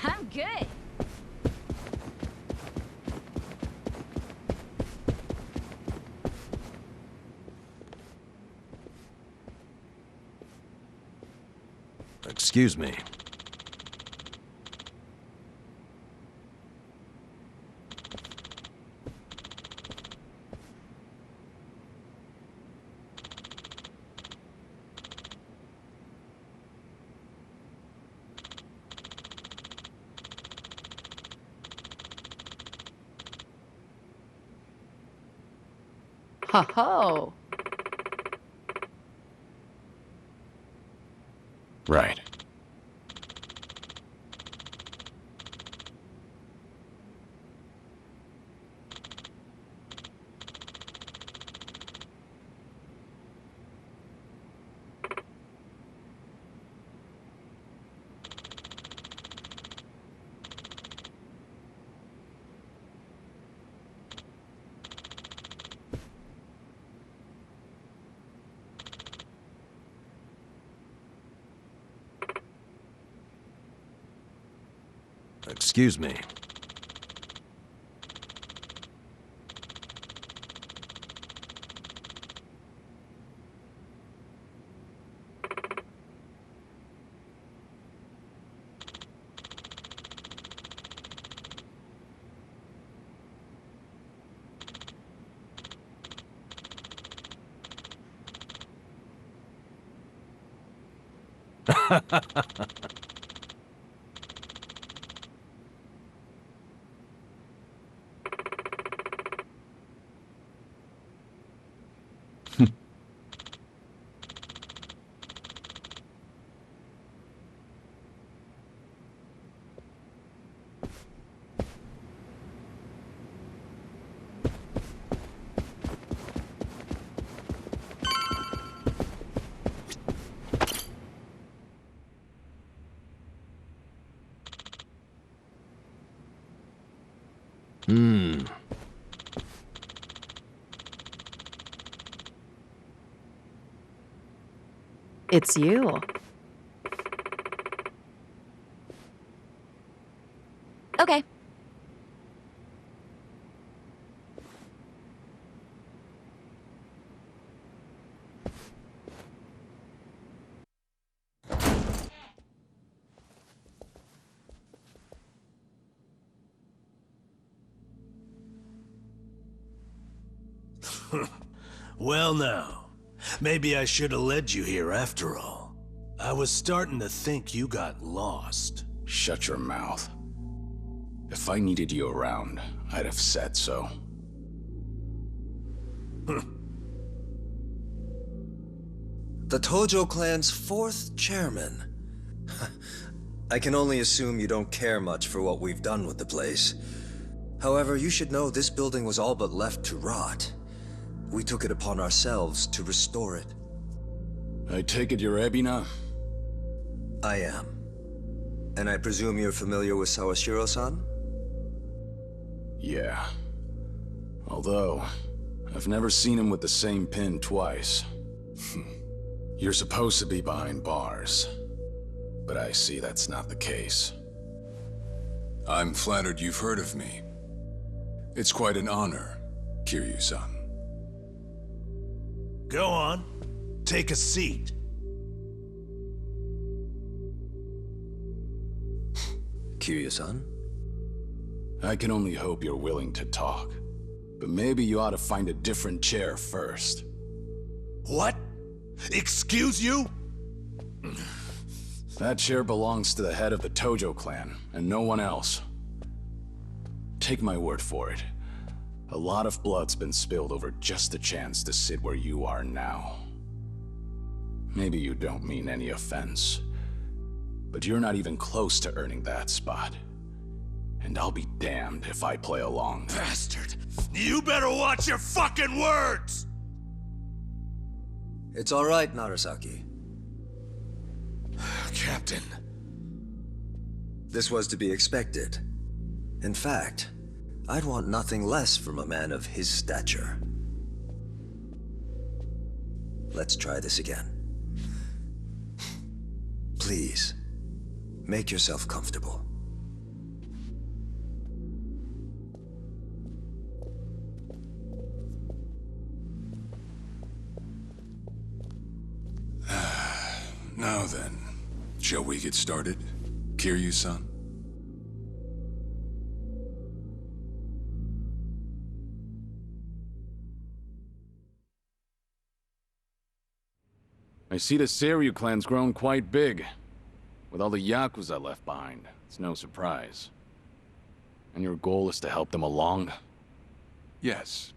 I'm good. Excuse me. Ho ho. Right. Excuse me. It's you. Okay. Well now, maybe I should have led you here after all. I was starting to think you got lost. Shut your mouth. If I needed you around, I'd have said so. The Tojo clan's 4th chairman. I can only assume you don't care much for what we've done with the place. However, you should know this building was all but left to rot. We took it upon ourselves to restore it. I take it you're Ebina? I am. And I presume you're familiar with Sawashiro-san? Yeah. Although, I've never seen him with the same pin twice. You're supposed to be behind bars, but I see that's not the case. I'm flattered you've heard of me. It's quite an honor, Kiryu-san. Go on. Take a seat. Kiryu-san? I can only hope you're willing to talk. But maybe you ought to find a different chair first. What? Excuse you? That chair belongs to the head of the Tojo clan, and no one else. Take my word for it. A lot of blood's been spilled over just the chance to sit where you are now. Maybe you don't mean any offense, but you're not even close to earning that spot. And I'll be damned if I play along. Bastard! You better watch your fucking words! It's all right, Narasaki. Captain. This was to be expected. In fact, I'd want nothing less from a man of his stature. Let's try this again. Please, make yourself comfortable. Now then, shall we get started, Kiryu-san? I see the Seiryu clan's grown quite big. With all the Yakuza left behind, it's no surprise. And your goal is to help them along? Yes.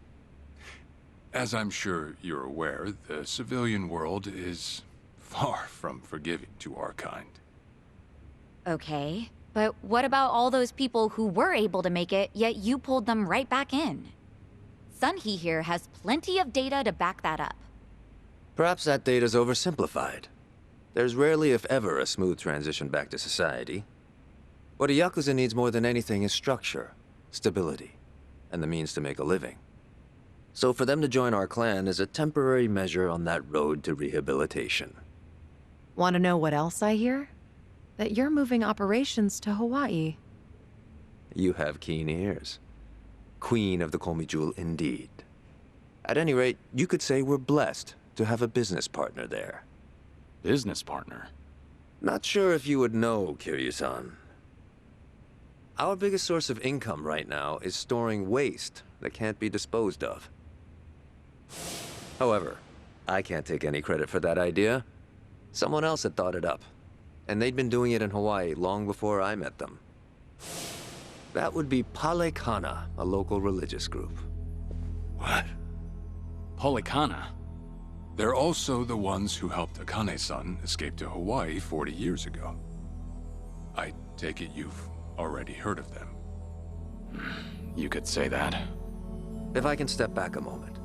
As I'm sure you're aware, the civilian world is far from forgiving to our kind. Okay, but what about all those people who were able to make it, yet you pulled them right back in? Sunhee here has plenty of data to back that up. Perhaps that data's oversimplified. There's rarely, if ever, a smooth transition back to society. What a Yakuza needs more than anything is structure, stability, and the means to make a living. So for them to join our clan is a temporary measure on that road to rehabilitation. Want to know what else I hear? That you're moving operations to Hawaii. You have keen ears. Queen of the Komi Jewel, indeed. At any rate, you could say we're blessed to have a business partner there. Business partner? Not sure if you would know, Kiryu-san. Our biggest source of income right now is storing waste that can't be disposed of. However, I can't take any credit for that idea. Someone else had thought it up, and they'd been doing it in Hawaii long before I met them. That would be Palekana, a local religious group. What? Palekana? They're also the ones who helped Akane-san escape to Hawaii 40 years ago. I take it you've already heard of them. You could say that. If I can step back a moment.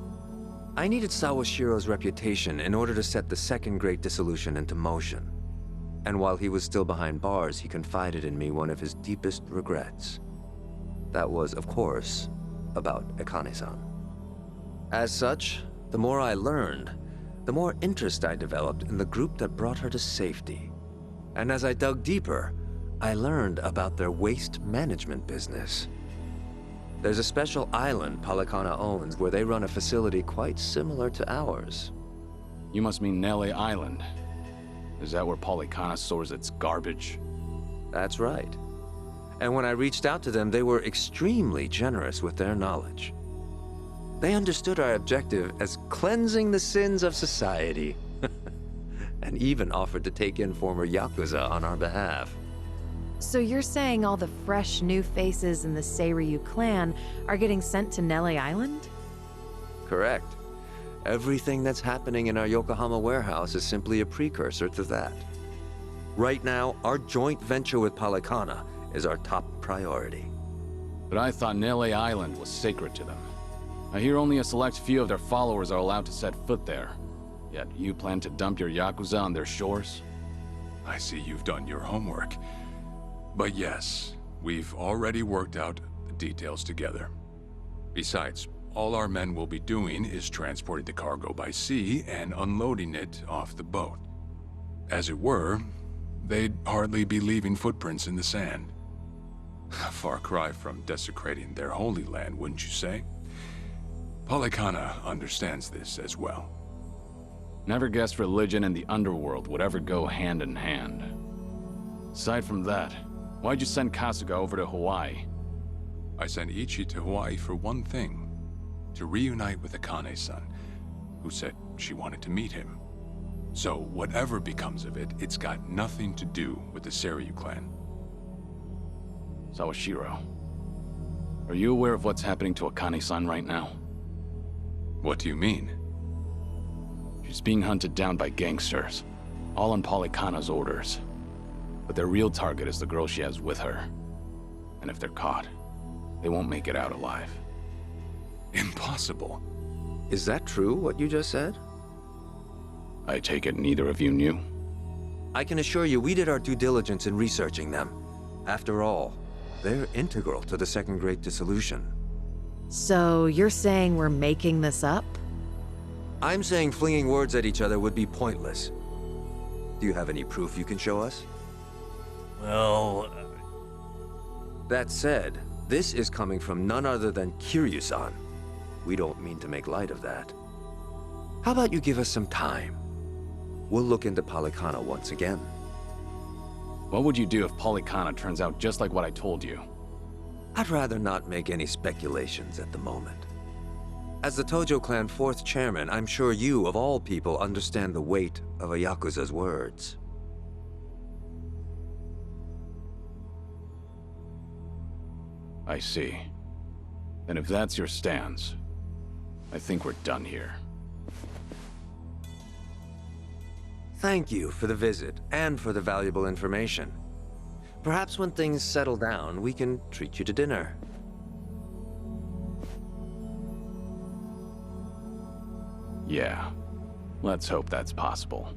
I needed Sawashiro's reputation in order to set the second Great Dissolution into motion. And while he was still behind bars, he confided in me one of his deepest regrets. That was, of course, about Akane-san. As such, the more I learned, the more interest I developed in the group that brought her to safety. And as I dug deeper, I learned about their waste management business. There's a special island Palekana owns where they run a facility quite similar to ours. You must mean Nele Island. Is that where Palekana stores its garbage? That's right. And when I reached out to them, they were extremely generous with their knowledge. They understood our objective as cleansing the sins of society, and even offered to take in former Yakuza on our behalf. So you're saying all the fresh new faces in the Seiryu clan are getting sent to Nele Island? Correct. Everything that's happening in our Yokohama warehouse is simply a precursor to that. Right now, our joint venture with Palekana is our top priority. But I thought Nele Island was sacred to them. I hear only a select few of their followers are allowed to set foot there. Yet you plan to dump your Yakuza on their shores? I see you've done your homework. But yes, we've already worked out the details together. Besides, all our men will be doing is transporting the cargo by sea and unloading it off the boat. As it were, they'd hardly be leaving footprints in the sand. A far cry from desecrating their holy land, wouldn't you say? Polykhana understands this as well. Never guessed religion and the underworld would ever go hand in hand. Aside from that, why'd you send Kasuga over to Hawaii? I sent Ichi to Hawaii for one thing. To reunite with Akane-san, who said she wanted to meet him. So whatever becomes of it, it's got nothing to do with the Seiryu clan. Sawashiro, are you aware of what's happening to Akane-san right now? What do you mean? She's being hunted down by gangsters, all on Polykhana's orders. But their real target is the girl she has with her. And if they're caught, they won't make it out alive. Impossible. Is that true, what you just said? I take it neither of you knew? I can assure you we did our due diligence in researching them. After all, they're integral to the Second Great Dissolution. So you're saying we're making this up? I'm saying flinging words at each other would be pointless. Do you have any proof you can show us? Well... That said, this is coming from none other than Kiryu-san. We don't mean to make light of that. How about you give us some time? We'll look into Polykhana once again. What would you do if Polykhana turns out just like what I told you? I'd rather not make any speculations at the moment. As the Tojo clan 4th chairman, I'm sure you, of all people, understand the weight of a Yakuza's words. I see. And if that's your stance, I think we're done here. Thank you for the visit, and for the valuable information. Perhaps when things settle down, we can treat you to dinner. Yeah. Let's hope that's possible.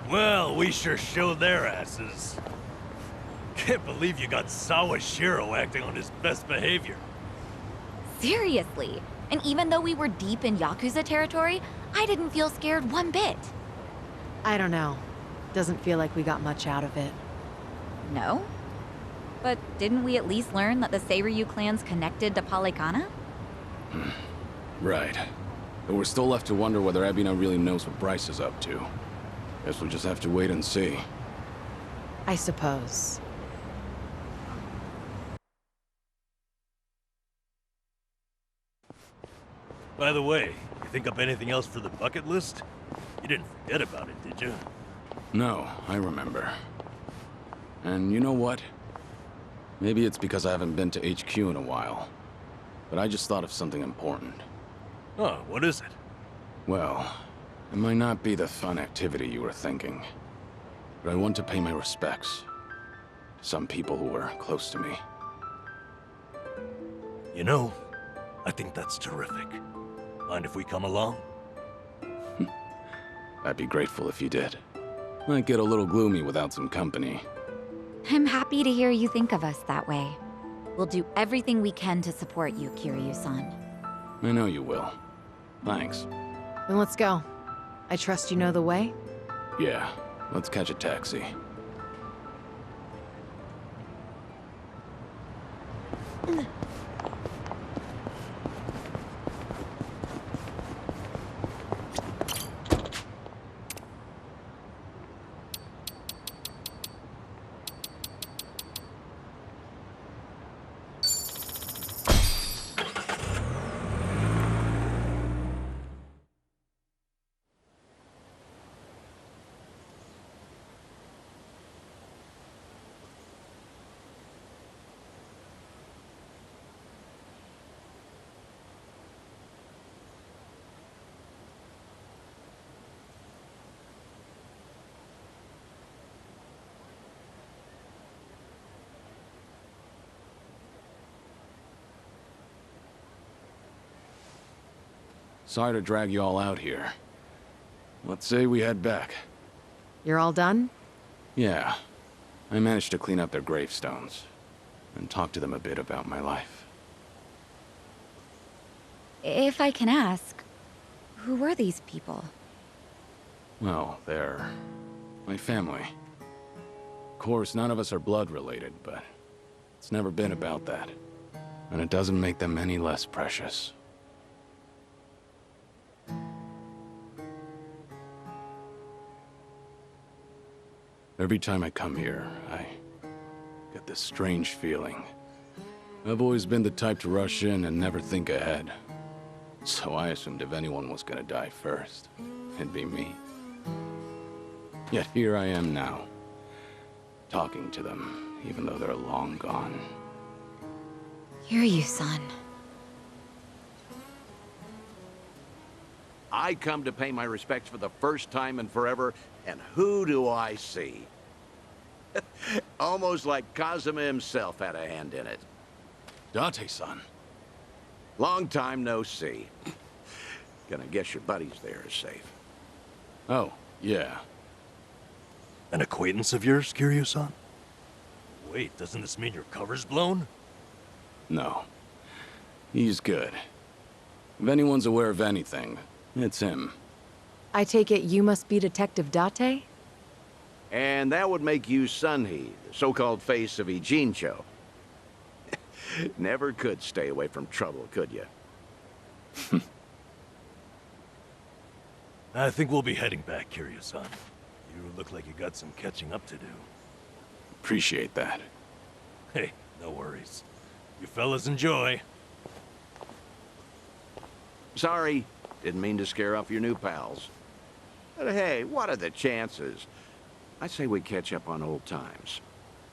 Well, we sure showed their asses. Can't believe you got Sawashiro acting on his best behavior. Seriously. And even though we were deep in Yakuza territory, I didn't feel scared one bit. I don't know. Doesn't feel like we got much out of it. No? But didn't we at least learn that the Seiryu clan's connected to Polykhana? Right. But we're still left to wonder whether Ebina really knows what Bryce is up to. Guess we'll just have to wait and see. I suppose. By the way, you think up anything else for the bucket list? You didn't forget about it, did you? No, I remember. And you know what? Maybe it's because I haven't been to HQ in a while. But I just thought of something important. Oh, what is it? Well, it might not be the fun activity you were thinking. But I want to pay my respects to some people who were close to me. You know, I think that's terrific. Mind if we come along? I'd be grateful if you did. Might get a little gloomy without some company. I'm happy to hear you think of us that way. We'll do everything we can to support you, Kiryu-san. I know you will. Thanks. Then let's go. I trust you know the way? Yeah, let's catch a taxi. Sorry to drag you all out here. Let's say we head back. You're all done? Yeah. I managed to clean up their gravestones and talk to them a bit about my life. If I can ask, who were these people? Well, they're my family. Of course, none of us are blood related, but it's never been about that. And it doesn't make them any less precious. Every time I come here, I get this strange feeling. I've always been the type to rush in and never think ahead. So I assumed if anyone was gonna die first, it'd be me. Yet here I am now, talking to them, even though they're long gone. Hear you, son. I come to pay my respects for the first time in forever, and who do I see? Almost like Kazuma himself had a hand in it. Date-san. Long time no see. Gonna guess your buddies there are safe. Oh, yeah. An acquaintance of yours, Kiryu-san? Wait, doesn't this mean your cover's blown? No. He's good. If anyone's aware of anything, it's him. I take it you must be Detective Date? And that would make you Sunhee, the so-called face of Ijincho. Never could stay away from trouble, could you? I think we'll be heading back, Kiryu-san. You look like you got some catching up to do. Appreciate that. Hey, no worries. You fellas enjoy. Sorry, didn't mean to scare off your new pals. But hey, what are the chances? I say we catch up on old times.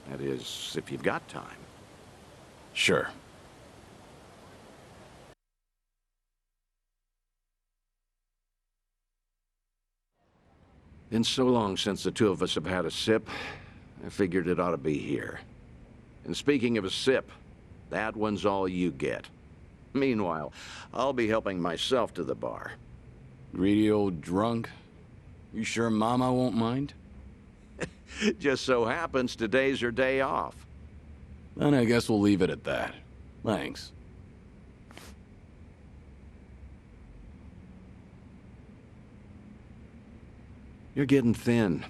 That is, if you've got time. Sure. Been so long since the two of us have had a sip, I figured it ought to be here. And speaking of a sip, that one's all you get. Meanwhile, I'll be helping myself to the bar. Greedy old drunk? You sure Mama won't mind? Just so happens today's her day off. Then I guess we'll leave it at that. Thanks. You're getting thin.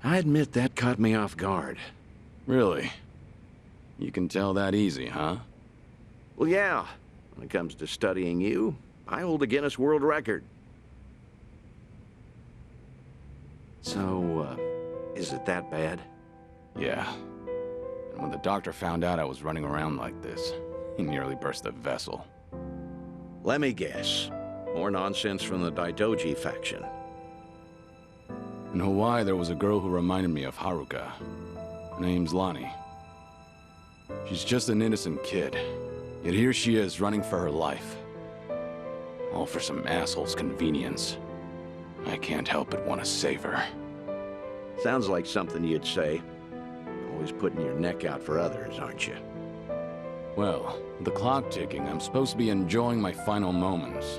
I admit that caught me off guard. Really? You can tell that easy, huh? Well, yeah. When it comes to studying you, I hold a Guinness World Record. So, is it that bad? Yeah. And when the doctor found out I was running around like this, he nearly burst a vessel. Let me guess. More nonsense from the Daidoji faction. In Hawaii, there was a girl who reminded me of Haruka. Her name's Lonnie. She's just an innocent kid. Yet here she is, running for her life. All for some asshole's convenience. I can't help but want to save her. Sounds like something you'd say. Always putting your neck out for others, aren't you? Well, with the clock ticking, I'm supposed to be enjoying my final moments.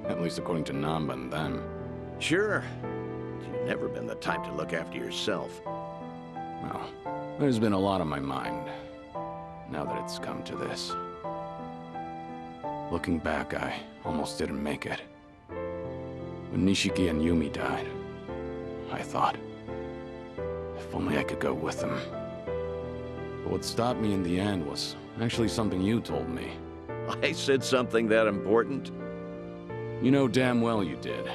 At least according to Namba and them. Sure. You've never been the type to look after yourself. Well, there's been a lot on my mind, now that it's come to this. Looking back, I almost didn't make it. When Nishiki and Yumi died, I thought, if only I could go with them. But what stopped me in the end was actually something you told me. I said something that important? You know damn well you did.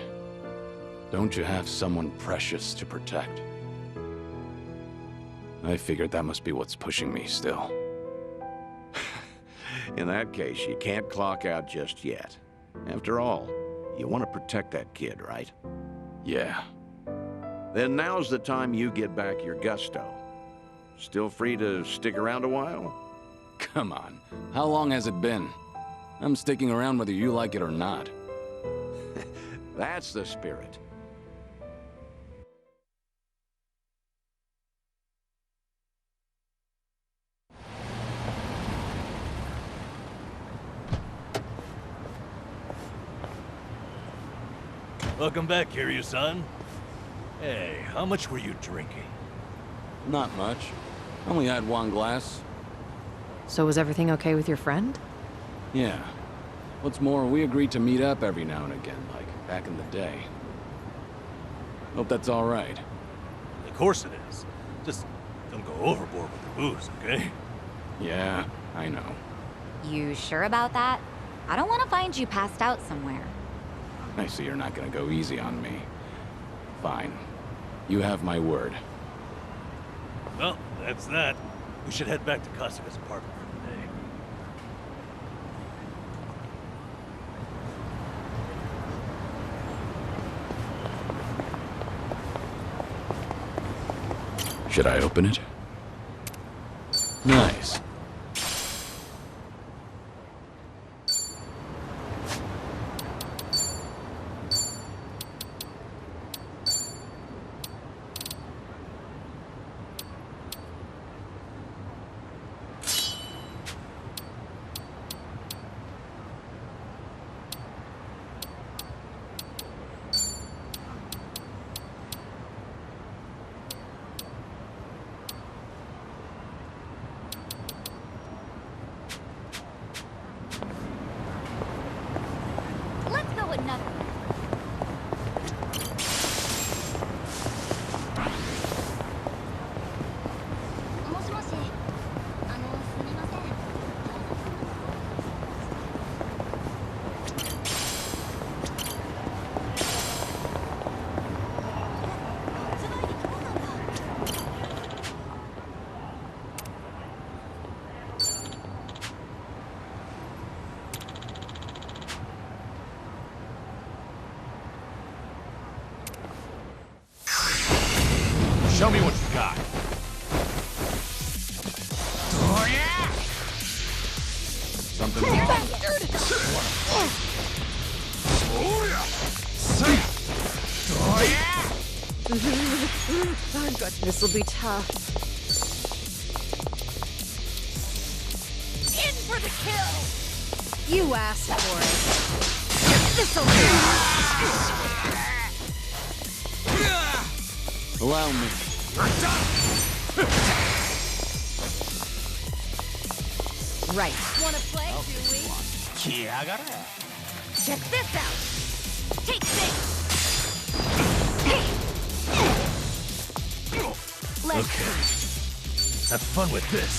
Don't you have someone precious to protect? I figured that must be what's pushing me still. In that case, you can't clock out just yet. After all, you want to protect that kid, right? Yeah. Then now's the time you get back your gusto. Still free to stick around a while? Come on. How long has it been? I'm sticking around whether you like it or not. That's the spirit. Welcome back, Kiryu-san. Hey, how much were you drinking? Not much. Only had one glass. So was everything okay with your friend? Yeah. What's more, we agreed to meet up every now and again, like back in the day. Hope that's all right. Of course it is. Just don't go overboard with the booze, okay? Yeah, I know. You sure about that? I don't want to find you passed out somewhere. I see you're not gonna go easy on me. Fine. You have my word. Well, that's that. We should head back to Kasuga's apartment for the day. Should I open it? Nice. Let's go with nothing. Show me what you got. Something Oh god, this'll be tough. In for the kill! You asked for it. This'll Allow me. Right. Wanna play, do we? Check this out! Take this! Let's Okay. Have fun with this.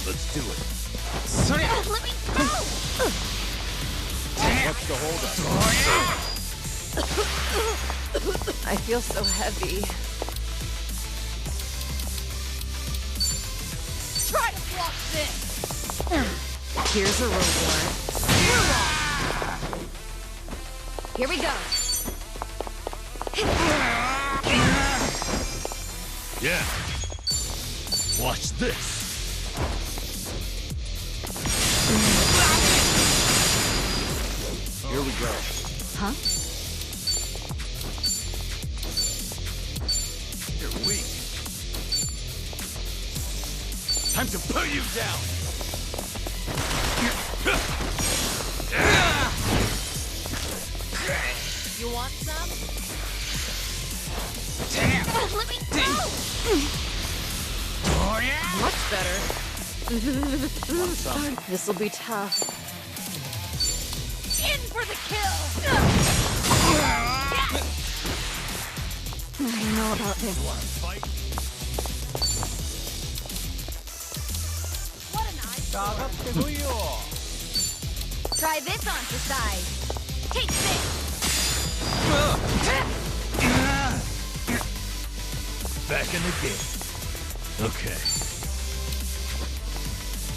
Let's do it. let me go! What's the holdup? I feel so heavy. Try to block this! Here's a reward. Here we go. Yeah. Watch this. Here we go. Huh? You're weak. Time to put you down. You want some? Let me go! Much better. This'll be tough. In for the kill! I don't know about this. What a nice Try this on for size. Take this! Back in the game. Okay.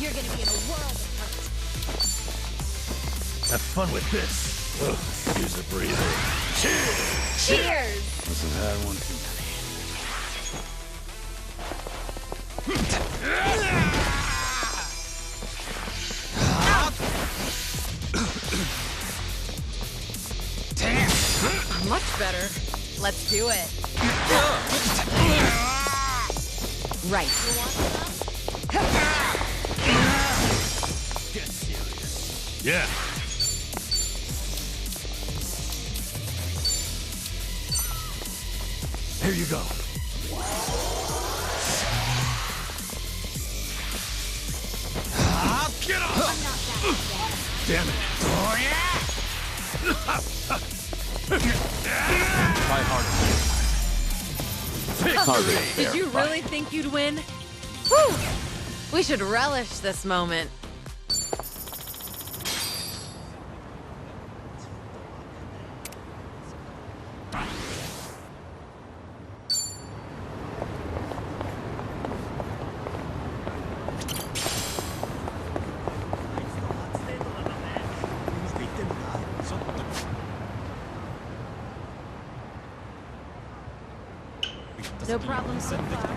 You're gonna be in a world of hurt. Have fun with this. Ugh, use a breather. Cheers! Cheers! Must have had one too Much better. Let's do it. Right. You want some? Yeah. Here you go. Get up! Damn it. Oh, yeah! Try harder. Did you really think you'd win? Whew! We should relish this moment. No problem so far.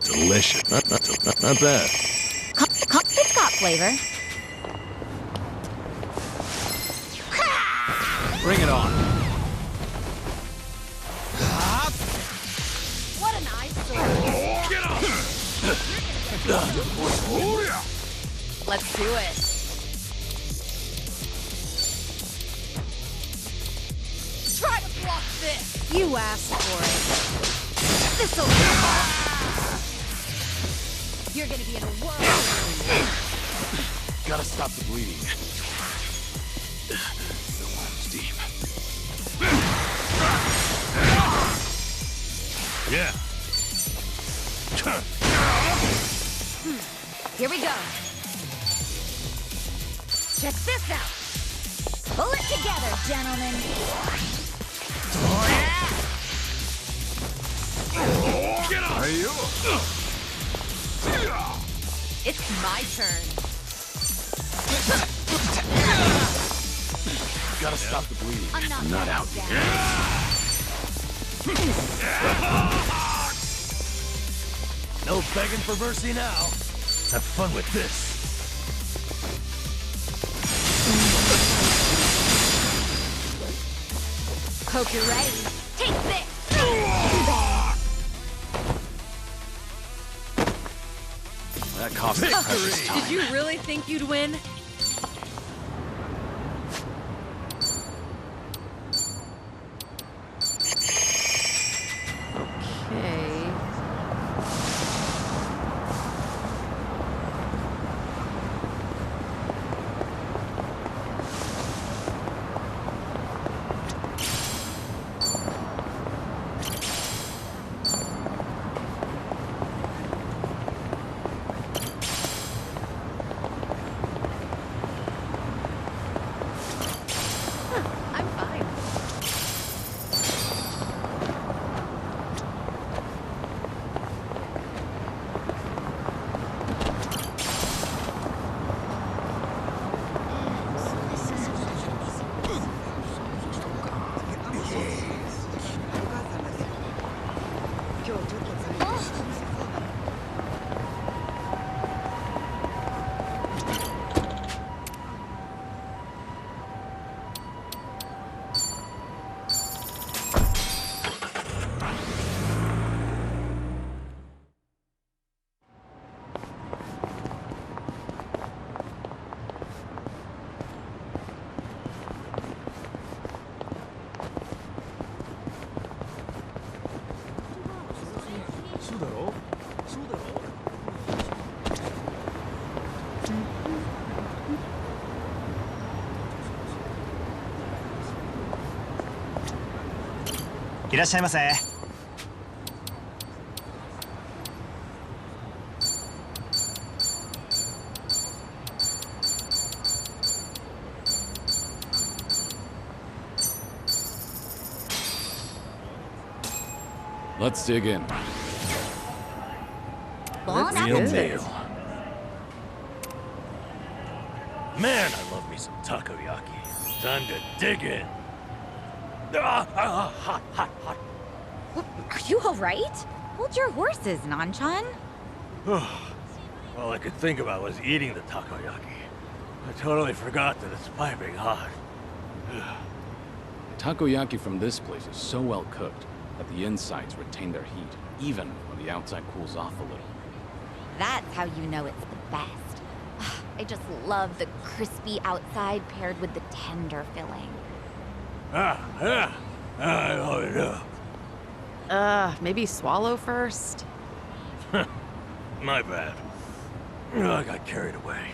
Delicious. Not bad. It's got flavor. Bring it on. What an eyesore. Get up! Let's do it. Try to block this. You asked for it. This'll You're gonna be in a whirl. Gotta stop the bleeding. The wound's deep. Yeah. Here we go. Check this out. Pull it together, gentlemen. Get up! Are you? It's my turn. Gotta stop the bleeding. I'm not out yet. No begging for mercy now. Have fun with this. Hope you're ready. Take this. That cost me precious time. Did you really think you'd win? Okay. I'm fine.いらっしゃいませ。Let's dig in. Bon Real appetit. meal. Man, I love me some takoyaki. Time to dig in. Hot. Are you all right? Hold your horses, Nanchan. All I could think about was eating the takoyaki. I totally forgot that it's piping hot. Takoyaki from this place is so well cooked that the insides retain their heat, even when the outside cools off a little. That's how you know it's the best. I just love the crispy outside paired with the tender filling. I love it up. Maybe swallow first? My bad. I got carried away.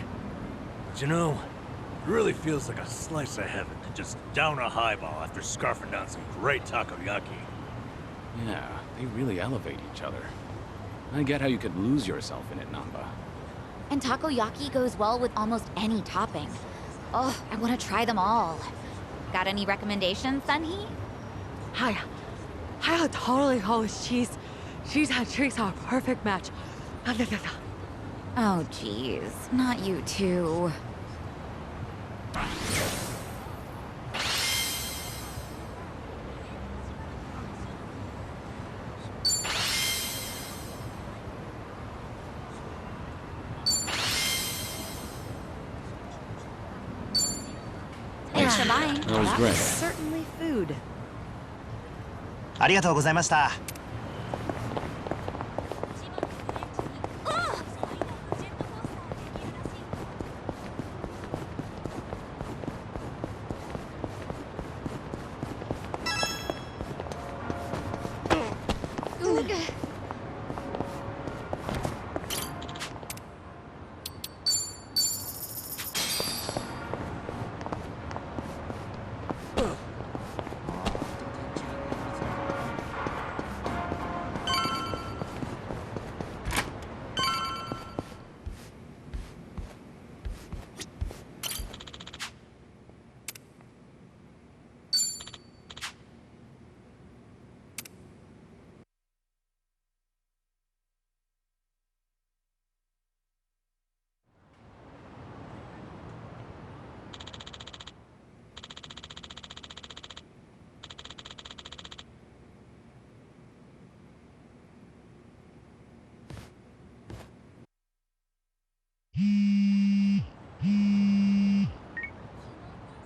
But you know, it really feels like a slice of heaven to just down a highball after scarfing down some great takoyaki. Yeah, they really elevate each other. I get how you could lose yourself in it, Namba. And takoyaki goes well with almost any topping. Oh, I want to try them all. Got any recommendations, Sunhee? Hi. Totally always cheese. Cheese and trees are a perfect match. Oh, jeez. Not you too. Thanks for buying. That was great. Certainly food. ありがとうございました。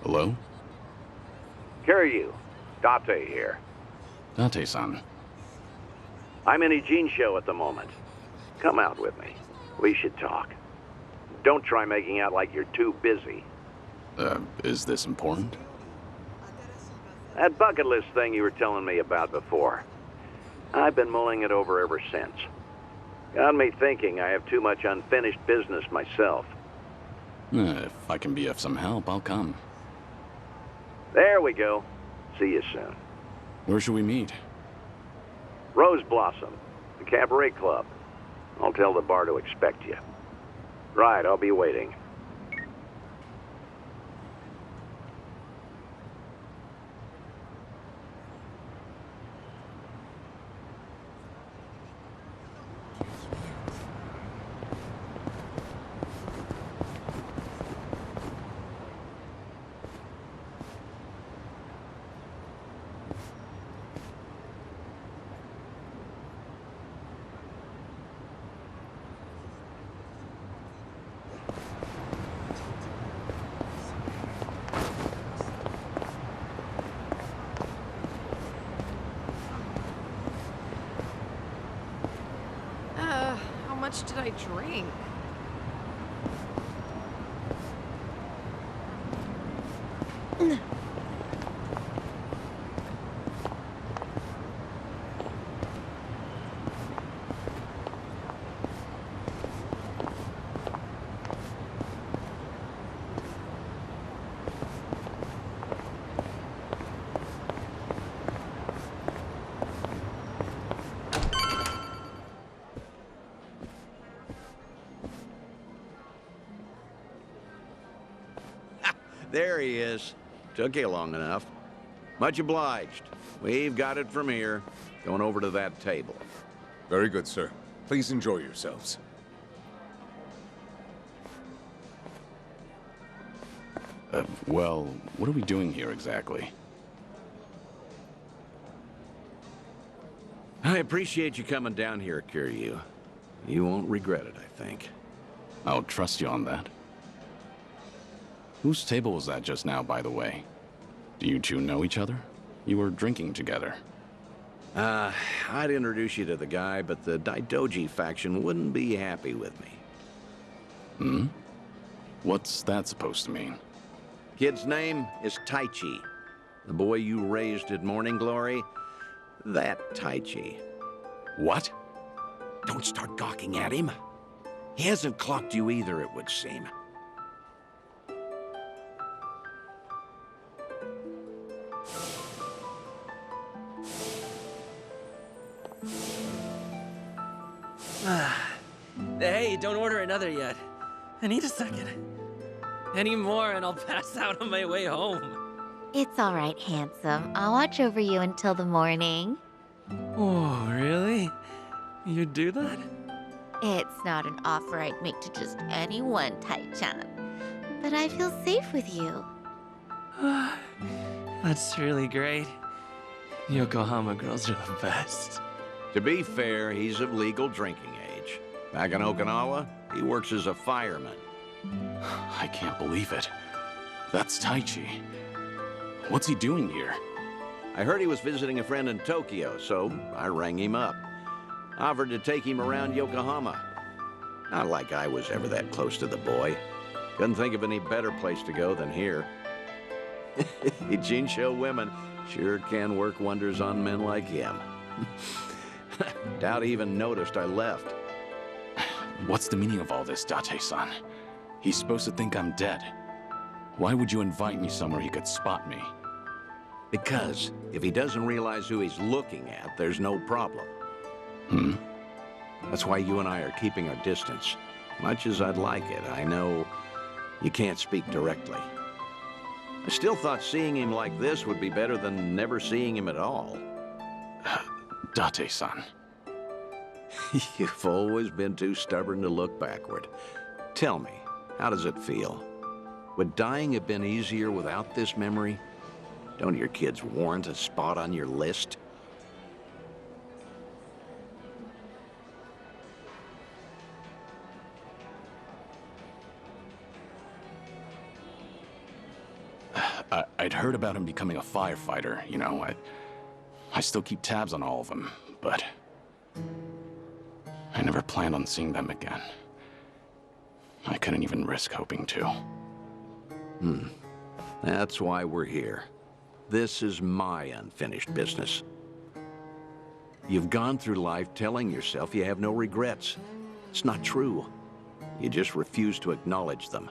Hello? Kiryu, Date here. Date-san. I'm in Ijincho at the moment. Come out with me. We should talk. Don't try making out like you're too busy. Is this important? That bucket list thing you were telling me about before. I've been mulling it over ever since. Got me thinking I have too much unfinished business myself. If I can be of some help, I'll come. There we go. See you soon. Where should we meet? Rose Blossom, the cabaret club. I'll tell the bar to expect you. Right, I'll be waiting. How much did I drink? There he is. Took you long enough. Much obliged. We've got it from here. Going over to that table. Very good, sir. Please enjoy yourselves. Well, what are we doing here exactly? I appreciate you coming down here, Kiryu. You won't regret it, I think. I'll trust you on that. Whose table was that just now, by the way? Do you two know each other? You were drinking together. I'd introduce you to the guy, but the Daidoji faction wouldn't be happy with me. Hmm? What's that supposed to mean? Kid's name is Taichi. The boy you raised at Morning Glory, that Taichi. What? Don't start gawking at him. He hasn't clocked you either, it would seem. Hey, don't order another yet. I need a second. Any more and I'll pass out on my way home. It's all right, handsome. I'll watch over you until the morning. Oh, really? You'd do that? It's not an offer I'd make to just anyone, Tai-chan. But I feel safe with you. That's really great. Yokohama girls are the best. To be fair, he's of legal drinking age. Back in Okinawa, he works as a fireman. I can't believe it. That's Taichi. What's he doing here? I heard he was visiting a friend in Tokyo, so I rang him up. Offered to take him around Yokohama. Not like I was ever that close to the boy. Couldn't think of any better place to go than here. Jinsho women sure can work wonders on men like him. Doubt he even noticed I left. What's the meaning of all this, Date-san? He's supposed to think I'm dead. Why would you invite me somewhere he could spot me? Because if he doesn't realize who he's looking at, there's no problem. Hmm? That's why you and I are keeping our distance. Much as I'd like it, I know you can't speak directly. I still thought seeing him like this would be better than never seeing him at all. Date-san. You've always been too stubborn to look backward. Tell me, how does it feel? Would dying have been easier without this memory? Don't your kids warrant a spot on your list? I'd heard about him becoming a firefighter, you know. I still keep tabs on all of them, but I never planned on seeing them again. I couldn't even risk hoping to. That's why we're here. This is my unfinished business. You've gone through life telling yourself you have no regrets. It's not true. You just refuse to acknowledge them.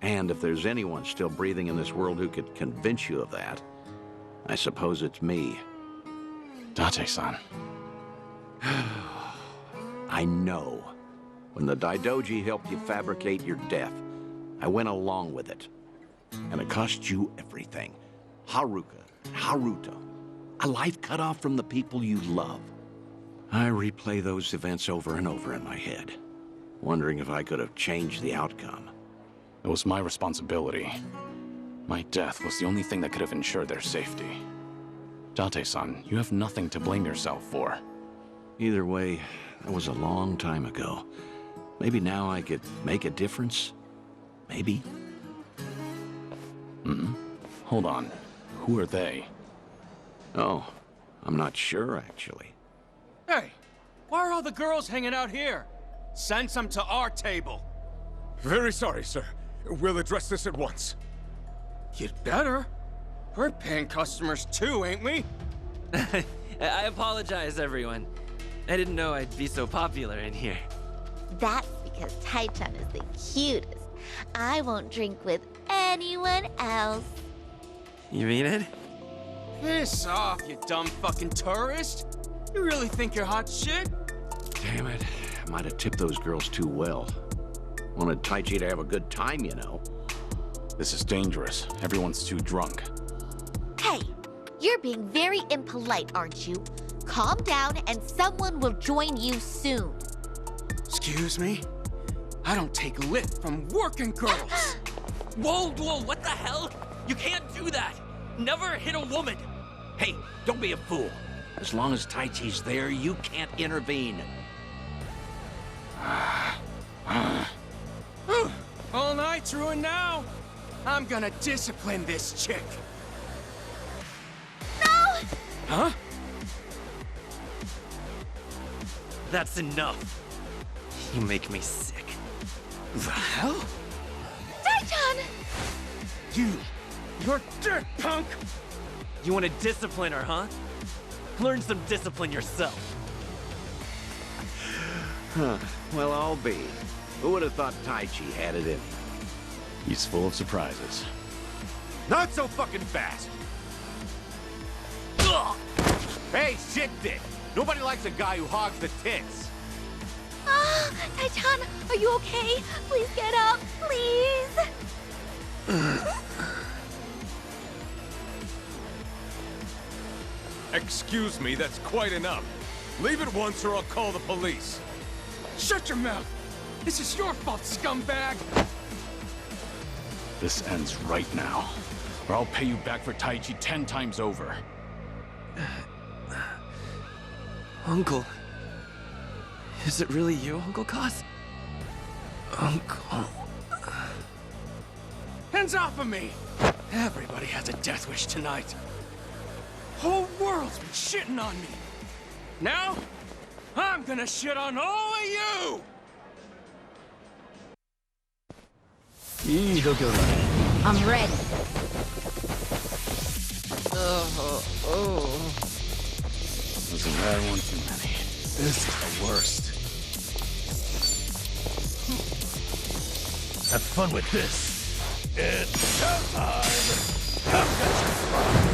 And if there's anyone still breathing in this world who could convince you of that, I suppose it's me. Date-san. I know. When the Daidoji helped you fabricate your death, I went along with it. And it cost you everything. Haruka, Haruto. A life cut off from the people you love. I replay those events over and over in my head, wondering if I could have changed the outcome. It was my responsibility. My death was the only thing that could have ensured their safety. Date-san, you have nothing to blame yourself for. Either way, that was a long time ago. Maybe now I could make a difference? Maybe? Hold on. Who are they? Oh, I'm not sure, actually. Hey, why are all the girls hanging out here? Send some to our table. Very sorry, sir. We'll address this at once. You'd better. We're paying customers too, ain't we? I apologize, everyone. I didn't know I'd be so popular in here. That's because Tai-chan is the cutest. I won't drink with anyone else. You mean it? Piss off, you dumb fucking tourist. You really think you're hot shit? Damn it. I might have tipped those girls too well. Wanted Taichi to have a good time, you know. This is dangerous. Everyone's too drunk. Hey, you're being very impolite, aren't you? Calm down and someone will join you soon. Excuse me? I don't take lit from working girls. Whoa, what the hell? You can't do that! Never hit a woman! Hey, don't be a fool. As long as Taichi's there, you can't intervene. All night's ruined now. I'm gonna discipline this chick. No! Huh? That's enough. You make me sick. The hell? Taichan! You're dirt, punk! You want to discipline her, huh? Learn some discipline yourself. Huh. Well, I'll be. Who would have thought Taichi had it in him? He's full of surprises. Not so fucking fast! Ugh. Hey, shit dick! Nobody likes a guy who hogs the tits! Ah, Taichan, are you okay? Please get up, please! Excuse me, that's quite enough. Leave it once or I'll call the police. Shut your mouth! This is your fault, scumbag! This ends right now, or I'll pay you back for Taichi 10 times over. Uncle. Is it really you, Uncle Kaz? Uncle. Hands off of me! Everybody has a death wish tonight. Whole world's been shitting on me. Now, I'm gonna shit on all of you! I'm ready. Wasn't that one too many? This is the worst. Have fun with this. It's showtime! Come get your prize!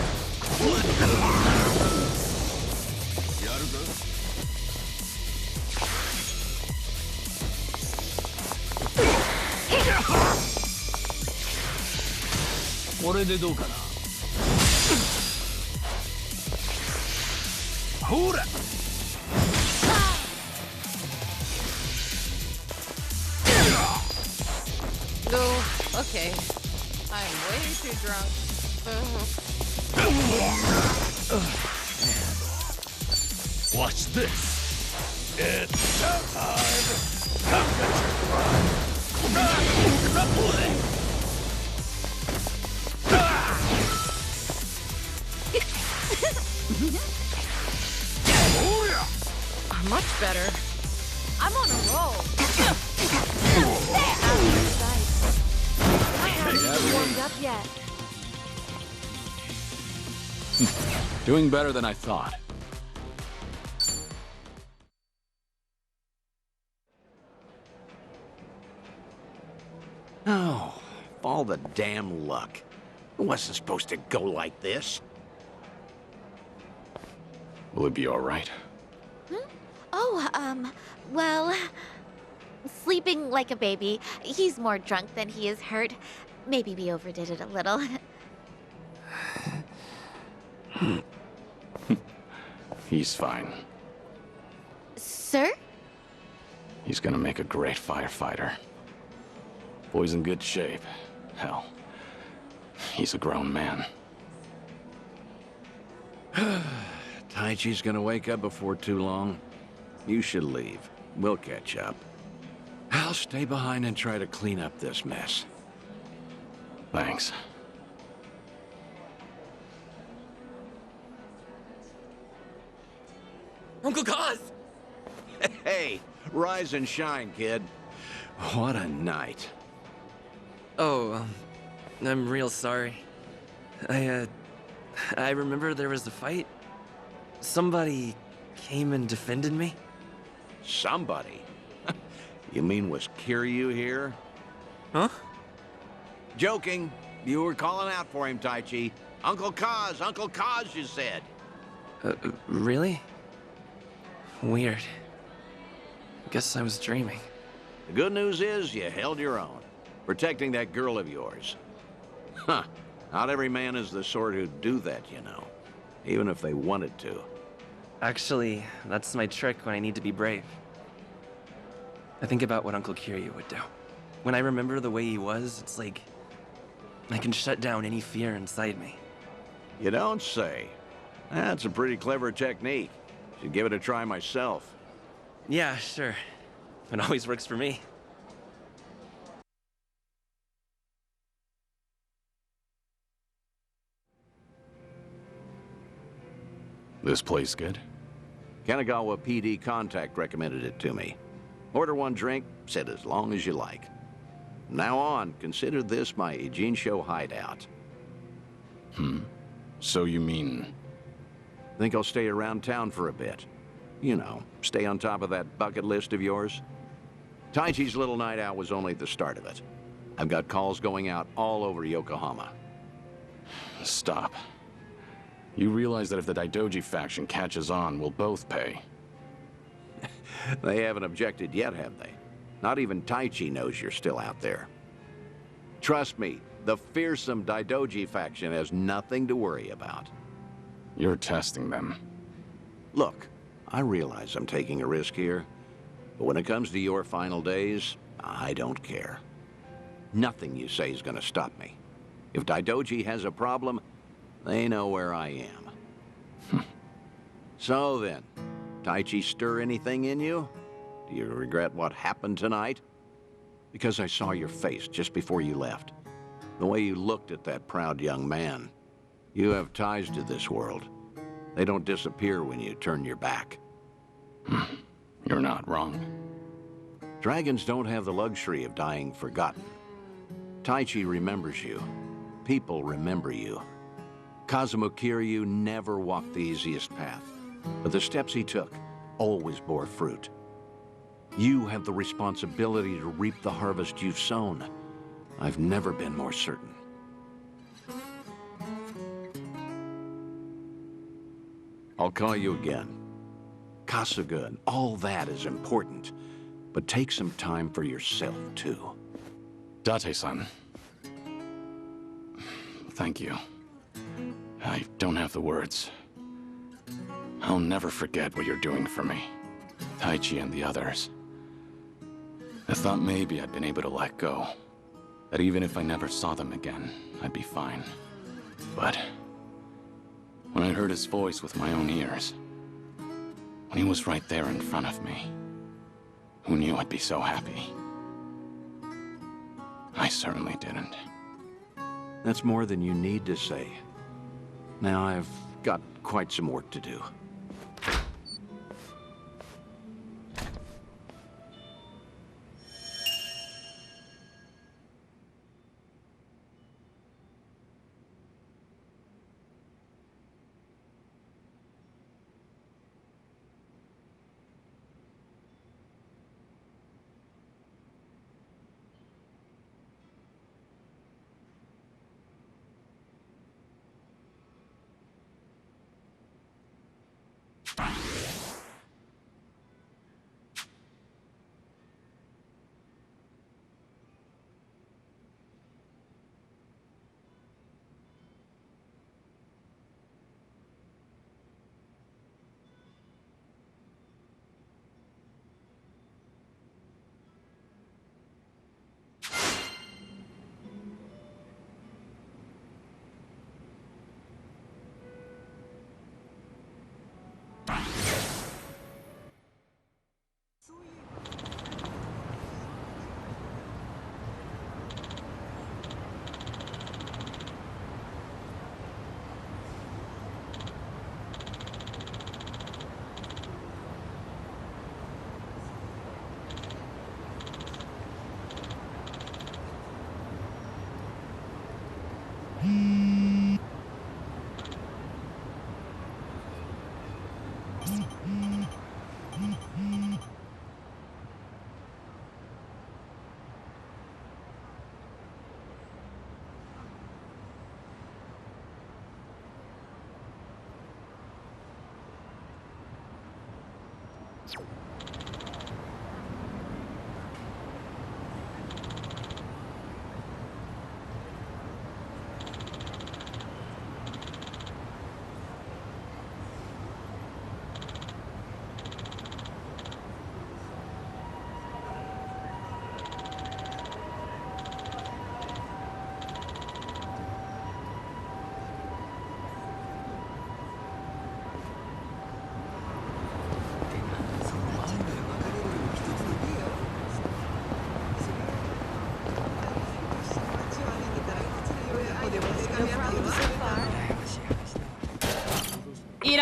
Hura! No, okay. I'm way too drunk. Watch this. It's showtime! Come get your prize! Much better. I'm on a roll. Stay out of your sight. I haven't warmed up yet. Doing better than I thought. Oh, all the damn luck. It wasn't supposed to go like this. Will it be all right? Oh, well, sleeping like a baby. He's more drunk than he is hurt. Maybe we overdid it a little. He's fine. Sir? He's gonna make a great firefighter. Boy's in good shape. Hell, he's a grown man. Taichi's gonna wake up before too long. You should leave. We'll catch up. I'll stay behind and try to clean up this mess. Thanks. Uncle Kaz! Hey, rise and shine, kid. What a night. Oh, I'm real sorry. I remember there was a fight. Somebody came and defended me. Somebody? You mean was Kiryu here? Huh? Joking. You were calling out for him, Taichi. Uncle Kaz, you said. Really? Weird. Guess I was dreaming. The good news is you held your own, protecting that girl of yours. Huh. Not every man is the sort who'd do that, you know. Even if they wanted to. Actually, that's my trick when I need to be brave. I think about what Uncle Kiryu would do. When I remember the way he was, it's like I can shut down any fear inside me. You don't say. That's a pretty clever technique. Should give it a try myself. Yeah, sure. It always works for me. This place good? Kanagawa PD contact recommended it to me. Order one drink, sit as long as you like. From now on, consider this my Ijincho hideout. So you mean... Think I'll stay around town for a bit. You know, stay on top of that bucket list of yours. Taichi's little night out was only the start of it. I've got calls going out all over Yokohama. Stop. You realize that if the Daidoji faction catches on, we'll both pay. They haven't objected yet, have they? Not even Taichi knows you're still out there. Trust me, the fearsome Daidoji faction has nothing to worry about. You're testing them. Look, I realize I'm taking a risk here, but when it comes to your final days, I don't care. Nothing you say is gonna stop me. If Daidoji has a problem, they know where I am. So then, Taichi stir anything in you? Do you regret what happened tonight? Because I saw your face just before you left. The way you looked at that proud young man. You have ties to this world. They don't disappear when you turn your back. You're not wrong. Dragons don't have the luxury of dying forgotten. Taichi remembers you. People remember you. Kazuma Kiryu never walked the easiest path, but the steps he took always bore fruit. You have the responsibility to reap the harvest you've sown. I've never been more certain. I'll call you again. Kasuga and all that is important, but take some time for yourself, too. Date-san. Thank you. I don't have the words. I'll never forget what you're doing for me. Taichi and the others. I thought maybe I'd been able to let go. That even if I never saw them again, I'd be fine. But when I heard his voice with my own ears, when he was right there in front of me, who knew I'd be so happy? I certainly didn't. That's more than you need to say. Now I've got quite some work to do.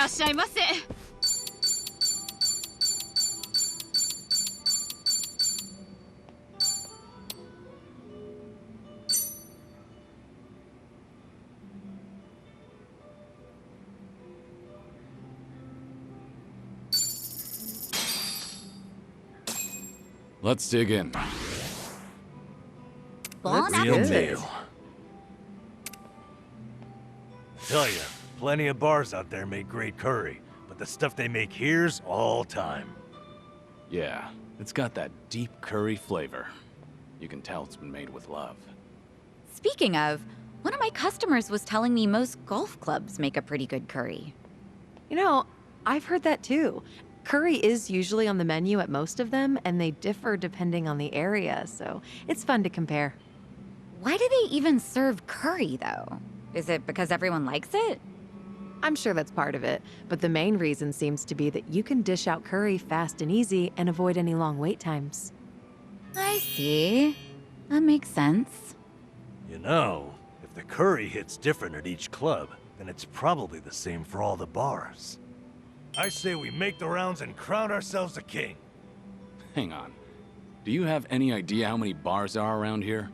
らっしゃいませ。Let's dig in. Bon Real appetit. meal. Tell ya, plenty of bars out there make great curry, but the stuff they make here's all time. Yeah, it's got that deep curry flavor. You can tell it's been made with love. Speaking of, one of my customers was telling me most golf clubs make a pretty good curry. You know, I've heard that too. Curry is usually on the menu at most of them, and they differ depending on the area, so it's fun to compare. Why do they even serve curry, though? Is it because everyone likes it? I'm sure that's part of it, but the main reason seems to be that you can dish out curry fast and easy and avoid any long wait times. I see. That makes sense. You know, if the curry hits different at each club, then it's probably the same for all the bars. I say we make the rounds and crown ourselves a king. Hang on. Do you have any idea how many bars there are around here?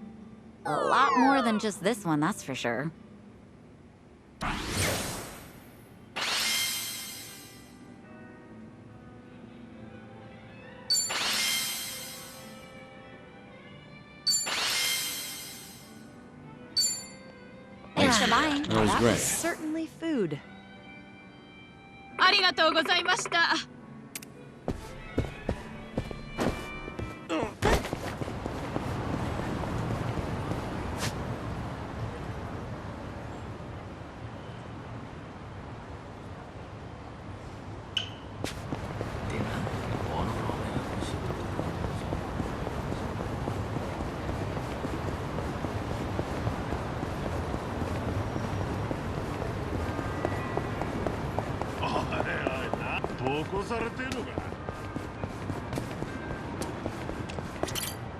A lot more than just this one, that's for sure. Thanks for buying. That was That great. was certainly food. ありがとうございました。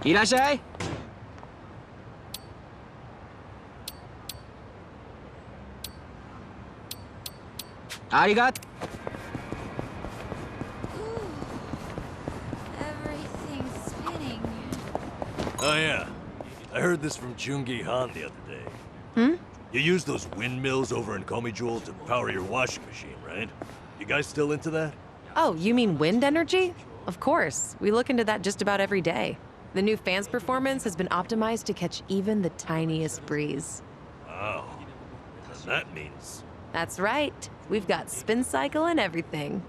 いらっしゃい。ありがと Everything's spinning. Oh yeah, I heard this from Jungi Han the other day. Hmm? You use those windmills over in Komijul to power your washing machine, right? You guys still into that? Oh, you mean wind energy? Of course. We look into that just about every day. The new fan's performance has been optimized to catch even the tiniest breeze. Wow. And that means... That's right. We've got spin cycle and everything.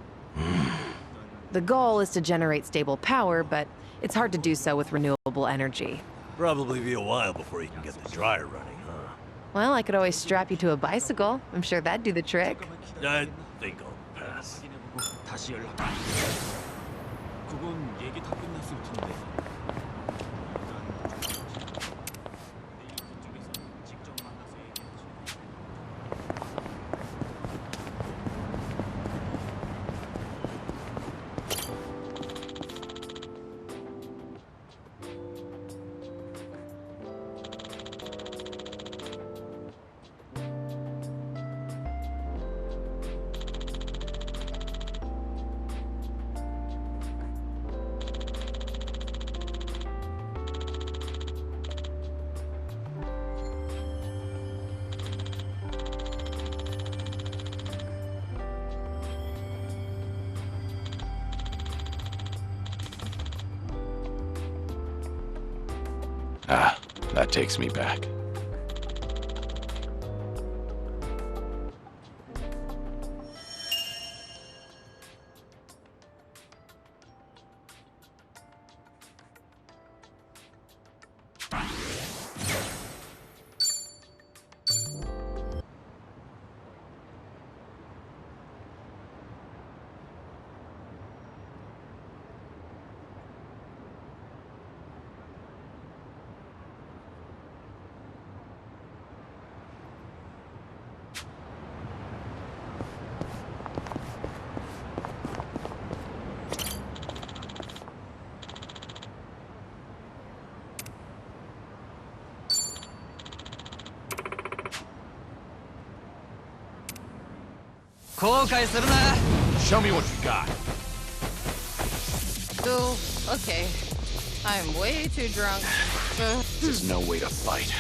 The goal is to generate stable power, but it's hard to do so with renewable energy. Probably be a while before you can get the dryer running, huh? Well, I could always strap you to a bicycle. I'm sure that'd do the trick. I think I'll pass. 다시 연락. 그건 얘기 다 끝났을 텐데. Ah, that takes me back. Show me what you got. Oh, okay. I'm way too drunk. This is no way to fight.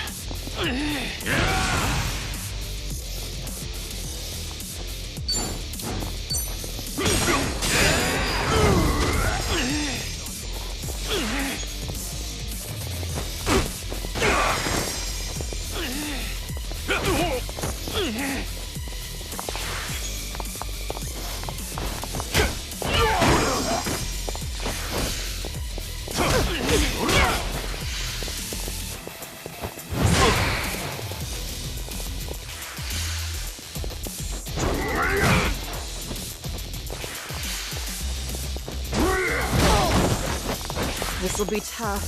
This'll be tough.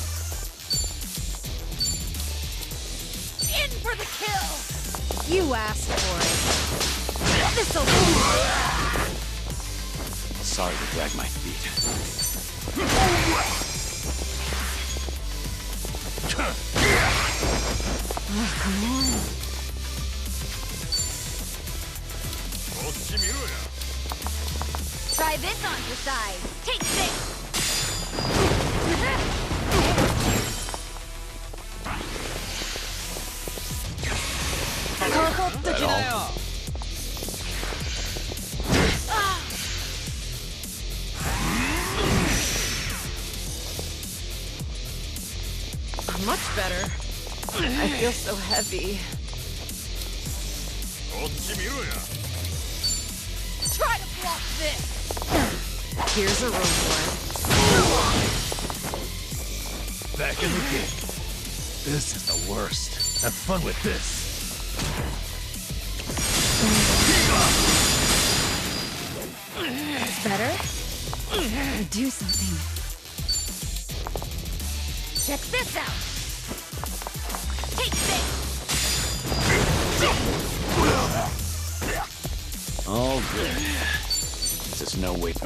In for the kill! You asked for it. This'll Sorry to drag my feet. Oh, come on. Try this on for size. Take this! Much better. I feel so heavy. try to block this! Here's a reward. Back in the game. This is the worst. Have fun with this. Better? Do something. Check this out! Take this! All good. This is no way to...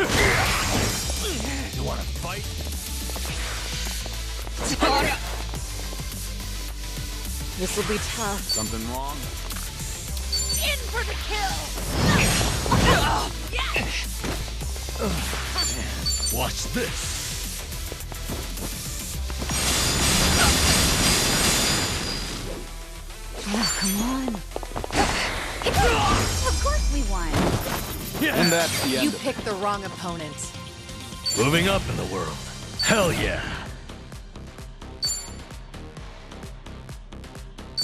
You wanna fight? This'll be tough. Something wrong? In for the kill! Watch this. Oh, come on. Of course we won. And that's the end. You picked the wrong opponent. Moving up in the world. Hell yeah.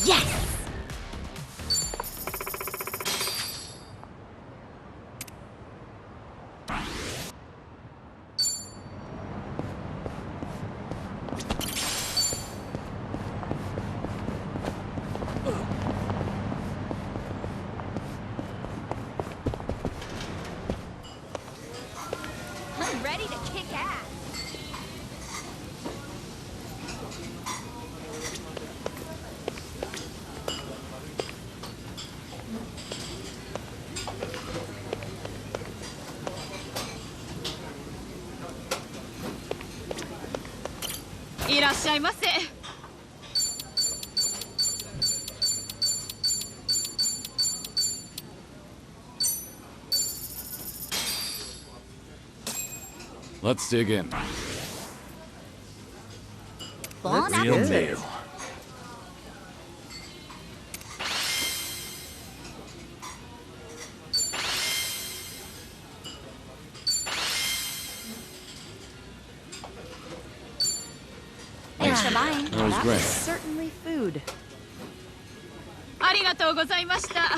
Yes! I'm ready to kick ass. Let's dig in. Bon Real appetit. meal. Thanks for buying. That was great. Certainly food. ありがとうございました。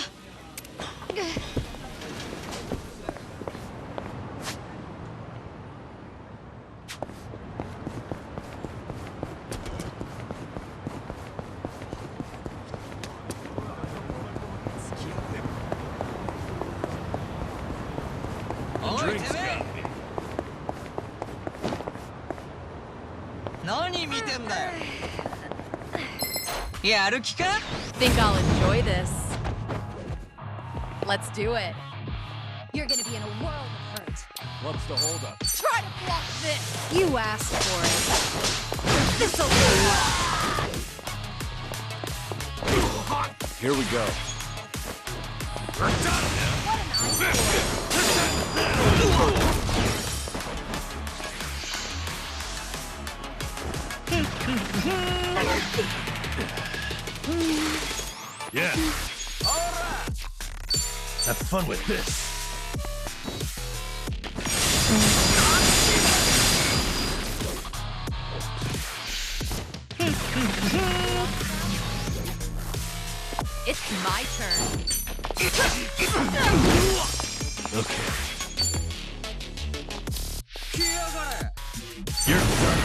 何見てんだよ。やる気か？ Think I'll enjoy this. Let's do it. You're gonna be in a world of hurt. What's the holdup? Try to block this! You asked for it. This'll Here we go. What an Yeah. Have fun with this. It's my turn. Okay. You're done.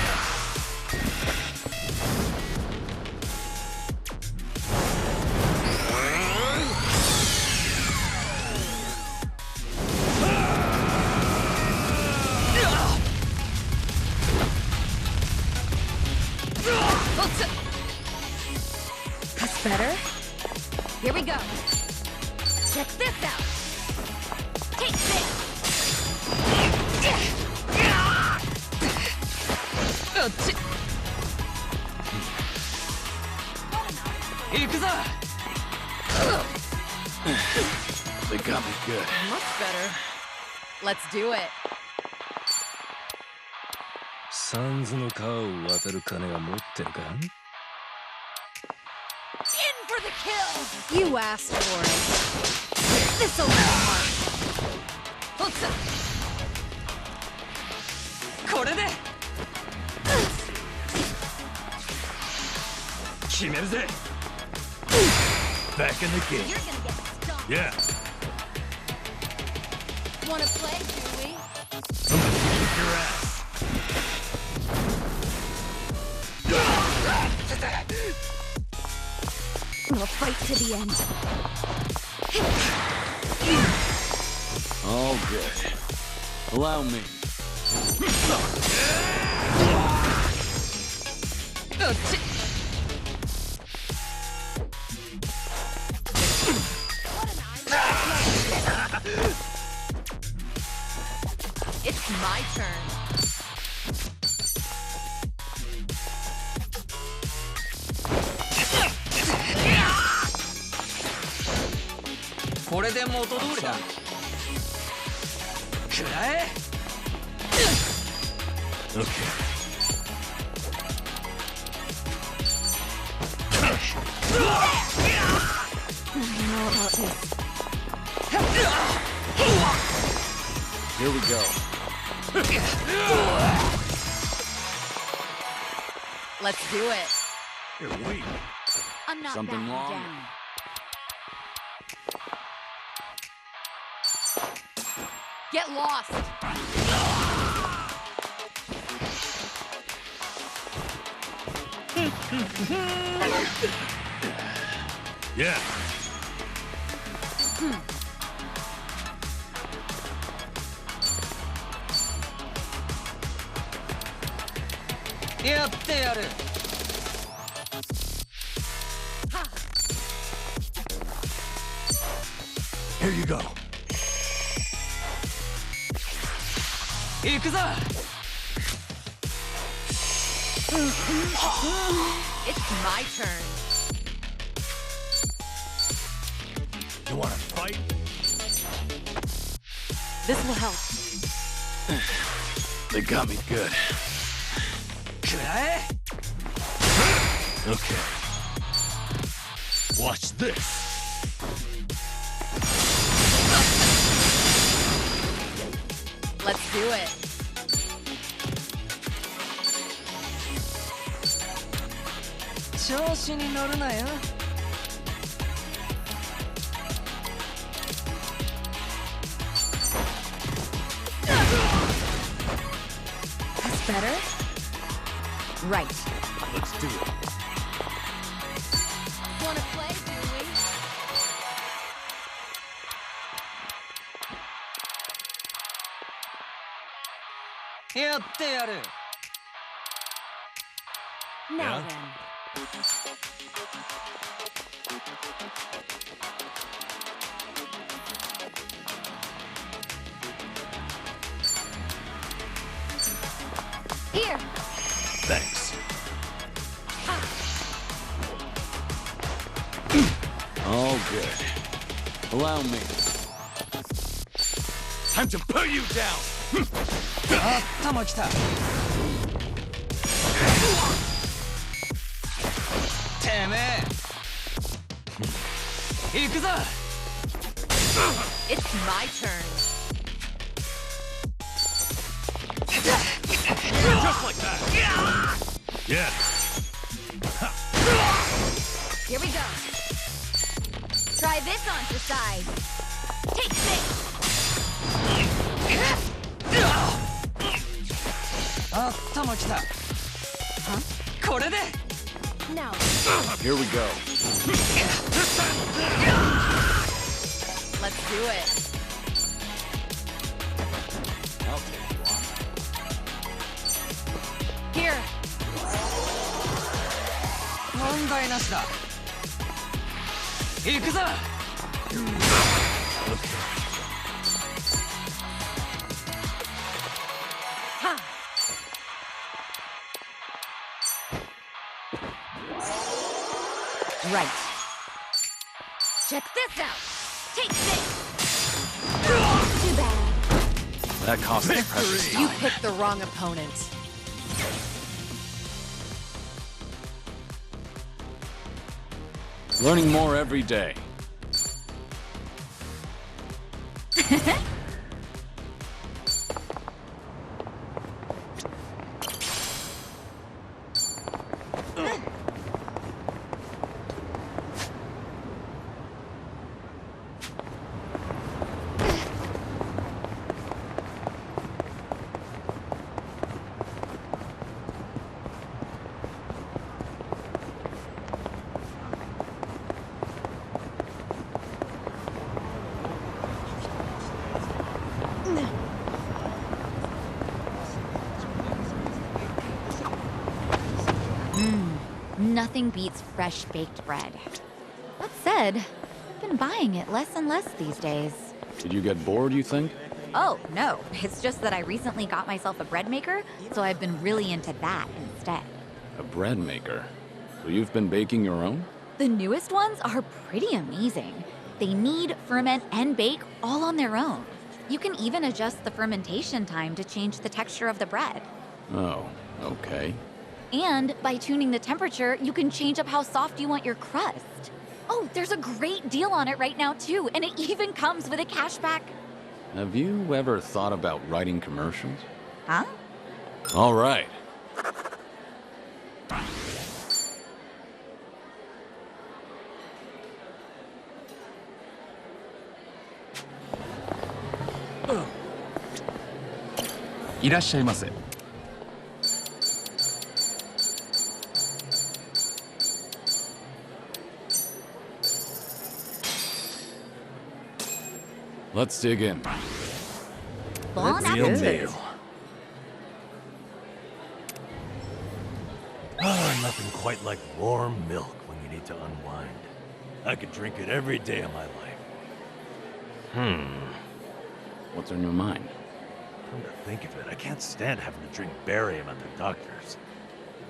That's better. Here we go. Check this out. Take this. They got me good. Much better. Let's do it. サンズの川を渡る金は持ってるか In for the kill! You asked for it. This'll be hard. これで決めるぜ Back in the game. You're gonna get stomped. Yeah. Wanna play, do we? I'm gonna kick your ass. We'll fight to the end. All good. Allow me. It's my turn. Okay. I don't know about this. Here we go. Let's do it. You're weak. I'm not Something backing wrong? down. Get lost. Yeah. Here you go. It's my turn. You wanna fight? This will help. They got me good. Okay. Watch this. Let's do it. That's better? Right. Let's do it. Wanna play, do we? Now Yeah? then. Here. Thanks. All good. Allow me. Time to put you down! 頭きたてめえ行くぞ It's my turn. Just like that. Yeah. Here we go. Try this on the side. Take this. 頭きたこれで Now. Here we go. Let's do it. I'll take you on. Here. 問題なしだ行くぞ Right. Check this out. Take this. Too bad. That cost me precious You time. picked the wrong opponent. Learning more every day. Nothing beats fresh baked bread. That said, I've been buying it less and less these days. Did you get bored, you think? Oh, no. It's just that I recently got myself a bread maker, so I've been really into that instead. A bread maker? So you've been baking your own? The newest ones are pretty amazing. They knead, ferment, and bake all on their own. You can even adjust the fermentation time to change the texture of the bread. Oh, okay. And by tuning the temperature, you can change up how soft you want your crust. Oh, there's a great deal on it right now, too, and it even comes with a cashback. Have you ever thought about writing commercials? Huh? All right. Irashaimase. Let's dig in. Bon Real appetit. meal. Ah, nothing quite like warm milk when you need to unwind. I could drink it every day of my life. What's on your mind? Come to think of it, I can't stand having to drink barium at the doctor's.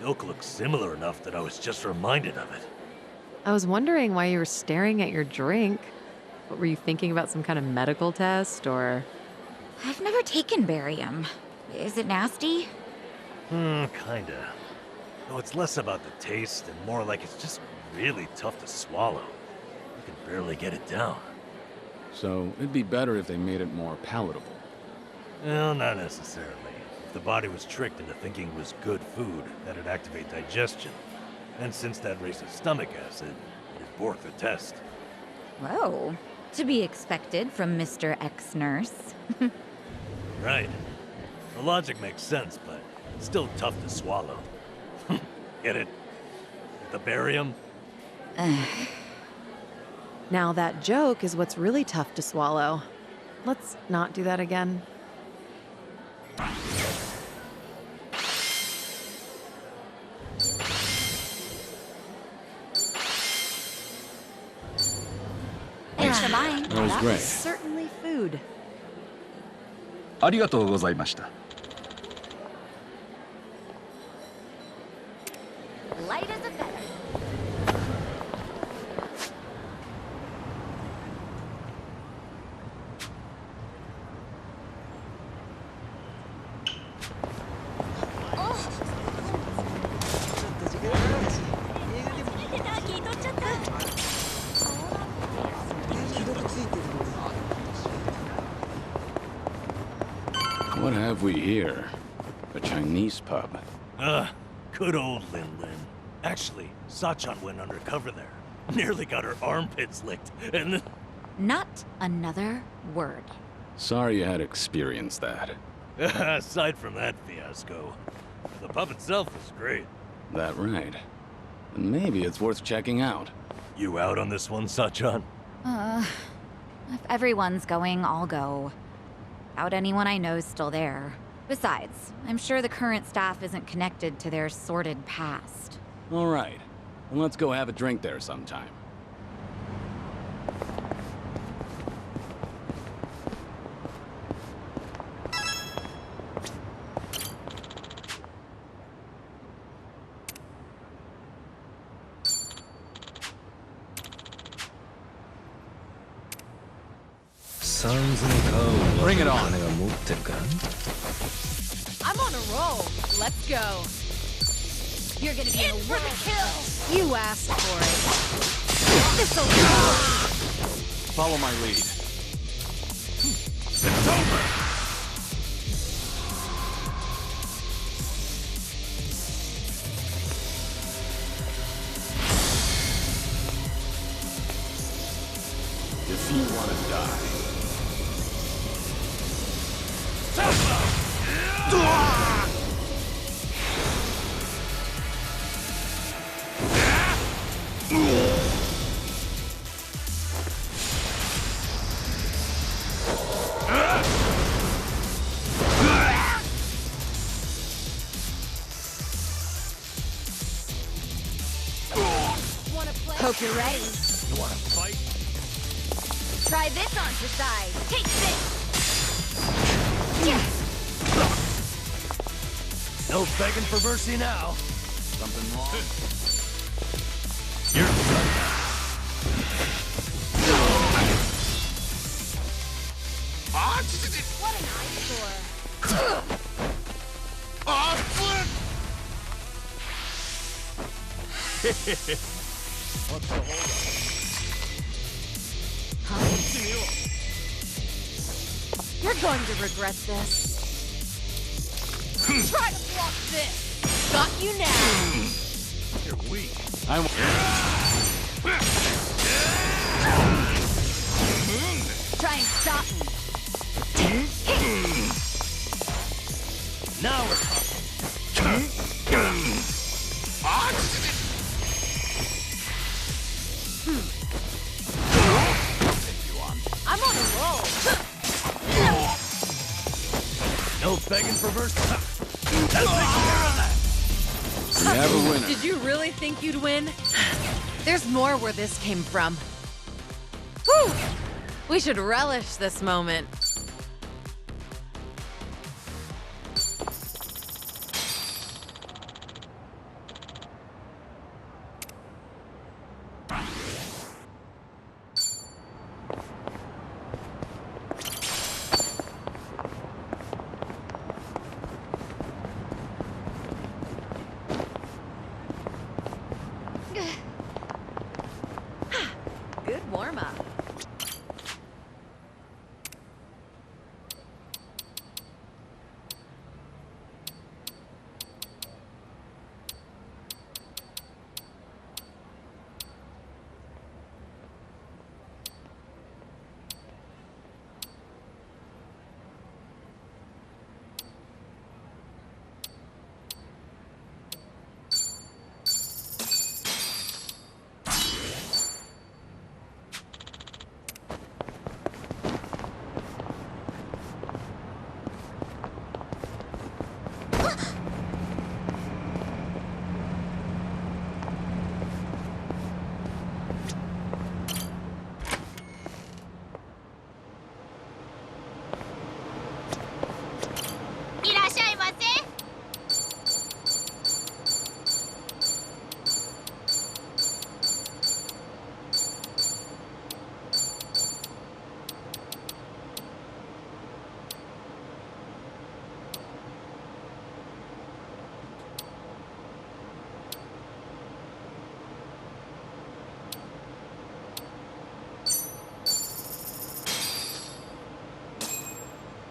Milk looks similar enough that I was just reminded of it. I was wondering why you were staring at your drink. What, were you thinking about some kind of medical test, or...? I've never taken barium. Is it nasty? Kinda. Though it's less about the taste and more like it's just really tough to swallow. You can barely get it down. So, it'd be better if they made it more palatable. Well, not necessarily. If the body was tricked into thinking it was good food, that'd activate digestion. And since that raises stomach acid, it'd bork the test. Whoa. To be expected from Mr. Ex-Nurse. Right. The logic makes sense, but it's still tough to swallow. Get it? The barium? Now that joke is what's really tough to swallow. Let's not do that again. Thanks for buying. That was That great. was certainly food. ありがとうございました。 Light as a feather. What have we here? A Chinese pub. Good old Lin Lin. Actually, Sachan went undercover there. Nearly got her armpits licked, and then... Not another word. Sorry you had to experience that. Aside from that fiasco, the pub itself was great. That right. And maybe it's worth checking out. You out on this one, Sachan? If everyone's going, I'll go. Doubt anyone I know's still there. Besides, I'm sure the current staff isn't connected to their sordid past. All right. Well, let's go have a drink there sometime. Bring it on. I'm on a roll. Let's go. You're gonna be in for the kill. You asked for it. This'll go. Follow my lead. It's over! If you want to die. Hope you're ready. You wanna fight? Try this on your side. Take this. No begging for mercy now. Something wrong? You're done. What an eyesore. What's the hold You're going to regret this. Try to block this. Got you now. You're weak. Try and stop me. Now we're talking. I'm on a roll. No begging for mercy. That'll take care of that. We have a winner. Did you really think you'd win? There's more where this came from. Whew! We should relish this moment. Good warm-up.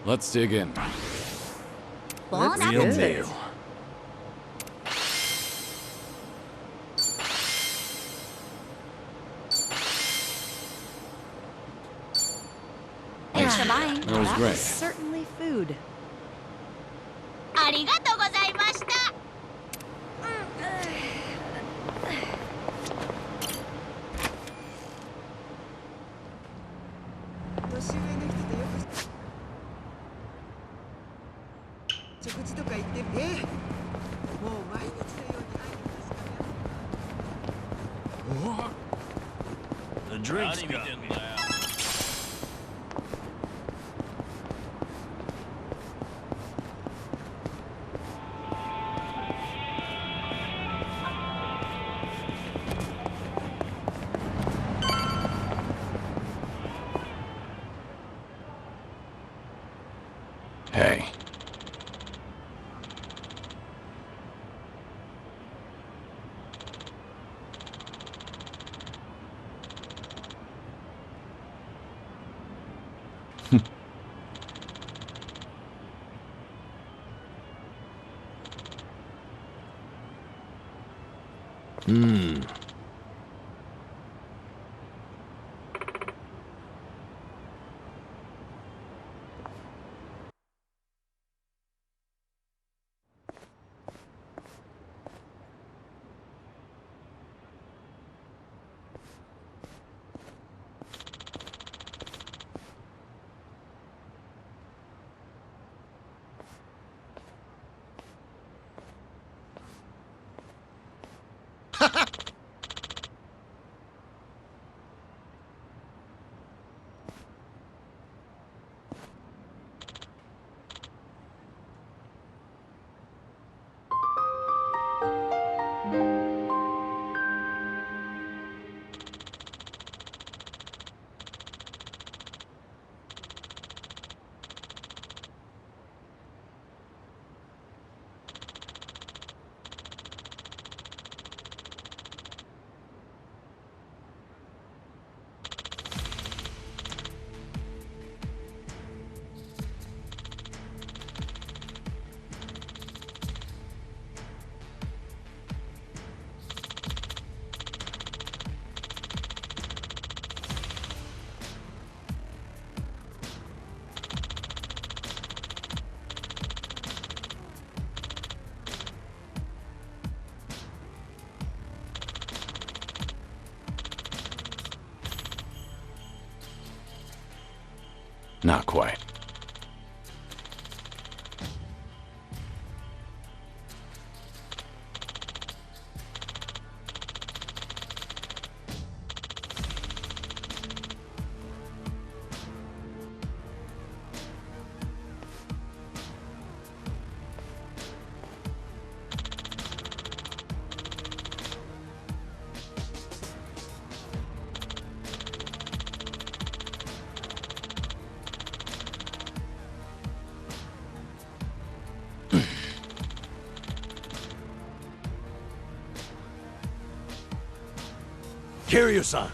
Let's dig in. Bon Real appetit. meal. Thanks for buying. That was That great. was certainly food. ありがとうございました。年上の人とよく食事とか行ってもう毎日のように会いに確かめ The drinks got me. Hey. Hmm. Not quite. Kiryu-san!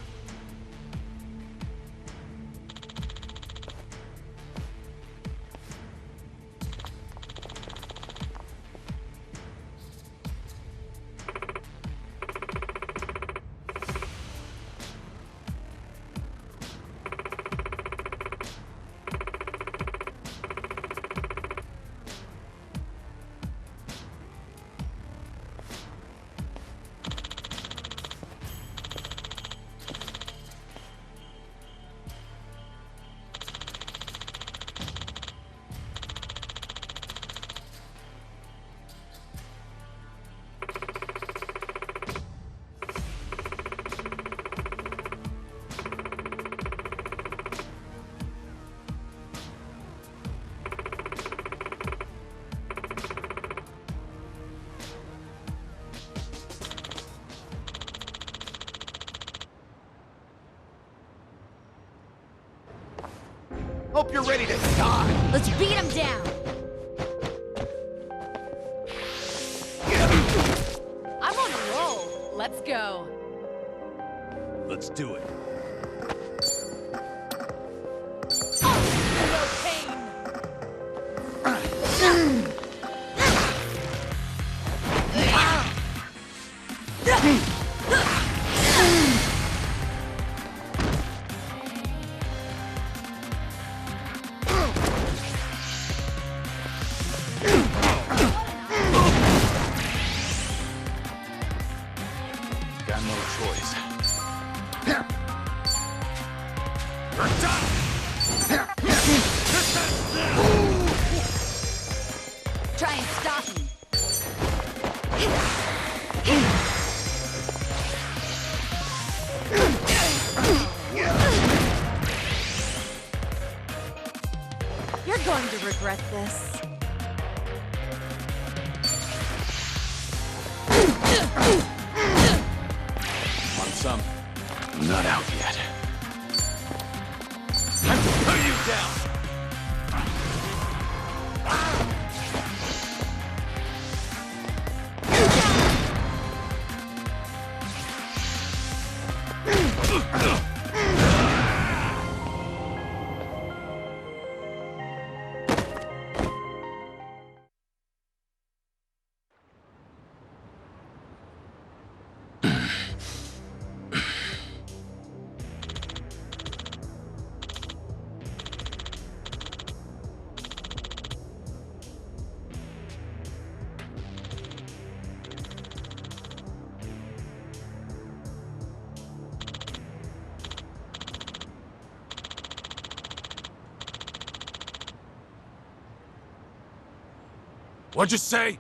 Hope you're ready to die. Let's beat him down. I'm on a roll. Let's go. Let's do it. No pain. got no choice. You're done! Try and stop me. You're going to regret this. Want some? I'm not out yet. Time to put you down! What'd you say?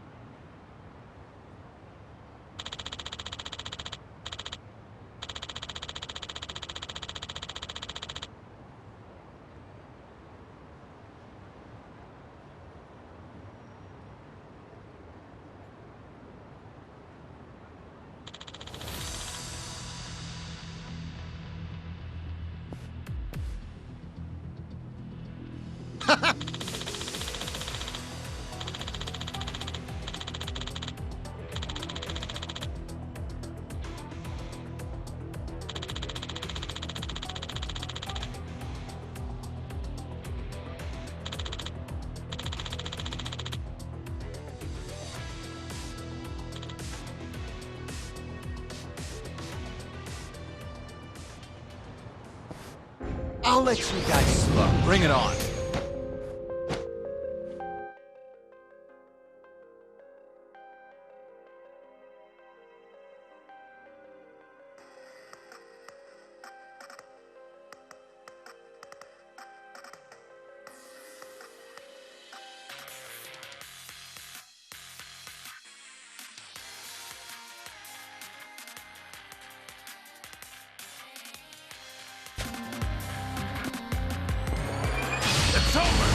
I'll let you guys slow. Bring it on. It's over!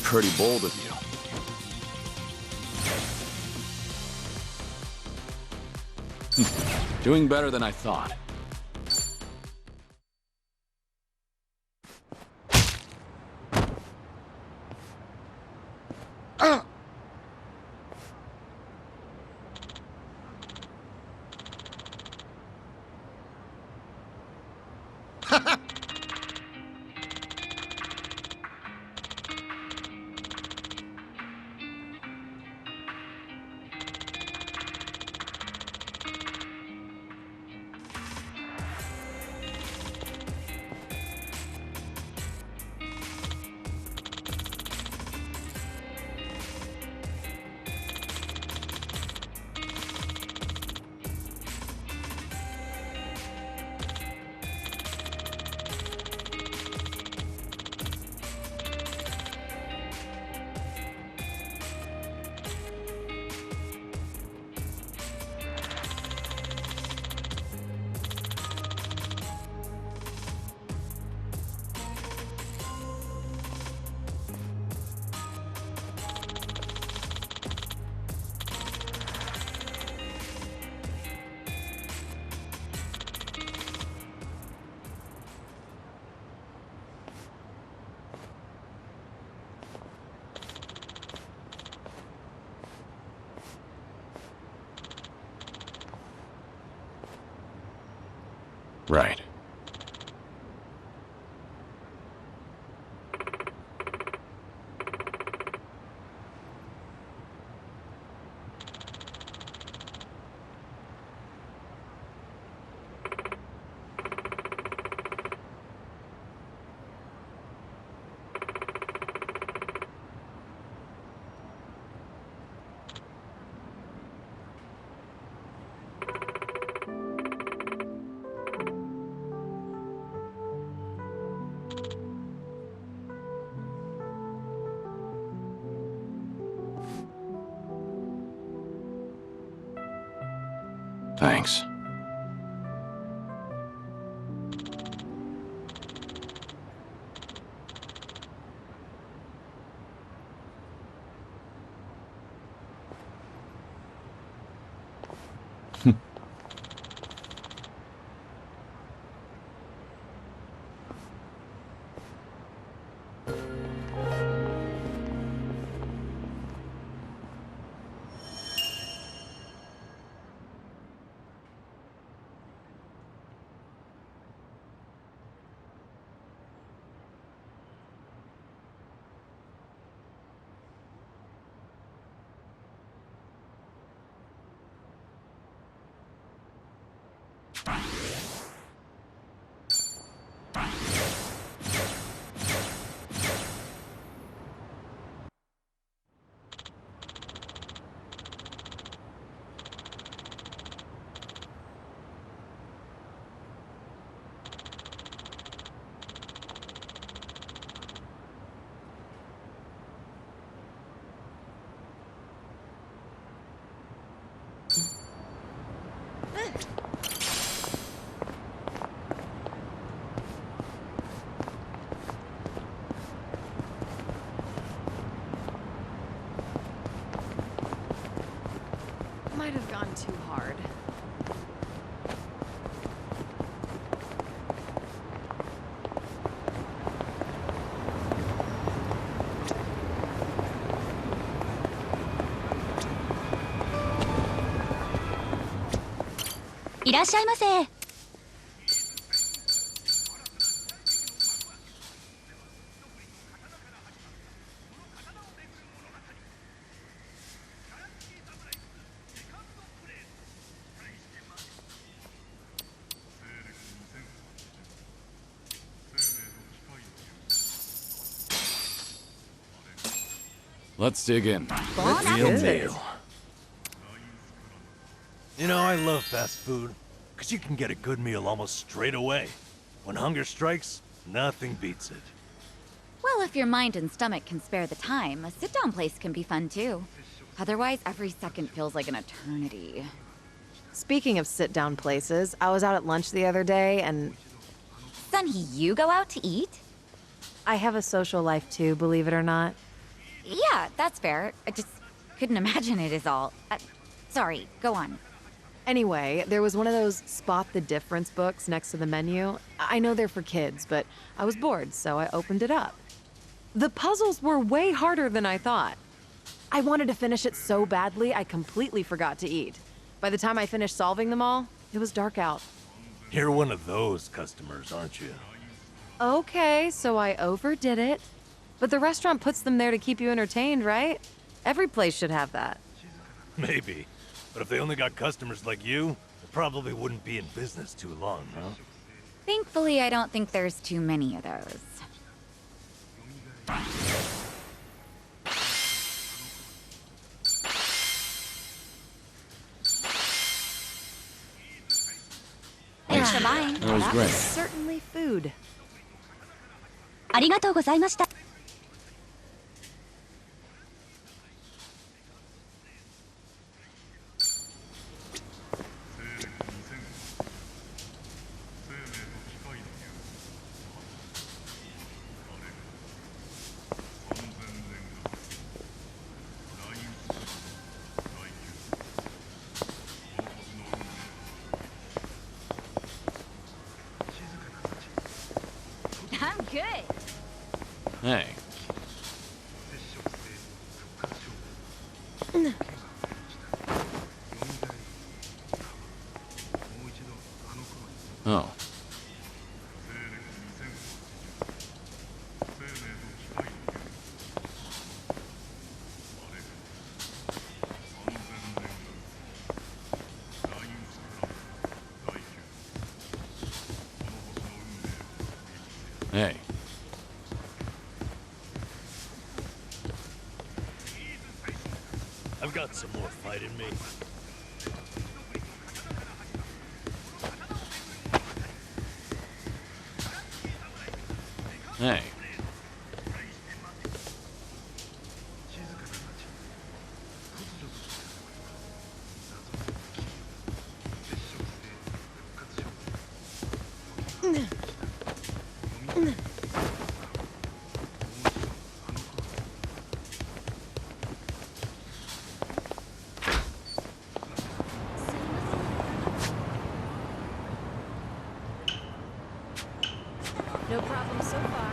Pretty bold of you. Doing better than I thought. Right. Thanks. Might have gone too hard.いらっしゃいませ。Let's dig in. Real meal. You know, I love fast food, because you can get a good meal almost straight away. When hunger strikes, nothing beats it. Well, if your mind and stomach can spare the time, a sit-down place can be fun too. Otherwise, every second feels like an eternity. Speaking of sit-down places, I was out at lunch the other day and... Sunhee, you go out to eat? I have a social life too, believe it or not. Yeah, that's fair. I just couldn't imagine it is all. Sorry, go on. Anyway, there was one of those spot the difference books next to the menu. I know they're for kids, but I was bored, so I opened it up. The puzzles were way harder than I thought. I wanted to finish it so badly, I completely forgot to eat. By the time I finished solving them all, it was dark out. You're one of those customers, aren't you? Okay, so I overdid it. But the restaurant puts them there to keep you entertained, right? Every place should have that. Maybe. But if they only got customers like you, they probably wouldn't be in business too long, huh? Thankfully, I don't think there's too many of those. Thanks for buying. That was great. Certainly food. ありがとうございました。I'm good. Hey. Oh. Hey. I've got some more fight in me. Hey. No problem so far.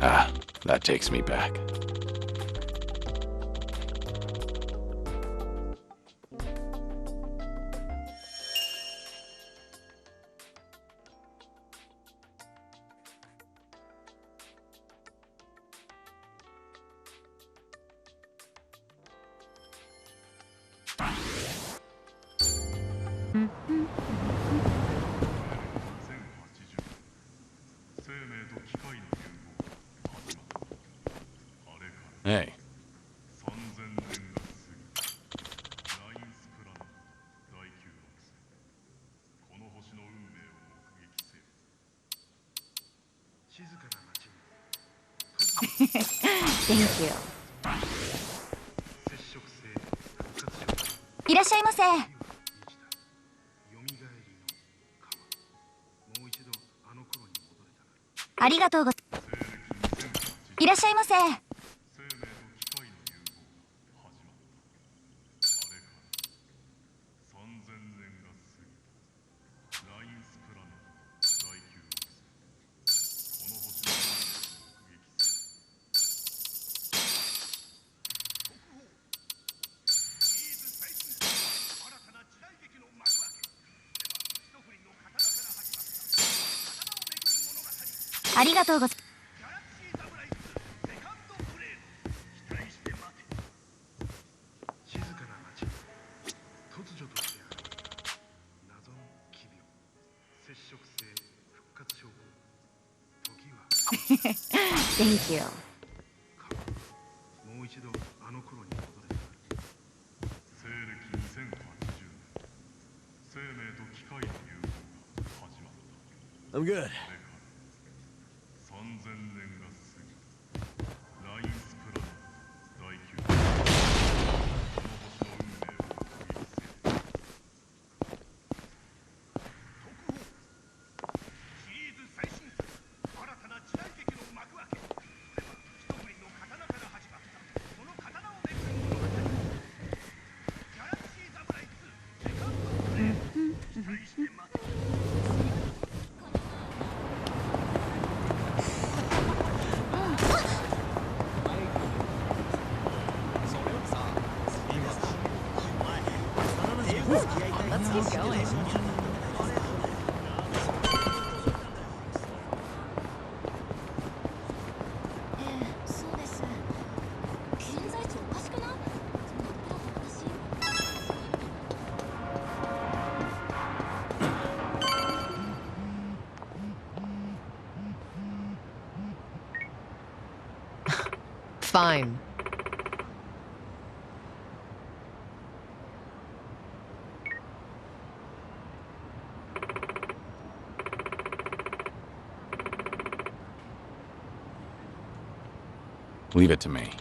Ah, that takes me back. Hey. Thank you. いらっしゃいませ。ありがとうご。いらっしゃいませ。ありがとうございます。Thank you. もう一度あの頃に戻れた。西暦2080年、生命と機械の融合が始まった。I'm good. 3000年が過ぎ、ラインスプラン大宮この星の運命を区切せ。特報。シリーズ最新作、新たな時代劇の幕開け。これは一振りの刀から始まった。その刀をめぐる物語。ギャラクシー侍2セカンドプレイ。期待して待て。Let's keep going. Fine. Leave it to me.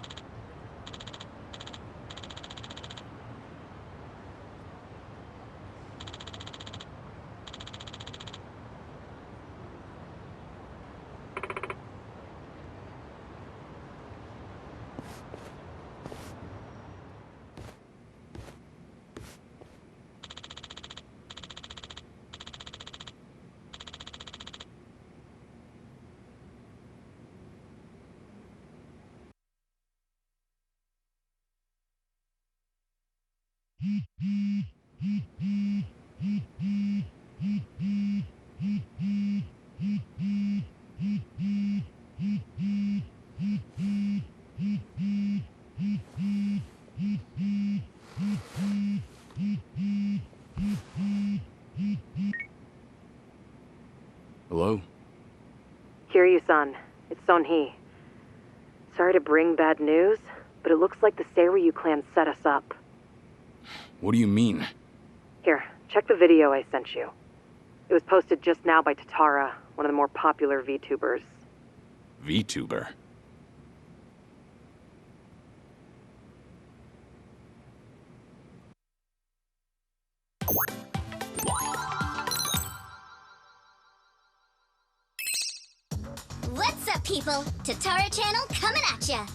Hello? Kiryu-san, it's Son-hee. Sorry to bring bad news, but it looks like the Seiryu clan set us up. What do you mean? Here, check the video I sent you. It was posted just now by Tatara, one of the more popular VTubers. VTuber? What's up, people? Tatara Channel coming at ya!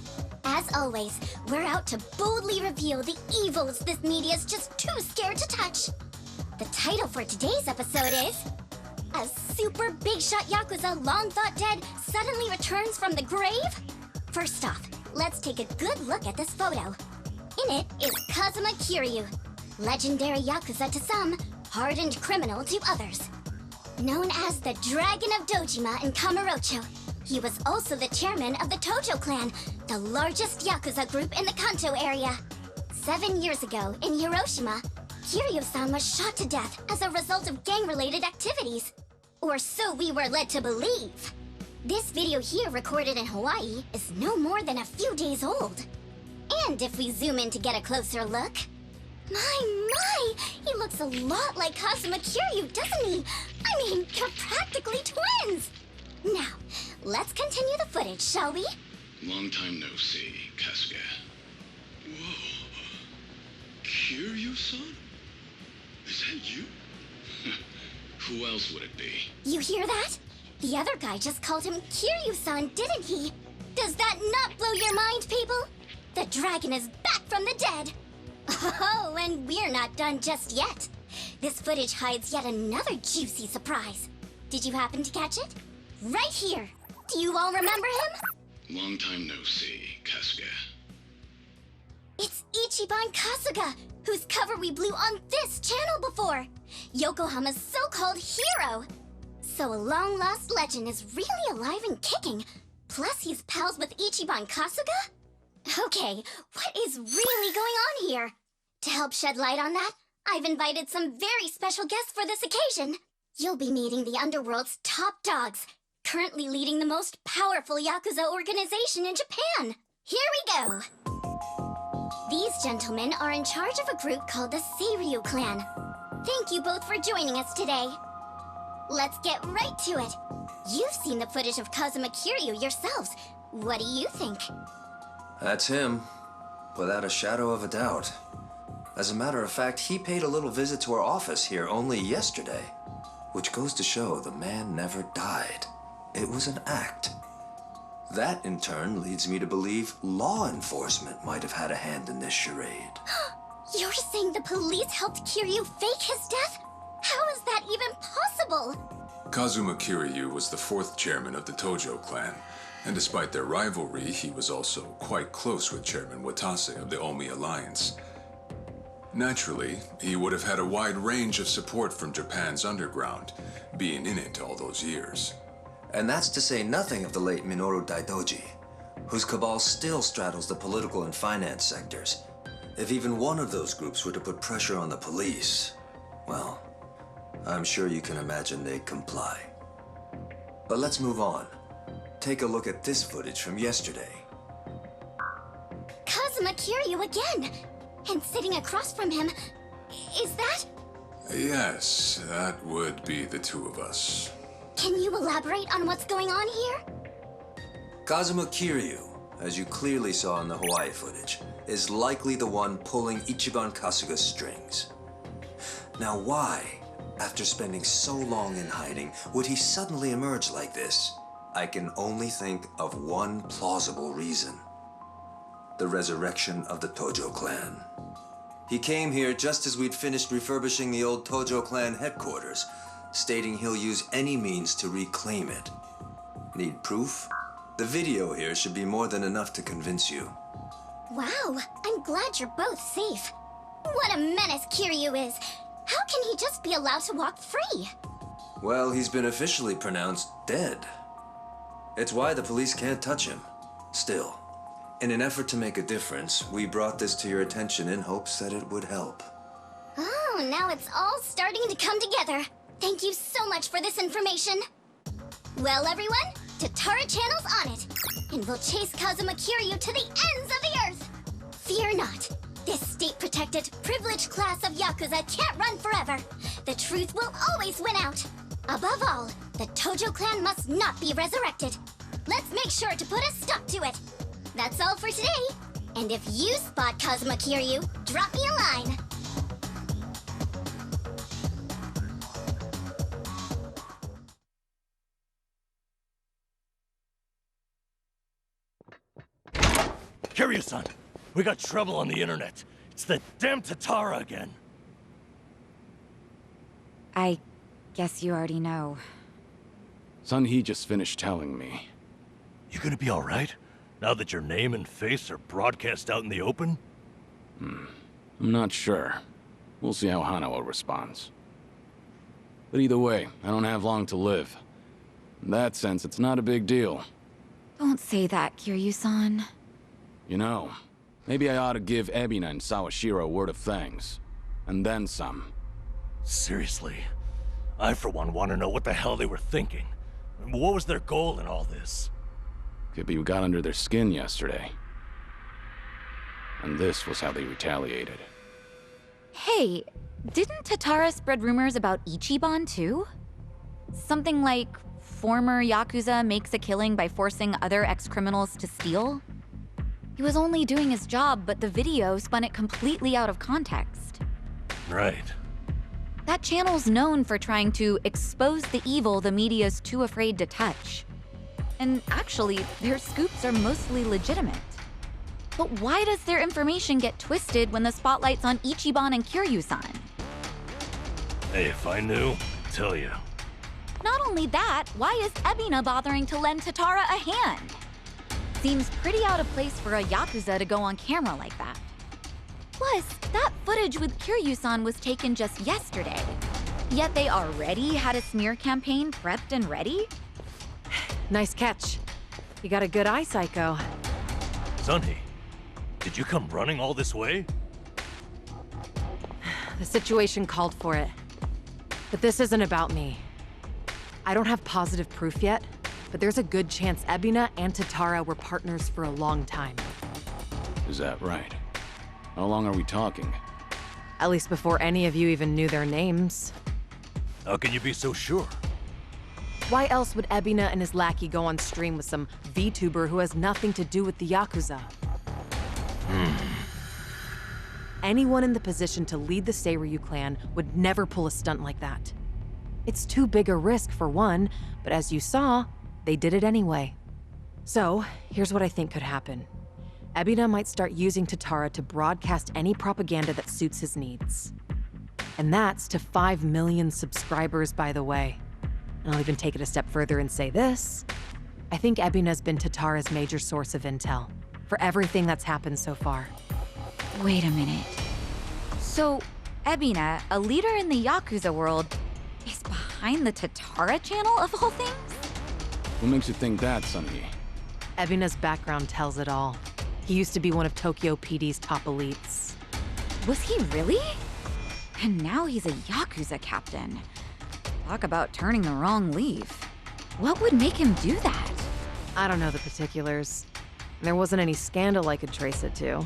As always, we're out to boldly reveal the evils this media's just too scared to touch. The title for today's episode is... A super big shot Yakuza long thought dead suddenly returns from the grave? First off, let's take a good look at this photo. In it is Kazuma Kiryu, legendary Yakuza to some, hardened criminal to others. Known as the Dragon of Dojima in Kamurocho, he was also the chairman of the Tojo clan, the largest Yakuza group in the Kanto area. 7 years ago, in Hiroshima, Kiryu-san was shot to death as a result of gang-related activities. Or so we were led to believe. This video here, recorded in Hawaii, is no more than a few days old. And if we zoom in to get a closer look... My! He looks a lot like Kazuma Kiryu, doesn't he? I mean, they're practically twins! Now, let's continue the footage, shall we? Long time no see, Kasuga. Whoa. Kiryu-san? Is that you? Who else would it be? You hear that? The other guy just called him Kiryu-san, didn't he? Does that not blow your mind, people? The dragon is back from the dead! Oh, and we're not done just yet. This footage hides yet another juicy surprise. Did you happen to catch it? Right here! Do you all remember him? Long time no see, Kasuga. It's Ichiban Kasuga, whose cover we blew on this channel before! Yokohama's so-called hero! So a long-lost legend is really alive and kicking. Plus he's pals with Ichiban Kasuga? Okay, what is really going on here? To help shed light on that, I've invited some very special guests for this occasion. You'll be meeting the Underworld's top dogs, currently leading the most powerful Yakuza organization in Japan. Here we go! These gentlemen are in charge of a group called the Seiryu clan. Thank you both for joining us today. Let's get right to it. You've seen the footage of Kazuma Kiryu yourselves. What do you think? That's him, without a shadow of a doubt. As a matter of fact, he paid a little visit to our office here only yesterday, which goes to show the man never died. It was an act. That, in turn, leads me to believe law enforcement might have had a hand in this charade. You're saying the police helped Kiryu fake his death? How is that even possible? Kazuma Kiryu was the 4th chairman of the Tojo clan, and despite their rivalry, he was also quite close with Chairman Watase of the Omi Alliance. Naturally, he would have had a wide range of support from Japan's underground, being in it all those years. And that's to say nothing of the late Minoru Daidoji, whose cabal still straddles the political and finance sectors. If even one of those groups were to put pressure on the police, well, I'm sure you can imagine they'd comply. But let's move on. Take a look at this footage from yesterday. Kazuma Kiryu again! And sitting across from him, is that? Yes, that would be the two of us. Can you elaborate on what's going on here? Kazuma Kiryu, as you clearly saw in the Hawaii footage, is likely the one pulling Ichiban Kasuga's strings. Now why, after spending so long in hiding, would he suddenly emerge like this? I can only think of one plausible reason. The resurrection of the Tojo clan. He came here just as we'd finished refurbishing the old Tojo clan headquarters, stating he'll use any means to reclaim it. Need proof? The video here should be more than enough to convince you. Wow, I'm glad you're both safe. What a menace Kiryu is! How can he just be allowed to walk free? Well, he's been officially pronounced dead. It's why the police can't touch him. Still, in an effort to make a difference, we brought this to your attention in hopes that it would help. Oh, now it's all starting to come together. Thank you so much for this information. Well, everyone, Tatara Channel's on it, and we'll chase Kazuma Kiryu to the ends of the earth. Fear not. This state-protected, privileged class of Yakuza can't run forever. The truth will always win out. Above all, the Tojo clan must not be resurrected. Let's make sure to put a stop to it. That's all for today. And if you spot Kazuma Kiryu, drop me a line. Kiryu-san, we got trouble on the internet. It's the damn Tatara again. I guess you already know. Sun-Hee just finished telling me. You gonna be alright? Now that your name and face are broadcast out in the open? I'm not sure. We'll see how Hanawa responds. But either way, I don't have long to live. In that sense, it's not a big deal. Don't say that, Kiryu-san. You know, maybe I ought to give Ebina and Sawashiro a word of thanks. And then some. Seriously? I, for one, want to know what the hell they were thinking. What was their goal in all this? Could be we got under their skin yesterday. And this was how they retaliated. Hey, didn't Tatara spread rumors about Ichiban too? Something like former Yakuza makes a killing by forcing other ex-criminals to steal? He was only doing his job, but the video spun it completely out of context. Right. That channel's known for trying to expose the evil the media's too afraid to touch. And actually, their scoops are mostly legitimate. But why does their information get twisted when the spotlight's on Ichiban and Kiryu-san? Hey, if I knew, I'd tell you. Not only that, why is Ebina bothering to lend Tatara a hand? Seems pretty out of place for a Yakuza to go on camera like that. Plus, that footage with Kiryu-san was taken just yesterday. Yet they already had a smear campaign prepped and ready? Nice catch. You got a good eye, Psycho. Sun-Hee, did you come running all this way? The situation called for it. But this isn't about me. I don't have positive proof yet, but there's a good chance Ebina and Tatara were partners for a long time. Is that right? How long are we talking? At least before any of you even knew their names. How can you be so sure? Why else would Ebina and his lackey go on stream with some VTuber who has nothing to do with the Yakuza? Anyone in the position to lead the Seiryu clan would never pull a stunt like that. It's too big a risk for one, but as you saw, they did it anyway. So, here's what I think could happen. Ebina might start using Tatara to broadcast any propaganda that suits his needs. And that's to 5 million subscribers, by the way. And I'll even take it a step further and say this. I think Ebina's been Tatara's major source of intel for everything that's happened so far. Wait a minute. So, Ebina, a leader in the Yakuza world, is behind the Tatara channel of all things? What makes you think that, Sun-Hee? Ebina's background tells it all. He used to be one of Tokyo PD's top elites. Was he really? And now he's a Yakuza captain. Talk about turning the wrong leaf. What would make him do that? I don't know the particulars. There wasn't any scandal I could trace it to.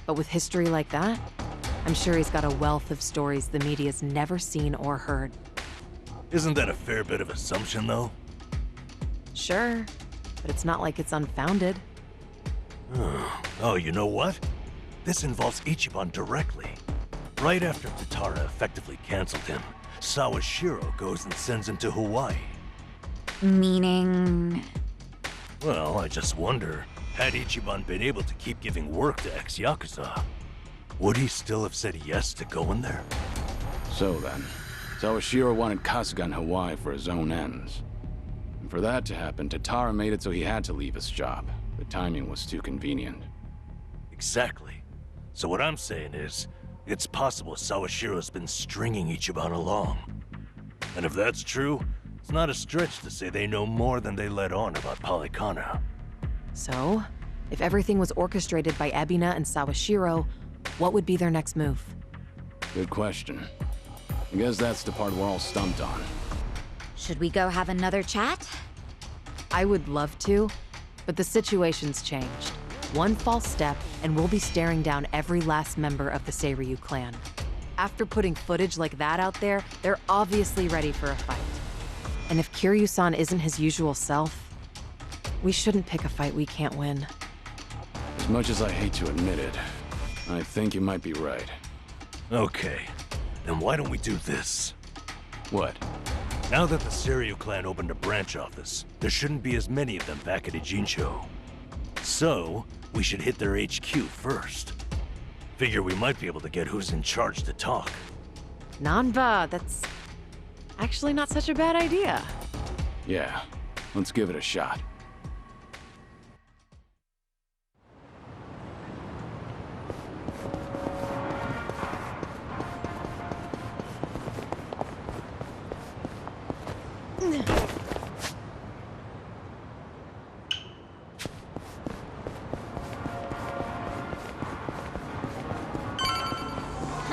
But with history like that, I'm sure he's got a wealth of stories the media's never seen or heard. Isn't that a fair bit of assumption, though? Sure, but it's not like it's unfounded. Oh, you know what? This involves Ichiban directly. Right after Tatara effectively canceled him, Sawashiro goes and sends him to Hawaii. Meaning? Well, I just wonder, had Ichiban been able to keep giving work to ex-Yakuza, would he still have said yes to going there? So then, Sawashiro wanted Kasuga in Hawaii for his own ends. And for that to happen, Tatara made it so he had to leave his job. The timing was too convenient. Exactly. So what I'm saying is, It's possible Sawashiro's been stringing Ichiban along. And if that's true, it's not a stretch to say they know more than they let on about Polycana. So, if everything was orchestrated by Ebina and Sawashiro, what would be their next move? Good question. I guess that's the part we're all stumped on. Should we go have another chat? I would love to, but the situation's changed. One false step, and we'll be staring down every last member of the Seiryu clan. After putting footage like that out there, they're obviously ready for a fight. And if Kiryu-san isn't his usual self, we shouldn't pick a fight we can't win. As much as I hate to admit it, I think you might be right. Okay, then why don't we do this? What? Now that the Seiryu clan opened a branch office, there shouldn't be as many of them back at Ijincho. So, we should hit their HQ first. Figure we might be able to get who's in charge to talk. Nanba, that's actually not such a bad idea. Yeah, let's give it a shot.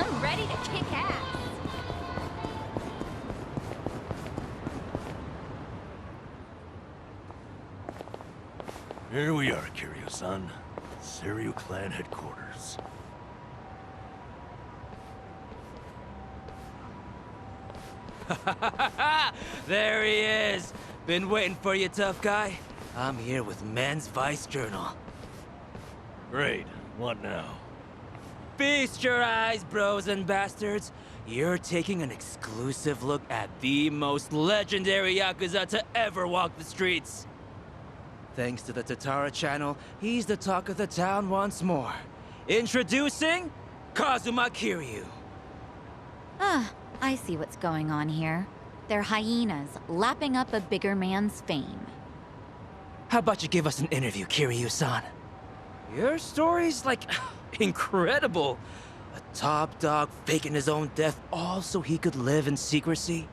I'm ready to kick ass. Here we are, Kiryu-san. Seiryu clan headquarters. There he is! Been waiting for you, tough guy. I'm here with Men's Vice Journal. Great. What now? Feast your eyes, bros and bastards. You're taking an exclusive look at the most legendary Yakuza to ever walk the streets. Thanks to the Tatara channel, he's the talk of the town once more. Introducing Kazuma Kiryu. Ah, I see what's going on here. They're hyenas, lapping up a bigger man's fame. How about you give us an interview, Kiryu-san? Your story's, like, incredible. A top dog faking his own death all so he could live in secrecy.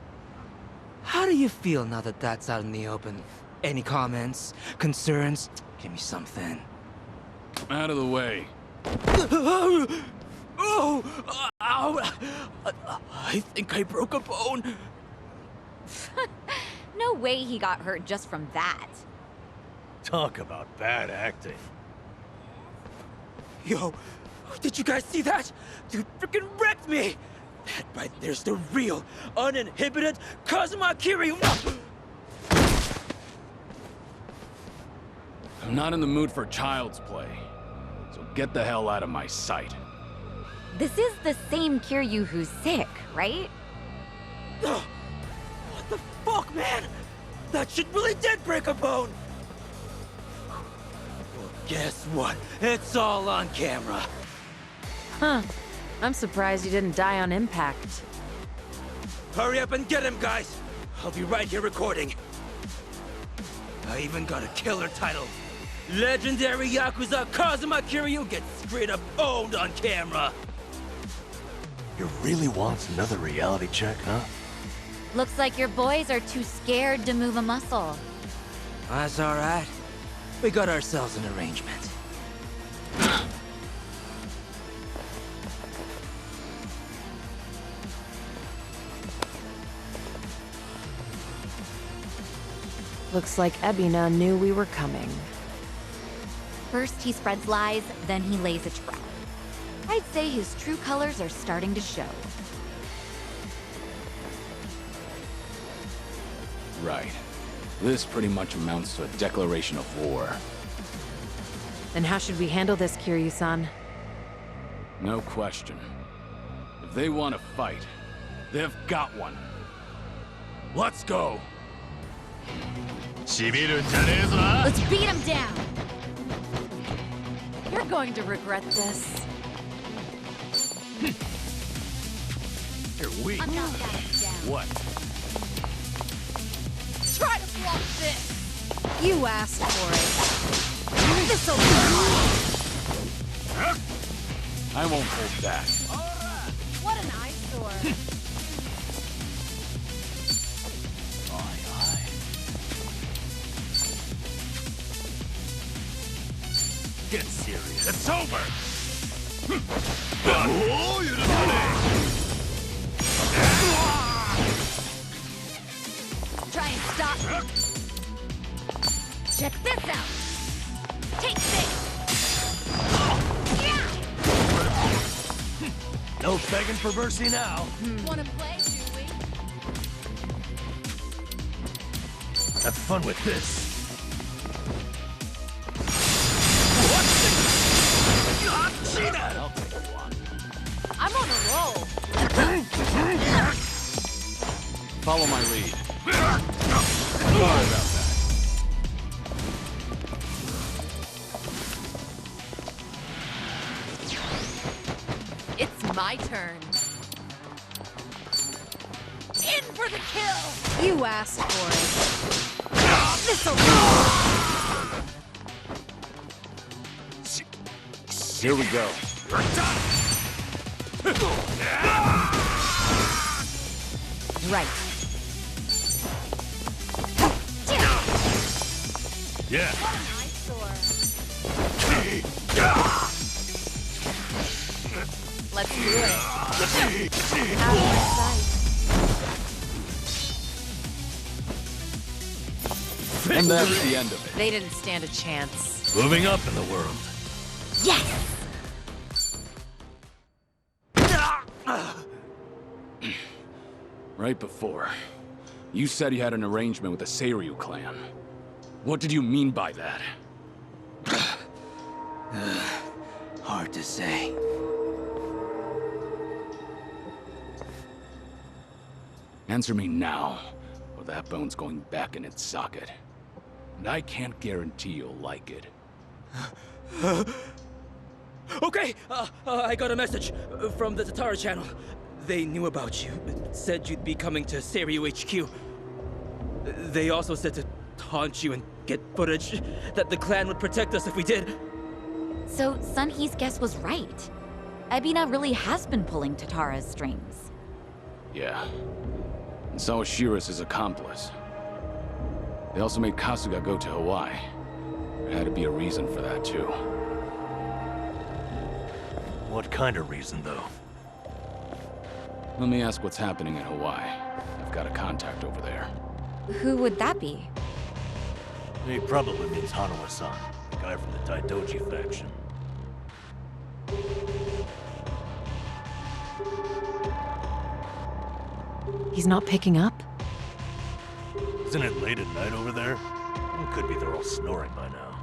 How do you feel now that that's out in the open? Any comments? Concerns? Give me something. Out of the way. Oh! Ow! I think I broke a bone. No way he got hurt just from that. Talk about bad acting. Yo, did you guys see that? Dude freaking wrecked me! That right there's the real, uninhibited Kazuma Kiryu! I'm not in the mood for child's play, so get the hell out of my sight. This is the same Kiryu who's sick, right? What the fuck, man? That shit really did break a bone! Well, guess what? It's all on camera. Huh. I'm surprised you didn't die on impact. Hurry up and get him, guys! I'll be right here recording. I even got a killer title. Legendary Yakuza Kazuma Kiryu gets straight up owned on camera. You really want another reality check, huh? Looks like your boys are too scared to move a muscle. That's alright. We got ourselves an arrangement. Looks like Ebina knew we were coming. First he spreads lies, then he lays a trap. I'd say his true colors are starting to show. Right. This pretty much amounts to a declaration of war. Then how should we handle this, Kiryu-san? No question. If they want to fight, they've got one. Let's go! Let's beat him down! You're going to regret this. You're weak. What? Try to block this! You asked for it. This'll be hard. I won't hold back. for? Get serious. It's over! Oh, you Try and stop me. Check this out. Take this. Yeah. No begging for mercy now. Wanna play, do we? Have fun with this. I'm on a roll. Follow my lead. Sorry about that. It's my turn. In for the kill. You asked for it. This'll Here we go. Right. Yeah. Let's do it. Out of my sight. And that's the end of it. They didn't stand a chance. Moving up in the world. Yes! Right before, you said you had an arrangement with the Seiryu clan. What did you mean by that? Hard to say. Answer me now, or that bone's going back in its socket. And I can't guarantee you'll like it. Okay, I got a message from the Tatara channel. They knew about you. Said you'd be coming to Seiryu HQ. They also said to taunt you and get footage that the clan would protect us if we did. So Sunhee's guess was right. Ebina really has been pulling Tatara's strings. Yeah. And so is Shiras' accomplice. They also made Kasuga go to Hawaii. There had to be a reason for that, too. What kind of reason, though? Let me ask what's happening in Hawaii. I've got a contact over there. Who would that be? He probably means Hanawa-san, the guy from the Daidoji faction. He's not picking up? Isn't it late at night over there? It could be they're all snoring by now.